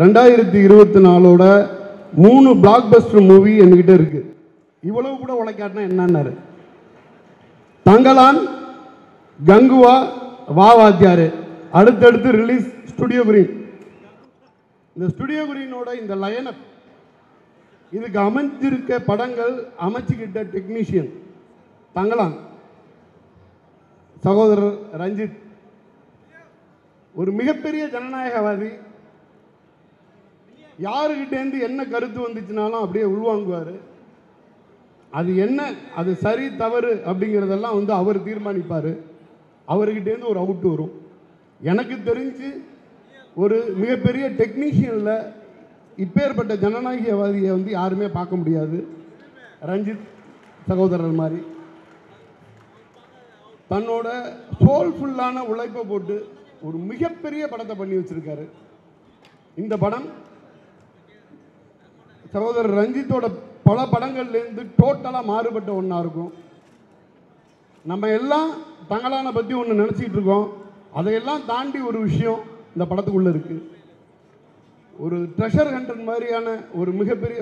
2024 3 பிளாக் பஸ்டர் மூவி என்கிட்ட இருக்குது. இவ்வளவு கூட உழைக்காட்டினா என்னன்னாரு. தங்கலான், கங்குவா, வாத்தியார் அடுத்தடுத்து ரிலீஸ். Studio green. இந்த ஸ்டுடியோ கிரீனோட இந்த லயனப், இதுக்கு அமைஞ்சிருக்க படங்கள் அமைச்சுக்கிட்ட டெக்னீஷியன் தங்கலான், சகோதரர் ரஞ்சித். ஒரு மிகப்பெரிய ஜனநாயகவாதி. யாருக்கிட்டேருந்து என்ன கருத்து வந்துச்சுனாலும் அப்படியே உள்வாங்குவார். அது என்ன, அது சரி தவறு அப்படிங்கிறதெல்லாம் வந்து அவர் தீர்மானிப்பார். அவர்கிட்டேருந்து ஒரு அவுட் வரும். எனக்கு தெரிஞ்சு ஒரு மிகப்பெரிய டெக்னீஷியனில் இப்பேற்பட்ட ஜனநாயகவாதியை வந்து யாருமே பார்க்க முடியாது. ரஞ்சித் சகோதரர் மாதிரி தன்னோட சோல்ஃபுல்லான உழைப்பை போட்டு ஒரு மிகப்பெரிய படத்தை பண்ணி வச்சிருக்காரு. இந்த படம் சகோதரர் ரஞ்சித்தோட பல படங்கள்லேருந்து டோட்டலாக மாறுபட்ட ஒன்றா இருக்கும். நம்ம எல்லாம் தங்கலானை பற்றி ஒன்று நினச்சிக்கிட்டு இருக்கோம். அதையெல்லாம் தாண்டி ஒரு விஷயம் இந்த படத்துக்குள்ளே இருக்குது. ஒரு ட்ரெஷர் ஹண்டர் மாதிரியான ஒரு மிகப்பெரிய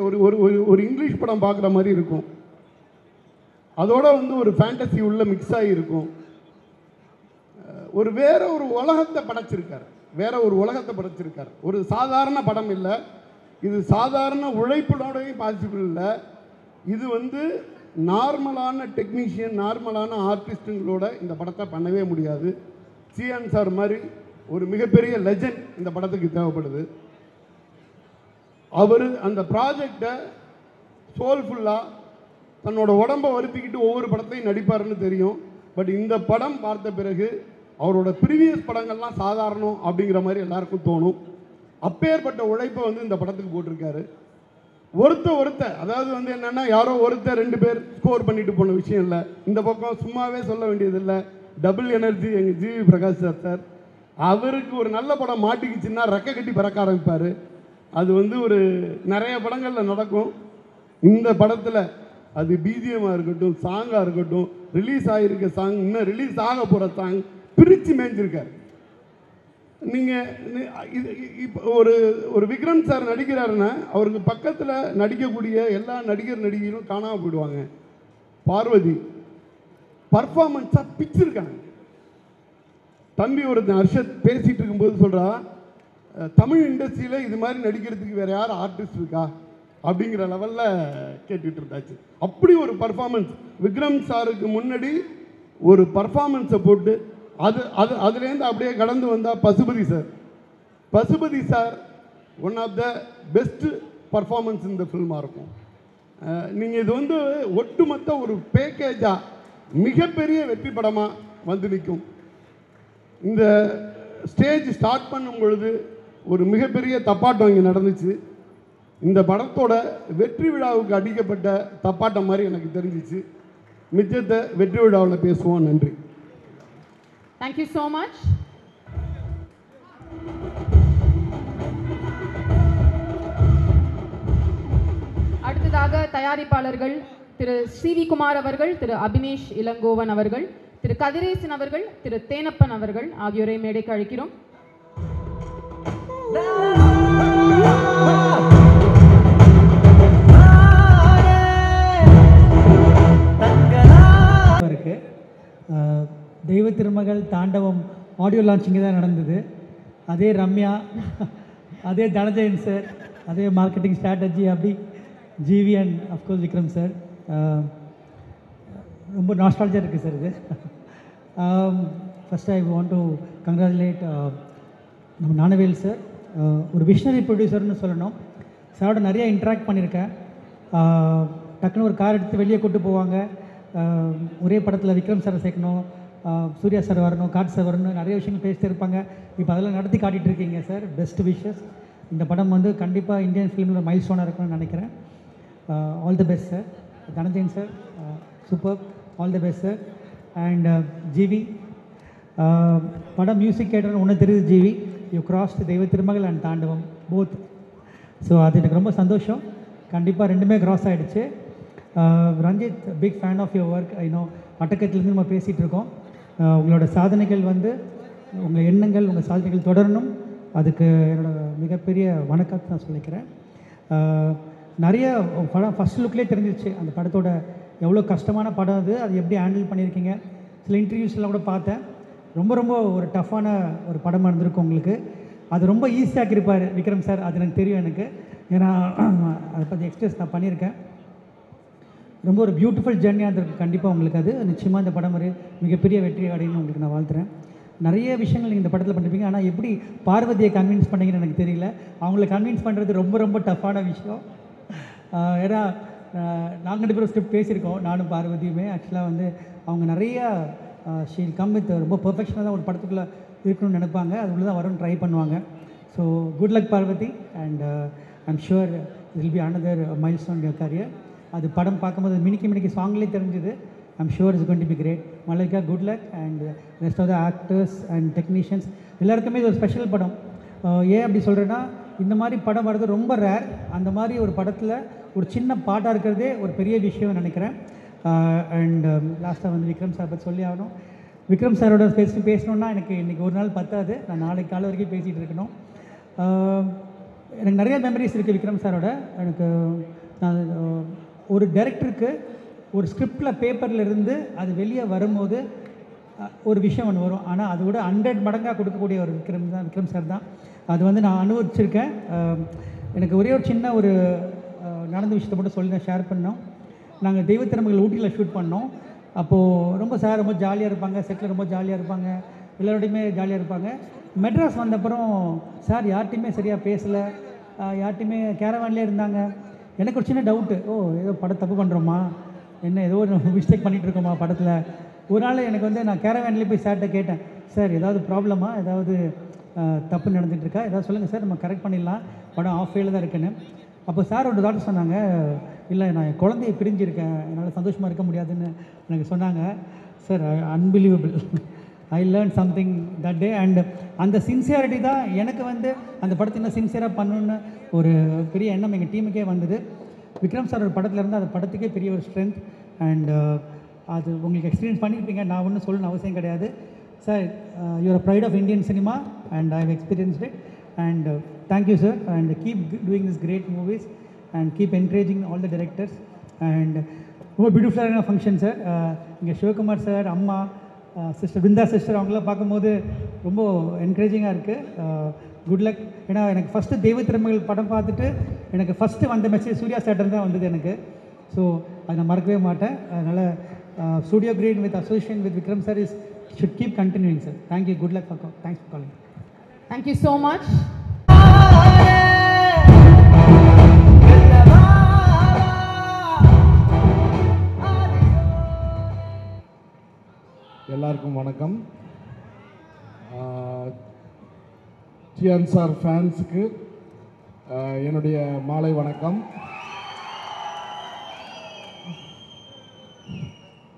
ஒரு இங்கிலீஷ் படம் பார்க்குற மாதிரி இருக்கும். அதோட வந்து ஒரு ஃபேண்டசி உள்ள மிக்ஸ் ஆகி இருக்கும். வேற ஒரு உலகத்தை படைச்சிருக்கார். ஒரு சாதாரண படம் இல்லை. இது சாதாரண உழைப்பினோடையும் பாசிபிள் இல்லை. இது வந்து நார்மலான டெக்னீஷியன், நார்மலான ஆர்டிஸ்ட்டுங்களோட இந்த படத்தை பண்ணவே முடியாது. சியான் சார் மாதிரி ஒரு மிகப்பெரிய லெஜண்ட் இந்த படத்துக்கு தேவைப்படுது. அவர் அந்த ப்ராஜெக்டை சோல்ஃபுல்லாக தன்னோட உடம்பை வருத்திக்கிட்டு ஒவ்வொரு படத்தையும் நடிப்பாருன்னு தெரியும். பட் இந்த படம் பார்த்த பிறகு அவரோட ப்ரீவியஸ் படங்கள்லாம் சாதாரணம் அப்படிங்கிற மாதிரி எல்லாருக்கும் தோணும். அப்பேற்பட்ட உழைப்பை வந்து இந்த படத்துக்கு போட்டிருக்காரு. ஒருத்த அதாவது வந்து என்னென்னா, யாரோ ஒருத்தர் 2 பேர் ஸ்கோர் பண்ணிட்டு போன விஷயம் இல்லை. இந்த பக்கம் சும்மாவே சொல்ல வேண்டியதில்லை. டபுள் எனர்ஜி எங்கள் ஜிவி பிரகாஷ் சார். அவருக்கு ஒரு நல்ல படம் மாட்டிக்கிச்சுன்னா ரெக்கை கட்டி பறக்க ஆரம்பிப்பார். அது வந்து ஒரு நிறைய படங்களில் நடக்கும். இந்த படத்தில் அது பிஜிஎம்மாக இருக்கட்டும், சாங்காக இருக்கட்டும், ரிலீஸ் ஆகிருக்க சாங், இன்னும் ரிலீஸ் ஆக போகிற சாங் பிரித்து மேய்ஞ்சிருக்கார். நீங்கள் இப்போ ஒரு விக்ரம் சார் நடிக்கிறாருன்னா அவருக்கு பக்கத்தில் நடிக்கக்கூடிய எல்லா நடிகர்களும் காணாமல் போயிடுவாங்க. பார்வதி பர்ஃபார்மன்ஸாக பிச்சிருக்காங்க. தம்பி ஒருத்தன் ஹர்ஷத் பேசிகிட்டு இருக்கும்போது சொல்கிறா, தமிழ் இண்டஸ்ட்ரியில் இது மாதிரி நடிக்கிறதுக்கு வேறு யார் ஆர்டிஸ்ட் இருக்கா அப்படிங்கிற லெவலில் கேட்டுட்டு இருந்தாச்சு. அப்படி ஒரு பர்ஃபார்மன்ஸ் விக்ரம் சாருக்கு முன்னாடி ஒரு பர்ஃபார்மன்ஸை போட்டு அதுலேருந்து அப்படியே கடந்து வந்தால் Pasupathi sir one of the best performance இந்த ஃபில்மாக இருக்கும். நீங்கள் இது வந்து ஒட்டுமொத்த ஒரு பேக்கேஜாக மிகப்பெரிய வெற்றி படமாக வந்து நிற்கும். இந்த ஸ்டேஜ் ஸ்டார்ட் பண்ணும் பொழுது ஒரு மிகப்பெரிய தப்பாட்டம் இங்கே நடந்துச்சு. இந்த படத்தோட வெற்றி விழாவுக்கு அடிக்கப்பட்ட தப்பாட்டம் மாதிரி எனக்கு தெரிஞ்சிச்சு. மிச்சத்தை வெற்றி விழாவில் பேசுவோம். நன்றி. Thank you so much. தயாரிப்பாளர்கள் திரு சி.வி. குமார் அவர்கள், திரு அபினேஷ் இளங்கோவன் அவர்கள், திரு கதிரேசன் அவர்கள், திரு தேனப்பன் அவர்கள் ஆகியோரை மேடைக்கு அழைக்கிறோம். இருக்கு தெய்வ திருமகள் தாண்டவம் ஆடியோ லான்ச்சிங் தான் நடந்தது. அதே ரம்யா, அதே தனஜயன் சார், அதே மார்க்கெட்டிங் ஸ்ட்ராட்டஜி அப்படி GV and of course Vikram sir. ரொம்ப நாஸ்டாலஜியாக இருக்குது சார் இது. First I want to congratulate நம்ம ஞானவேல் சார். ஒரு விஷனரி ப்ரொடியூசர்னு சொல்லணும். சாரோட நிறைய இன்ட்ராக்ட் பண்ணியிருக்கேன். டக்குன்னு ஒரு கார் எடுத்து வெளியே கூட்டு போவாங்க. ஒரே படத்தில் விக்ரம் சாரை சேர்க்கணும், சூர்யா சார் வரணும், காட் சார் வரணும், நிறைய விஷயங்கள் பேசிட்டு இருப்பாங்க. இப்போ அதெல்லாம் நடத்தி காட்டிகிட்டு இருக்கீங்க சார். Best wishes. இந்த படம் வந்து கண்டிப்பாக இந்தியன் ஃபிலிமில் மைல் ஸ்டோனாக இருக்கும்னு நினைக்கிறேன். All the best sir. Dhananjayan sir super, all the best sir. And GV படம் மியூசிக் கேட்டோன்னு ஒன்று தெரியுது ஜிவி, யூ கிராஸ்ட் தெய்வ திருமகள் அண்ட் தாண்டவம் போத். ஸோ அது எனக்கு ரொம்ப சந்தோஷம். கண்டிப்பாக ரெண்டுமே கிராஸ் ஆகிடுச்சு. Ranjith, big fan of your work. I know அட்டக்கத்திலேருந்து நம்ம பேசிகிட்டு இருக்கோம். உங்களோட சாதனைகள் வந்து உங்கள் எண்ணங்கள், உங்கள் சாதனைகள் தொடரணும். அதுக்கு என்னோடய மிகப்பெரிய வணக்கத்தை நான் சொல்லிக்கிறேன். நிறைய படம் ஃபஸ்ட் லுக்லேயே தெரிஞ்சிச்சு அந்த படத்தோட எவ்வளோ கஷ்டமான படம் அது, அது எப்படி ஹேண்டில் பண்ணியிருக்கீங்க. சில இன்டர்வியூஸ்லாம் கூட பார்த்தேன். ரொம்ப ரொம்ப ஒரு டஃப்பான ஒரு படமாக இருந்திருக்கும் உங்களுக்கு. அது ரொம்ப ஈஸியாக்கியிருப்பார் விக்ரம் சார், அது எனக்கு தெரியும். எனக்கு ஏன்னா அதை பற்றி எக்ஸ்பிரஸ் நான் பண்ணியிருக்கேன். ரொம்ப ஒரு பியூட்டிஃபுல் ஜேர்னியாக இருந்திருக்கு கண்டிப்பாக உங்களுக்கு. அது நிச்சயமாக இந்த படம் ஒரு மிகப்பெரிய வெற்றி அடையணும் உங்களுக்கு நான் வாழ்த்துறேன். நிறைய விஷயங்கள் நீங்கள் இந்த படத்தில் பண்ணிருப்பீங்க. ஆனால் எப்படி பார்வதியை கன்வின்ஸ் பண்ணீங்கன்னு எனக்கு தெரியல. அவங்கள கன்வின்ஸ் பண்ணுறது ரொம்ப ரொம்ப டஃப்பான விஷயம். ஏன்னா நாங்கள் 2 பேரும் ஸ்கிரிப்ட் பேசியிருக்கோம், நானும் பார்வதியுமே. ஆக்சுவலாக வந்து அவங்க நிறையா ஷீல் கம் வித் ரொம்ப பெர்ஃபெக்ஷனாக தான் ஒரு படத்துக்குள்ளே இருக்கணும்னு நினைப்பாங்க. அது உள்ள தான் வரும்னு ட்ரை பண்ணுவாங்க. So good luck Parvathy. And I'm sure it will be another milestone your career. அது படம் பார்க்கும்போது மினிக்கு சாங்லேயே தெரிஞ்சுது. I'm sure it's going to be great. Malaika good luck. And rest of the actors and technicians எல்லாருக்குமே இது ஒரு ஸ்பெஷல் படம். ஏன் அப்படி சொல்கிறேன்னா, இந்த மாதிரி படம் வர்றது ரொம்ப ரேர். அந்த மாதிரி ஒரு படத்தில் ஒரு சின்ன பாட்டாக இருக்கிறதே ஒரு பெரிய விஷயம் நினைக்கிறேன். அண்ட் லாஸ்ட்டாக வந்து விக்ரம் சார் பற்றி சொல்லி ஆகணும். விக்ரம் சாரோட பேசணுன்னா எனக்கு இன்றைக்கி ஒரு நாள் பத்தாது. நான் நாளைக்கு காலை வரைக்கும் பேசிகிட்டு இருக்கணும். எனக்கு நிறைய மெமரிஸ் இருக்குது விக்ரம் சாரோட. எனக்கு நான் ஒரு டைரக்டருக்கு ஒரு ஸ்கிரிப்டில் பேப்பரில் இருந்து அது வெளியே வரும்போது ஒரு விஷயம் ஒன்று வரும். ஆனால் அதை விட 100 மடங்காக கொடுக்கக்கூடிய ஒரு விக்ரம் சார் தான். அது வந்து நான் அனுபவிச்சிருக்கேன். எனக்கு ஒரே ஒரு சின்ன ஒரு நடந்த விஷயத்தை மட்டும் சொல்லி நான் ஷேர் பண்ணோம். நாங்கள் தெய்வ திறமைகள் ஊட்டியில் ஷூட் பண்ணோம். அப்போது ரொம்ப சார் ரொம்ப ஜாலியாக இருப்பாங்க, செட்டில் ரொம்ப ஜாலியாக இருப்பாங்க, எல்லோருடையுமே ஜாலியாக இருப்பாங்க. மெட்ராஸ் வந்தப்புறம் சார் யார்ட்டையுமே சரியாக பேசலை, யார்ட்டையுமே கேரவான்லேயே இருந்தாங்க. எனக்கு ஒரு சின்ன டவுட்டு, ஏதோ படம் தப்பு பண்ணுறோமா, என்ன ஏதோ ஒரு மிஸ்டேக் பண்ணிகிட்டு இருக்கோமா படத்தில். ஒரு நாள் எனக்கு வந்து நான் கேரவான்லேயே போய் சார்கிட்ட கேட்டேன், சார் ஏதாவது ப்ராப்ளமா, ஏதாவது தப்பு நடந்துகிட்ருக்கா, ஏதாவது சொல்லுங்கள் சார், நம்ம கரெக்ட் பண்ணிடலாம், படம் ஆஃப் ஃபெயிலில் தான் இருக்குன்னு. அப்போ சார் ஒரு டாக்டர் சொன்னாங்க, இல்லை நான் என் குழந்தைய பிரிஞ்சிருக்கேன், என்னால் சந்தோஷமாக இருக்க முடியாதுன்னு எனக்கு சொன்னாங்க. Sir unbelievable. I learn something that day. And அந்த சின்சியாரிட்டி தான் எனக்கு வந்து அந்த படத்தை இன்னும் சின்சியராக பண்ணணுன்னு ஒரு பெரிய எண்ணம் எங்கள் டீமுக்கே வந்தது. விக்ரம் சார் ஒரு படத்தில் இருந்து அந்த படத்துக்கே பெரிய ஒரு ஸ்ட்ரென்த். அண்ட் அது உங்களுக்கு எக்ஸ்பீரியன்ஸ் பண்ணியிருப்பீங்க, நான் ஒன்றும் சொல்லணும்னு அவசியம் கிடையாது. Sir you are pride of Indian cinema and I have experienced it. And thank you sir, and keep doing these great movies and keep encouraging all the directors. And ரொம்ப பியூட்டிஃபுல்லான ஃபங்க்ஷன் சார். இங்கே Sivakumar sir, அம்மா, sister Brinda sister அவங்களாம் பார்க்கும்போது ரொம்ப என்கரேஜிங்காக இருக்குது. Good luck. ஏன்னா எனக்கு ஃபஸ்ட்டு தெய்வ திறமைகள் படம் பார்த்துட்டு எனக்கு ஃபஸ்ட்டு வந்த மெசேஜ் சூர்யா சார்ட்டர் தான் வந்தது எனக்கு. ஸோ அதை நான் மறக்கவே மாட்டேன். அதனால் studio green with association with Vikram sir is should keep continuing sir. Thank you. Good luck. Thanks for calling. Thank you so much. எல்லாருக்கும் வணக்கம். டிஎன்ஆர் ஃபேன்ஸுக்கு என்னுடைய மாலை வணக்கம்.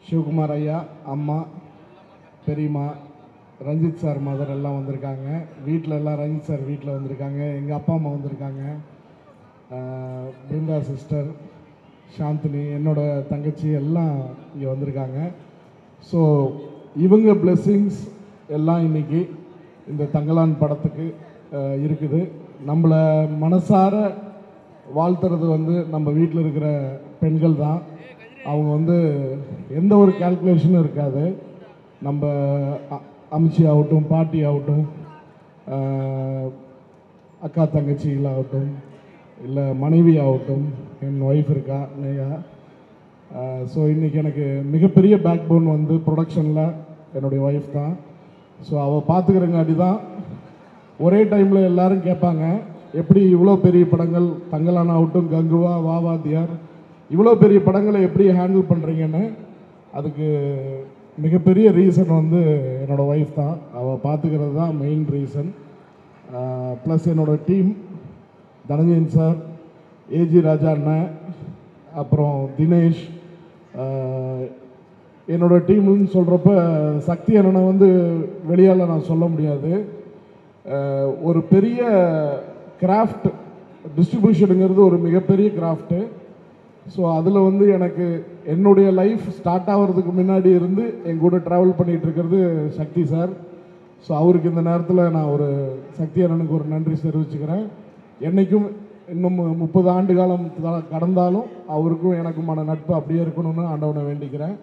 சிவகுமார் ஐயா, அம்மா, பெரியம்மா, ரஞ்சித் சார் மதர் எல்லாம் வந்திருக்காங்க. வீட்டில் எல்லாம் ரஞ்சித் சார் வீட்டில் வந்திருக்காங்க. எங்கள் அப்பா அம்மா வந்திருக்காங்க. பிருந்தா சிஸ்டர், சாந்தினி, என்னோட தங்கச்சி எல்லாம் இங்கே வந்திருக்காங்க. ஸோ இவங்க பிளெஸ்ஸிங்ஸ் எல்லாம் இன்னைக்கு இந்த தங்கலான் படத்துக்கு இருக்குது. நம்மளை மனசார வாழ்த்துறது வந்து நம்ம வீட்டில் இருக்கிற பெண்கள் தான். அவங்க வந்து எந்த ஒரு கால்குலேஷனும் இருக்காது. நம்ம அம்ச்சி ஆகட்டும், பாட்டி ஆகட்டும், அக்கா தங்கச்சிகளாகட்டும், இல்லை மனைவி ஆகட்டும், என் ஒய்ஃப் இருக்கா நேயா. ஸோ இன்றைக்கி எனக்கு மிகப்பெரிய பேக் போன் வந்து ப்ரொடக்ஷனில் என்னுடைய ஒய்ஃப் தான். ஸோ அவள் பார்த்துக்கிறங்காட்டி தான் ஒரே டைமில் எல்லோரும் கேட்பாங்க, எப்படி இவ்வளோ பெரிய படங்கள் தங்கலான் ஆகட்டும், கங்குவா, வாவாத்தியார், இவ்வளோ பெரிய படங்களை எப்படி ஹேண்டில் பண்ணுறீங்கன்னு. அதுக்கு மிகப்பெரிய ரீசன் வந்து என்னோடய ஒய்ஃப் தான். அவள் பார்த்துக்கிறது தான் மெயின் ரீசன். ப்ளஸ் என்னோடய டீம், தனஞ்சயன் சார், ஏஜி ராஜா அண்ணன், அப்புறம் தினேஷ். என்னோடய டீம்னு சொல்கிறப்ப சக்தி அண்ணனை வந்து வெளியால் நான் சொல்ல முடியாது. ஒரு பெரிய கிராஃப்ட் டிஸ்ட்ரிபியூஷனுங்கிறது ஒரு மிகப்பெரிய கிராஃப்ட்டு. ஸோ அதில் வந்து எனக்கு என்னுடைய லைஃப் ஸ்டார்ட் ஆகிறதுக்கு முன்னாடி இருந்து என் கூட ட்ராவல் பண்ணிகிட்டு இருக்கிறது சக்தி சார். ஸோ அவருக்கு இந்த நேரத்தில் நான் ஒரு சக்தி அண்ணனுக்கு ஒரு நன்றி தெரிவிச்சுக்கிறேன். என்றைக்கும் இன்னும் 30 ஆண்டு காலம் கடந்தாலும் அவருக்கும் எனக்குமான நட்பு அப்படியே இருக்கணும்னு ஆண்டவனை வேண்டிக்கிறேன்.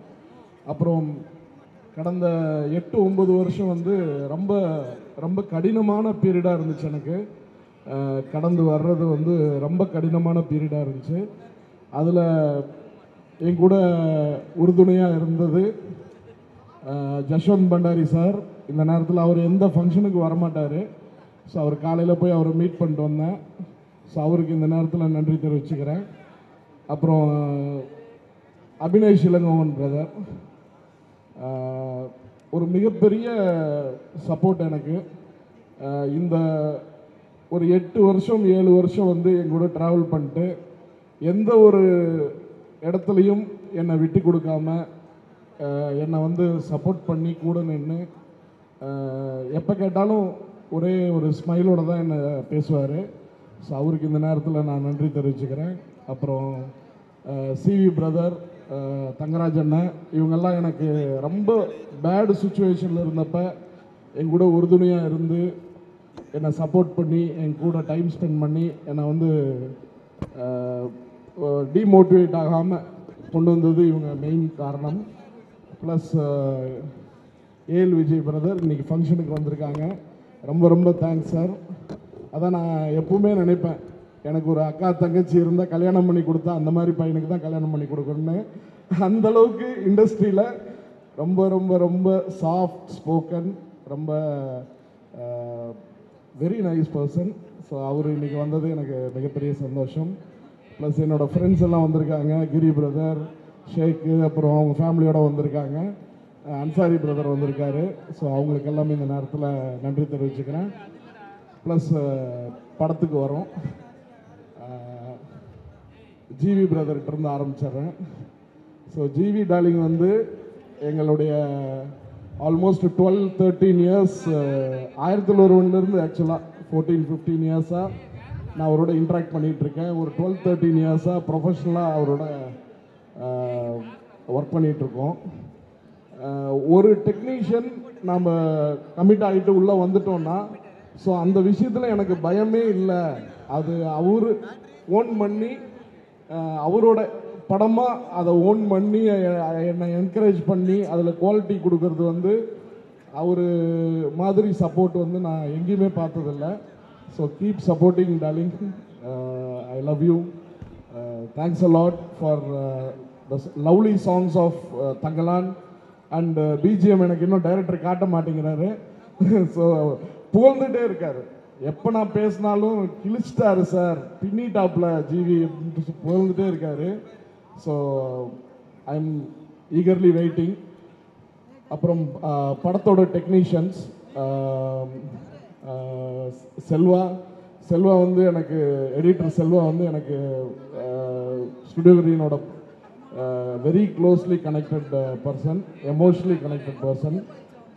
அப்புறம் கடந்த 8-9 வருஷம் வந்து ரொம்ப ரொம்ப கடினமான பீரியடாக இருந்துச்சு எனக்கு. கடந்து வர்றது வந்து ரொம்ப கடினமான பீரியடாக இருந்துச்சு. அதில் என் கூட உறுதுணையாக இருந்தது ஜஸ்வந்த் பண்டாரி சார். இந்த நேரத்தில் அவர் எந்த ஃபங்க்ஷனுக்கு வரமாட்டார். ஸோ அவர் காலையில் போய் அவரை மீட் பண்ணிட்டு வந்தேன். ஸோ அவருக்கு இந்த நேரத்தில் நன்றி தெரிவிச்சுக்கிறேன். அப்புறம் அபினேஷ் இளங்கோவன் பிரதர் ஒரு மிகப்பெரிய சப்போர்ட் எனக்கு. இந்த ஒரு 8 வருஷம் 7 வருஷம் வந்து என் கூட ட்ராவல் பண்ணிட்டு எந்த ஒரு இடத்துலையும் என்னை விட்டு கொடுக்காம என்னை வந்து சப்போர்ட் பண்ணி கூட நின்று எப்போ கேட்டாலும் ஒரே ஒரு ஸ்மைலோடு தான் என்னை பேசுவார். ஸோ அவருக்கு இந்த நேரத்தில் நான் நன்றி தெரிவிச்சுக்கிறேன். அப்புறம் சிவி பிரதர், தங்கராஜ் அண்ணன், இவங்கெல்லாம் எனக்கு ரொம்ப பேடு சுச்சுவேஷனில் இருந்தப்போ என் கூட உறுதுணையாக இருந்து என்னை சப்போர்ட் பண்ணி என் கூட டைம் ஸ்பெண்ட் பண்ணி என்னை வந்து டிமோட்டிவேட் ஆகாமல் கொண்டு வந்தது இவங்க மெயின் காரணம். ப்ளஸ் ஏஎல் விஜய் பிரதர் இன்றைக்கி ஃபங்க்ஷனுக்கு வந்திருக்காங்க. ரொம்ப ரொம்ப தேங்க்ஸ் சார். அதான் நான் எப்பவுமே நினைப்பேன், எனக்கு ஒரு அக்கா தங்கச்சி இருந்தால் கல்யாணம் பண்ணி கொடுத்தா அந்த மாதிரி பையனுக்கு தான் கல்யாணம் பண்ணி கொடுக்கணுன்னு. அந்தளவுக்கு இண்டஸ்ட்ரியில் ரொம்ப ரொம்ப ரொம்ப சாஃப்ட் ஸ்போக்கன், ரொம்ப வெரி நைஸ் பர்சன். ஸோ அவர் இன்றைக்கி வந்தது எனக்கு மிகப்பெரிய சந்தோஷம். ப்ளஸ் என்னோடய ஃப்ரெண்ட்ஸ் எல்லாம் வந்திருக்காங்க, கிரி பிரதர், ஷேக்கு, அப்புறம் அவங்க ஃபேமிலியோடு வந்திருக்காங்க, அன்சாரி பிரதர் வந்திருக்காரு. ஸோ அவங்களுக்கு எல்லாமே இந்த நேரத்தில் நன்றி தெரிவிச்சுக்கிறேன். ப்ளஸ் படத்துக்கு வரோம். ஜிவி பிரதர்கிட்டருந்து ஆரம்பிச்சிட்றேன். ஸோ ஜிவி டார்லிங் வந்து எங்களுடைய ஆல்மோஸ்ட் 12-13 இயர்ஸ், 1001லேருந்து ஆக்சுவலாக 14-15 இயர்ஸாக நான் அவரோட இன்ட்ராக்ட் பண்ணிகிட்ருக்கேன். ஒரு 12-13 இயர்ஸாக ப்ரொஃபஷ்னலாக அவரோட ஒர்க் பண்ணிகிட்ருக்கோம். ஒரு டெக்னீஷியன் நம்ம கமிட் ஆகிட்டு உள்ளே வந்துட்டோன்னா ஸோ அந்த விஷயத்தில் எனக்கு பயமே இல்லை. அது அவர் ஓன் பண்ணி அவரோட படமாக அதை ஓன் பண்ணி என்னை என்கரேஜ் பண்ணி அதில் குவாலிட்டி கொடுக்கறது வந்து அவர் மாதிரி சப்போர்ட் வந்து நான் எங்கேயுமே பார்த்ததில்லை. So keep supporting darling. I love you. Thanks a lot for the lovely songs of Thangalaan. And BGM எனக்கு இன்னும் டைரக்டர் காட்ட மாட்டேங்கிறாரு. ஸோ புகழ்ந்துட்டே இருக்காரு. எப்போ நான் பேசினாலும் கிழிச்சிட்டாரு சார், பின்னிட்டாப்ல ஜிவி அப்படின்ட்டு புகழ்ந்துட்டே இருக்காரு. So I am eagerly waiting. அப்புறம் படத்தோட டெக்னீஷியன்ஸ் செல்வா வந்து எனக்கு எடிட்டர் செல்வா வந்து எனக்கு studio கிரீனோட very closely connected person, emotionally connected person.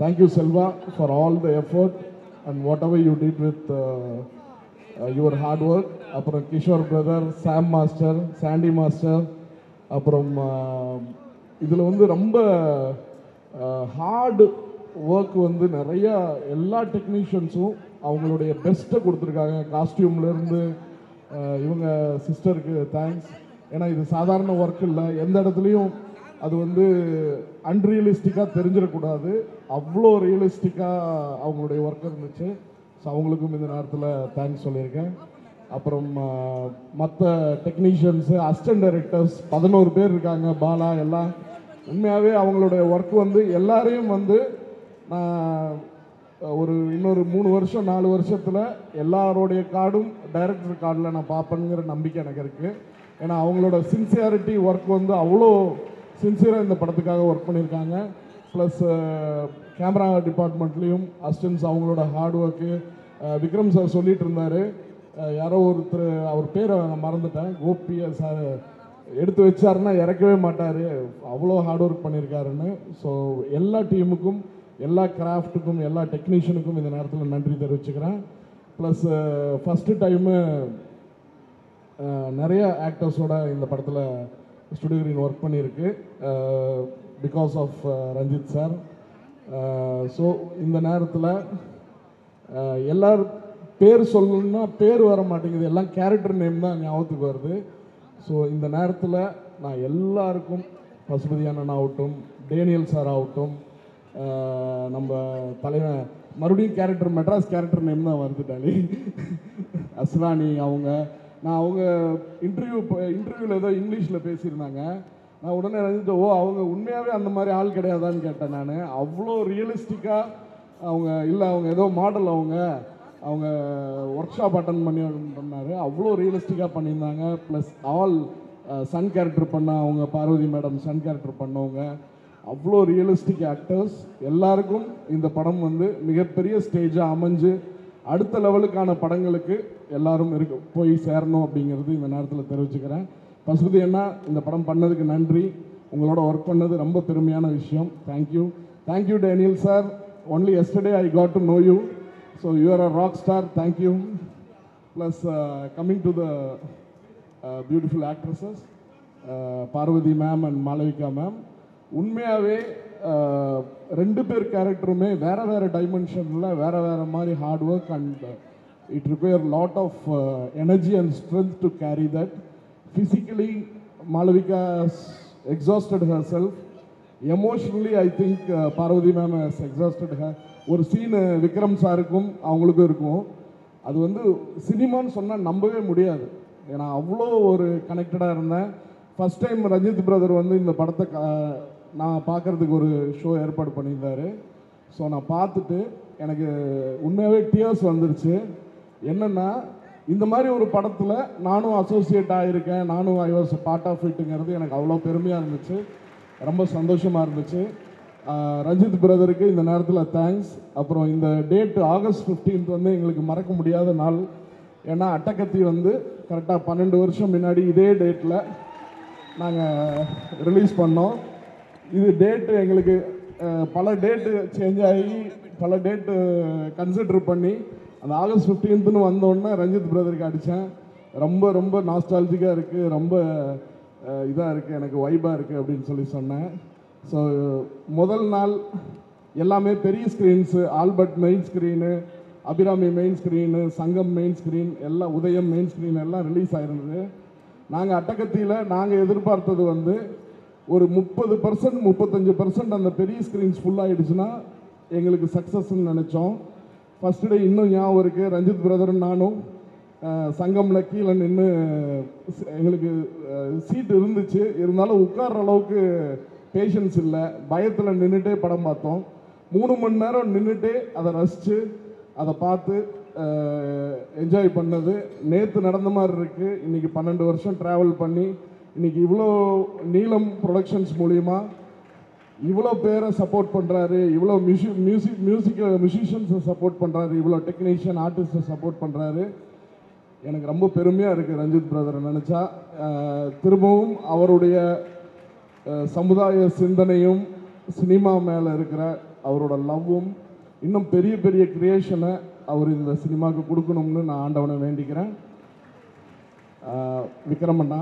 Thank you Selva for all the effort and whatever you did with your hard work. Appuram Kishore brother, Sam master, Sandy master, அப்புறம் இதில் வந்து ரொம்ப hard work வந்து நிறையா எல்லா டெக்னீஷியன்ஸும் அவங்களுடைய பெஸ்ட்டை கொடுத்துருக்காங்க. காஸ்டியூம்லேருந்து இவங்க சிஸ்டருக்கு தேங்க்ஸ். ஏன்னா இது சாதாரண ஒர்க் இல்லை, எந்த இடத்துலையும் அது வந்து அன்ரியலிஸ்டிக்காக தெரிஞ்சிடக்கூடாது, அவ்வளோ ரியலிஸ்டிக்காக அவங்களுடைய ஒர்க் இருந்துச்சு. ஸோ அவங்களுக்கும் இந்த நேரத்தில் தேங்க்ஸ் சொல்லியிருக்கேன். அப்புறம் மற்ற டெக்னீஷியன்ஸு, அசிஸ்டன்ட் டைரக்டர்ஸ் 11 பேர் இருக்காங்க, பாலா எல்லாம். உண்மையாகவே அவங்களுடைய ஒர்க் வந்து எல்லாரையும் வந்து நான் இன்னொரு 3 வருஷம் 4 வருஷத்தில் எல்லாரோடைய கார்டும் டைரக்டர் கார்டில் நான் பார்ப்பேங்கிற நம்பிக்கை எனக்கு இருக்குது. ஏன்னா அவங்களோட சின்சியாரிட்டி ஒர்க் வந்து அவ்வளோ சின்சியராக இந்த படத்துக்காக ஒர்க் பண்ணியிருக்காங்க. ப்ளஸ் கேமரா டிபார்ட்மெண்ட்லேயும் அசிஸ்டன்ஸ் அவங்களோட ஹார்ட் ஒர்க்கு. விக்ரம் சார் சொல்லிட்டு இருந்தார், யாரோ ஒருத்தர் அவர் பேரை மறந்துட்டேன், கோபி சார் எடுத்து வச்சாருன்னா இறக்கவே மாட்டார், அவ்வளோ ஹார்ட் ஒர்க் பண்ணியிருக்காருன்னு. ஸோ எல்லா டீமுக்கும், எல்லா கிராஃப்ட்டுக்கும், எல்லா டெக்னீஷியனுக்கும் இந்த நேரத்தில் நன்றி தெரிவிச்சுக்கிறேன். ப்ளஸ் ஃபஸ்ட்டு டைமு நிறைய ஆக்டர்ஸோட இந்த படத்தில் ஸ்டுடியோ கிரீன் ஒர்க் பண்ணியிருக்கு, because of Ranjith sir. So இந்த நேரத்தில் எல்லார் பேர் சொல்லணும்னா பேர் வர மாட்டேங்குது, எல்லாம் கேரக்டர் நேம் தான் ஞாபகத்துக்கு வருது. ஸோ இந்த நேரத்தில் நான் எல்லாருக்கும், பசுபதி அண்ணன் ஆகட்டும், டேனியல் சார் ஆகட்டும், நம்ம தலைவன் மறுபடியும் கேரக்டர் மெட்ராஸ் கேரக்டர் நேம் தான் வருதுட்டாளி அஸ்ரானி நான் அவங்க இன்டர்வியூவில் ஏதோ இங்கிலீஷில் பேசியிருந்தாங்க. நான் உடனே நினைச்சிட்டு, ஓ அவங்க உண்மையாகவே அந்த மாதிரி ஆள் கிடையாதான்னு கேட்டேன் நான். அவ்வளோ ரியலிஸ்டிக்காக அவங்க ஏதோ மாடல் அவங்க ஒர்க் ஷாப் அட்டன் பண்ணார், அவ்வளோ ரியலிஸ்டிக்காக பண்ணியிருந்தாங்க. ப்ளஸ் ஆல் சன் கேரக்டர் பண்ண அவங்க பார்வதி மேடம் சன் கேரக்டர் பண்ணவங்க அவ்வளோ ரியலிஸ்டிக் ஆக்டர்ஸ். எல்லாருக்கும் இந்த படம் வந்து மிகப்பெரிய ஸ்டேஜாக அமைஞ்சு அடுத்த லெவலுக்கான படங்களுக்கு எல்லாரும் போய் சேரணும் அப்படிங்கிறது இந்த நேரத்தில் தெரிவிச்சுக்கிறேன். பசுபதி அண்ணா, இந்த படம் பண்ணதுக்கு நன்றி, உங்களோட ஒர்க் பண்ணது ரொம்ப பெருமையான விஷயம். Thank you Daniel sir. Only yesterday I got to know you, so you are a rock star. Thank you. Plus coming to the beautiful actresses Parvathy ma'am and Malavika ma'am, உண்மையாகவே 2 பேர் கேரக்டருமே வேறு டைமென்ஷனில் வேறு மாதிரி hard work and it require lot of energy and strength to carry that. Physically Malavika exhausted her self, emotionally I think Parvathy ma'am has exhausted her. ஒரு scene Vikram சாருக்கும் அவங்களுக்கும் இருக்கும், அது வந்து சினிமான்னு சொன்னால் நம்பவே முடியாது, ஏன்னா அவ்வளோ ஒரு கனெக்டடாக இருந்தேன். ஃபஸ்ட் டைம் ரஞ்சித் பிரதர் வந்து இந்த படத்தை நான் பார்க்குறதுக்கு ஒரு ஷோ ஏற்பாடு பண்ணியிருந்தார். ஸோ நான் பார்த்துட்டு எனக்கு உண்மையாகவே டியர்ஸ் வந்துருச்சு. என்னென்னா, இந்த மாதிரி ஒரு படத்தில் நானும் அசோசியேட் ஆகியிருக்கேன், நானும் ஐ வாஸ் பார்ட் ஆஃப் இட்டுங்கிறது எனக்கு அவ்வளோ பெருமையாக இருந்துச்சு, ரொம்ப சந்தோஷமாக இருந்துச்சு. ரஞ்சித் பிரதருக்கு இந்த நேரத்தில் தேங்க்ஸ். அப்புறம் இந்த டேட்டு ஆகஸ்ட் 15 வந்து எங்களுக்கு மறக்க முடியாத நாள். ஏன்னா அட்டகத்தி வந்து கரெக்டாக 12 வருஷம் முன்னாடி இதே டேட்டில் நாங்கள் ரிலீஸ் பண்ணோம். இது டேட்டு எங்களுக்கு பல டேட்டு சேஞ்ச் ஆகி பல டேட்டு கன்சிடர் பண்ணி அந்த ஆகஸ்ட் 15ன்னு வந்தோடனே ரஞ்சித் பிரதருக்கு அடித்தேன். ரொம்ப நாஸ்டாலஜிக்காக இருக்குது, ரொம்ப இதாக இருக்குது, எனக்கு வைபாக இருக்குது அப்படின்னு சொல்லி சொன்னேன். ஸோ முதல் நாள் எல்லாமே பெரிய screens, Albert main screen, Abirami main screen, Sangam main screen எல்லாம், உதயம் மெயின் ஸ்க்ரீன் எல்லாம் ரிலீஸ் ஆகிருந்தது. நாங்கள் அட்டகத்தியில் நாங்கள் எதிர்பார்த்தது வந்து ஒரு 30% 35% அந்த பெரிய ஸ்க்ரீன்ஸ் ஃபுல்லாகிடுச்சுன்னா எங்களுக்கு சக்ஸஸ்ன்னு நினச்சோம். ஃபஸ்ட்டு டே இன்னும் ஞாபகம் இருக்குது, ரஞ்சித் பிரதரும் நானும் சங்கமில் கீழே நின்று, எங்களுக்கு சீட் இருந்துச்சு, இருந்தாலும் உட்கார்ற அளவுக்கு பேஷன்ஸ் இல்லை, பயத்தில் நின்றுட்டே படம் பார்த்தோம். 3 மணி நேரம் நின்றுட்டே அதை ரசித்து அதை பார்த்து என்ஜாய் பண்ணது நேற்று நடந்த மாதிரி இருக்குது. இன்றைக்கி 12 வருஷம் ட்ராவல் பண்ணி இன்றைக்கி இவ்வளோ நீலம் ப்ரொடக்ஷன்ஸ் மூலிமா இவ்வளோ பேரை சப்போர்ட் பண்ணுறாரு, இவ்வளோ மியூசிஷியன்ஸை சப்போர்ட் பண்ணுறாரு, இவ்வளோ டெக்னீஷியன் ஆர்டிஸ்ட்டை சப்போர்ட் பண்ணுறாரு. எனக்கு ரொம்ப பெருமையாக இருக்குது ரஞ்சித் பிரதரை நினச்சா. திரும்பவும் அவருடைய சமுதாய சிந்தனையும் சினிமா மேலே இருக்கிற அவரோட லவ்வும் இன்னும் பெரிய பெரிய கிரியேஷனை அவர் இந்த சினிமாவுக்கு கொடுக்கணும்னு நான் ஆண்டவனை வேண்டிக்கிறேன். விக்ரமண்ணா,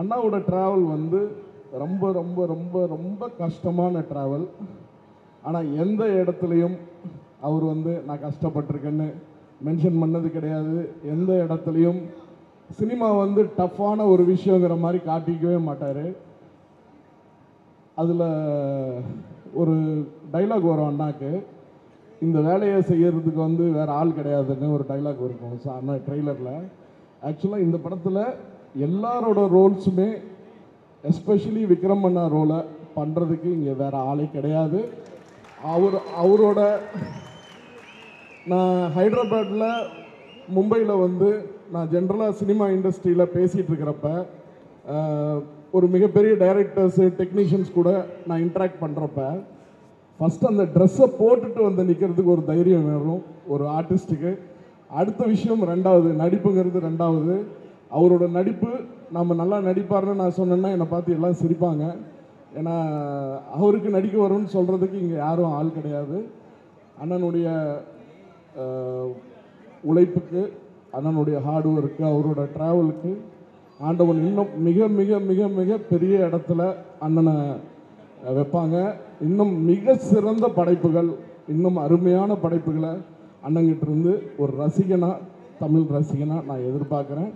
அண்ணாவோட ட்ராவல் வந்து ரொம்ப ரொம்ப ரொம்ப ரொம்ப கஷ்டமான ட்ராவல். ஆனால் எந்த இடத்துலையும் அவர் வந்து நான் கஷ்டப்பட்டிருக்கேன்னு மென்ஷன் பண்ணது கிடையாது. எந்த இடத்துலையும் சினிமா வந்து டஃப்பான ஒரு விஷயங்கிற மாதிரி காட்டிக்கவே மாட்டார். அதில் ஒரு டைலாக் வரும் அண்ணாக்கு, இந்த வேலையை செய்யறதுக்கு வந்து வேறு ஆள் கிடையாதுன்னு ஒரு டைலாக் இருக்கும் அண்ணா ட்ரெய்லரில். ஆக்சுவலாக இந்த படத்தில் எல்லாரோட ரோல்ஸுமே எஸ்பெஷலி விக்ரம் அண்ணா ரோலை பண்ணுறதுக்கு இங்கே வேறு ஆளே கிடையாது. அவரோட நான் ஹைதராபாத்தில் மும்பையில் வந்து நான் ஜென்ரலாக சினிமா இண்டஸ்ட்ரியில் பேசிகிட்டு இருக்கிறப்ப ஒரு மிகப்பெரிய டைரக்டர்ஸு டெக்னீஷியன்ஸ் கூட நான் இன்ட்ராக்ட் பண்ணுறப்ப ஃபஸ்ட்டு அந்த ட்ரெஸ்ஸை போட்டுட்டு வந்து நிற்கிறதுக்கு ஒரு தைரியம் வேணும் ஒரு ஆர்டிஸ்ட்டுக்கு. அடுத்த விஷயம் ரெண்டாவது, நடிப்புங்கிறது ரெண்டாவது. அவரோட நடிப்பு நம்ம நல்லா நடிப்பார்னு நான் சொன்னேன்னா என்னை பார்த்து எல்லாம் சிரிப்பாங்க. ஏன்னா அவருக்கு நடிக்க வரும்னு சொல்கிறதுக்கு இங்கே யாரும் ஆள் கிடையாது. அண்ணனுடைய உழைப்புக்கு, அண்ணனுடைய ஹார்ட் ஒர்க்கு, அவரோட ட்ராவலுக்கு ஆண்டவன் இன்னும் மிக மிக மிக மிக பெரிய இடத்துல அண்ணனை வைப்பாங்க. இன்னும் மிக சிறந்த படைப்புகள், இன்னும் அருமையான படைப்புகளை அண்ணங்கிட்ட இருந்து ஒரு ரசிகனாக, தமிழ் ரசிகனாக நான் எதிர்பார்க்குறேன்.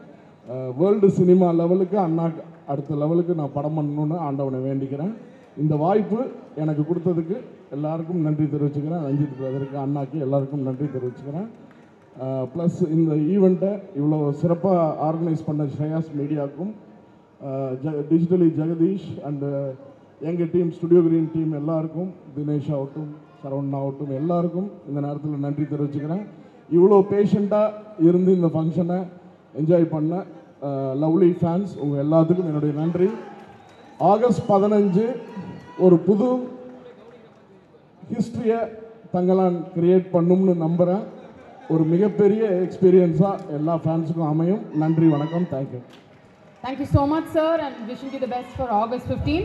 வேர்ல்டு சினிமா லெவலுக்கு அண்ணா அடுத்த லெவலுக்கு நான் படம் பண்ணணுன்னு ஆண்டவனை வேண்டிக்கிறேன். இந்த வாய்ப்பு எனக்கு கொடுத்ததுக்கு எல்லாருக்கும் நன்றி தெரிவிச்சுக்கிறேன். ரஞ்சித் பிரதருக்கு, அண்ணாக்கு எல்லாருக்கும் நன்றி தெரிவிச்சுக்கிறேன். ப்ளஸ் இந்த ஈவெண்ட்டை இவ்வளோ சிறப்பாக ஆர்கனைஸ் பண்ண ஸ்ரேயாஸ் மீடியாவுக்கும், டிஜிட்டலி ஜெகதீஷ் அண்டு எங்கள் டீம் ஸ்டுடியோ கிரீன் டீம் எல்லாருக்கும், தினேஷ் ஆகட்டும், சரவணன் ஆகட்டும், எல்லாருக்கும் இந்த நேரத்தில் நன்றி தெரிவிச்சுக்கிறேன். இவ்வளோ பேஷண்ட்டாக இருந்து இந்த ஃபங்க்ஷனை என்ஜாய் பண்ண லவ்லி ஃபேன்ஸ் உங்கள் எல்லாத்துக்கும் என்னுடைய நன்றி. ஆகஸ்ட் 15 ஒரு புது ஹிஸ்ட்ரியை தங்களான் கிரியேட் பண்ணும்னு நம்புகிறேன். ஒரு மிகப்பெரிய எக்ஸ்பீரியன்ஸாக எல்லா ஃபேன்ஸுக்கும் அமையும். நன்றி, வணக்கம், thank you. Thank you so much, sir, and wishing you the best for August 15.